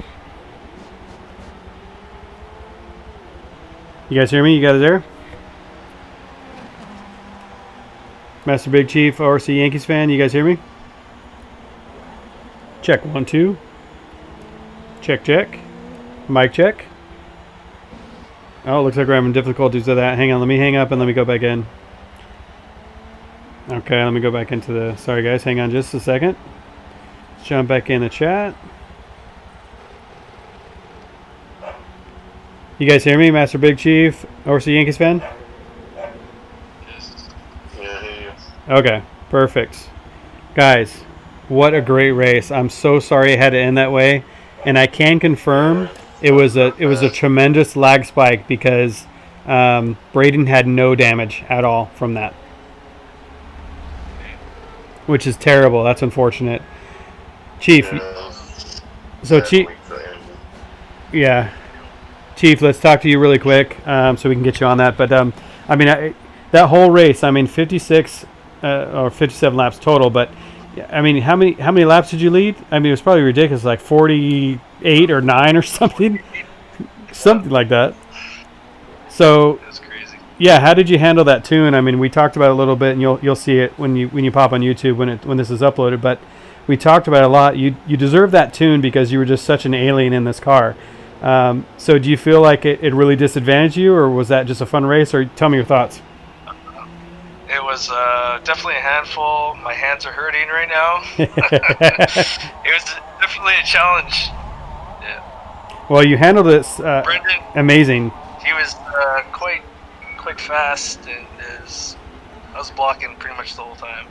You guys hear me? You guys there? Master Big Chief, ORC Yankees fan, you guys hear me? Check 1 2. Check check. Mic check. Oh, looks like we're having difficulties with that. Hang on, let me hang up and let me go back in. Okay, let me go back into the... Sorry guys, hang on just a second. Let's jump back in the chat. You guys hear me, Master Big Chief, ORC Yankees fan? Yes. Yeah, I hear you. Okay, perfect. Guys, what a great race. I'm so sorry it had to end that way. And I can confirm it was a tremendous lag spike because Braden had no damage at all from that. Which is terrible. That's unfortunate. Chief. So Chief, yeah. Chief, let's talk to you really quick so we can get you on that. But I mean, that whole race, I mean, 56 or 57 laps total. But I mean, how many laps did you lead? I mean, it was probably ridiculous, like 48 or 9 or something, something like that. So That's crazy. yeah, how did you handle that tune? I mean, we talked about it a little bit, and you'll see it when you pop on YouTube when this is uploaded. But we talked about it a lot. You deserve that tune because you were just such an alien in this car. So do you feel like it really disadvantaged you, or was that just a fun race? Or tell me your thoughts. It was definitely a handful. My hands are hurting right now. It was definitely a challenge. Yeah. Well, you handled this Brendan, amazing. he was quite fast, and I was blocking pretty much the whole time.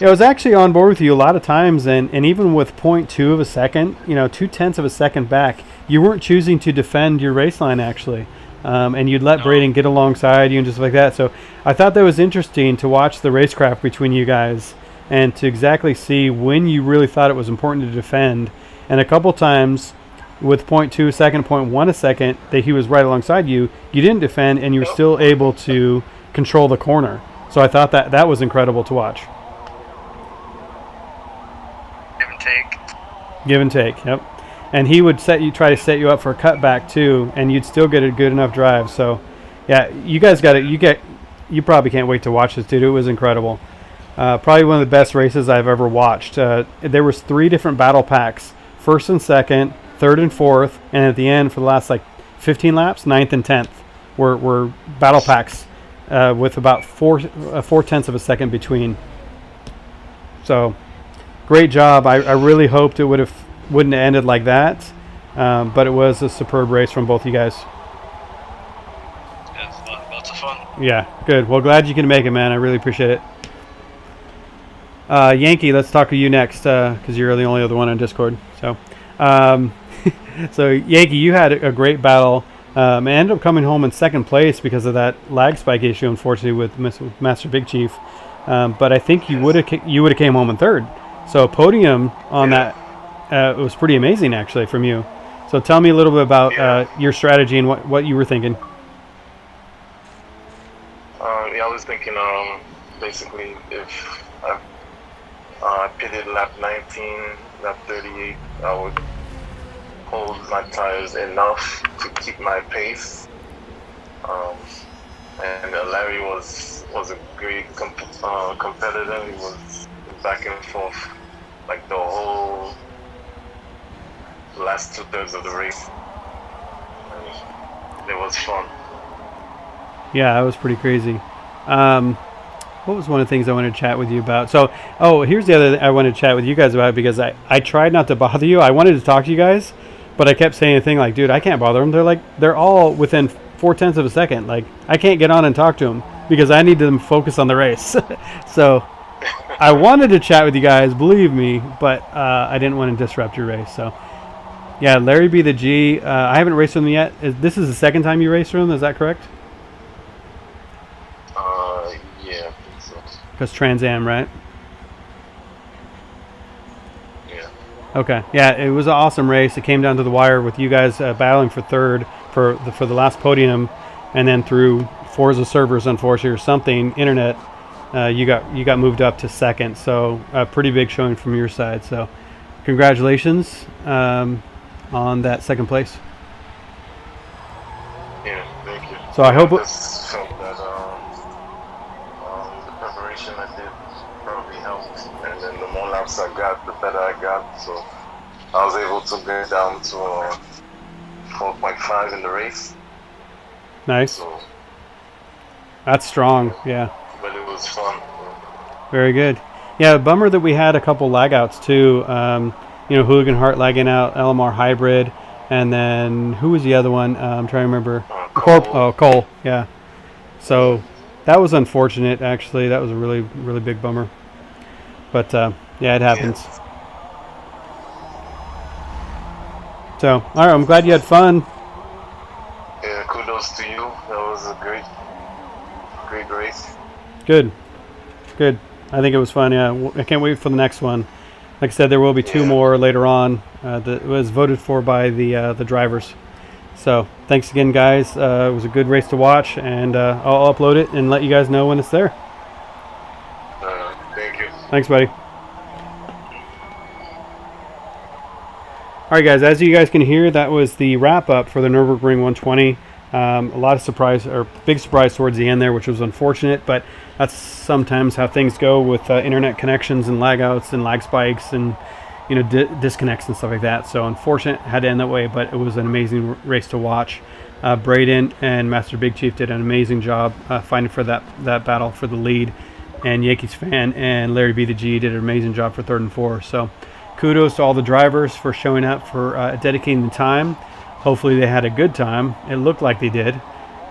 Yeah, I was actually on board with you a lot of times, and even with 0.2 of a second, 0.2 of a second back, you weren't choosing to defend your race line actually. And you'd let Braden get alongside you and just like that. So I thought that was interesting to watch the racecraft between you guys and to exactly see when you really thought it was important to defend. And a couple times with 0.2 a second, 0.1 a second, that he was right alongside you, you didn't defend and you were still able to control the corner. So I thought that was incredible to watch. Give and take. Give and take, yep. And he would try to set you up for a cutback too, and you'd still get a good enough drive. So, yeah, you guys got it. You probably can't wait to watch this, dude. It was incredible. Probably one of the best races I've ever watched. There was 3 different battle packs: first and second, third and fourth, and at the end for the last 15 laps, 9th and 10th were battle packs with about 4/10 of a second between. So, great job. I really hoped it wouldn't have ended like that, but it was a superb race from both you guys. Yeah, it's lots of fun. Yeah, good. Well, glad you can make it, man. I really appreciate it. Yankee, let's talk to you next because you're the only other one on Discord. So, so Yankee, you had a great battle. And ended up coming home in second place because of that lag spike issue, unfortunately, with Master Big Chief. But I think you would have came home in third. So podium on that. It was pretty amazing, actually, from you. So tell me a little bit about your strategy and what you were thinking. Yeah, I was thinking, basically, if I pitted lap 19, lap 38, I would hold my tires enough to keep my pace. And Larry was a great competitor. He was back and forth like the whole last 2/3 of the race. And it was fun. Yeah, that was pretty crazy. What was one of the things I wanted to chat with you about? So, here's the other thing I wanted to chat with you guys about because I tried not to bother you. I wanted to talk to you guys, but I kept saying a thing like, dude, I can't bother them. They're all within 4/10 of a second. Like, I can't get on and talk to them because I need them to focus on the race. So I wanted to chat with you guys, believe me, but I didn't want to disrupt your race. So yeah, Larry B the G. I haven't raced with him yet. This is the second time you raced with him. Is that correct? Yeah, I think so. Because Trans Am, right? Yeah. Okay. Yeah, it was an awesome race. It came down to the wire with you guys battling for third for the last podium, and then through Forza servers, unfortunately, or something, internet, you got moved up to second. So a pretty big showing from your side. So congratulations on that second place. Yeah, thank you. So I hope I just felt that the preparation I did probably helped, and then the more laps I got, the better I got. So I was able to get down to 4.5 in the race. Nice. So, That's strong. Yeah. but it was fun. Very good. Yeah, bummer that we had a couple lag outs too. You know, Hooligan Heart lagging out, LMR Hybrid, and then who was the other one? I'm trying to remember. Cole. Yeah. So that was unfortunate. Actually, that was a really, really big bummer. But yeah, it happens. Yeah. So, all right, I'm glad you had fun. Yeah, kudos to you. That was a great race. Good. I think it was fun. Yeah, I can't wait for the next one. Like I said, there will be two more later on. That was voted for by the drivers. So thanks again, guys. It was a good race to watch, and I'll upload it and let you guys know when it's there. Thank you. Thanks, buddy. All right, guys. As you guys can hear, that was the wrap up for the Nurburgring 120. A lot of surprise, or big surprise towards the end there, which was unfortunate, but that's sometimes how things go with internet connections and lag outs and lag spikes and disconnects and stuff like that. So unfortunate, had to end that way, but it was an amazing race to watch. Braden and Master Big Chief did an amazing job fighting for that battle for the lead, and Yankees Fan and Larry B the G did an amazing job for third and fourth. So kudos to all the drivers for showing up, for dedicating the time. Hopefully they had a good time. It looked like they did.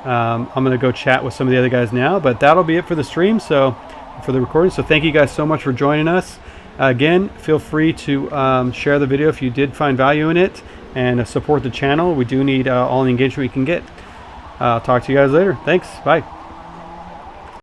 I'm going to go chat with some of the other guys now, but that'll be it for the stream, so for the recording. So thank you guys so much for joining us. Again, feel free to share the video if you did find value in it, and support the channel. We do need all the engagement we can get. I'll talk to you guys later. Thanks. Bye.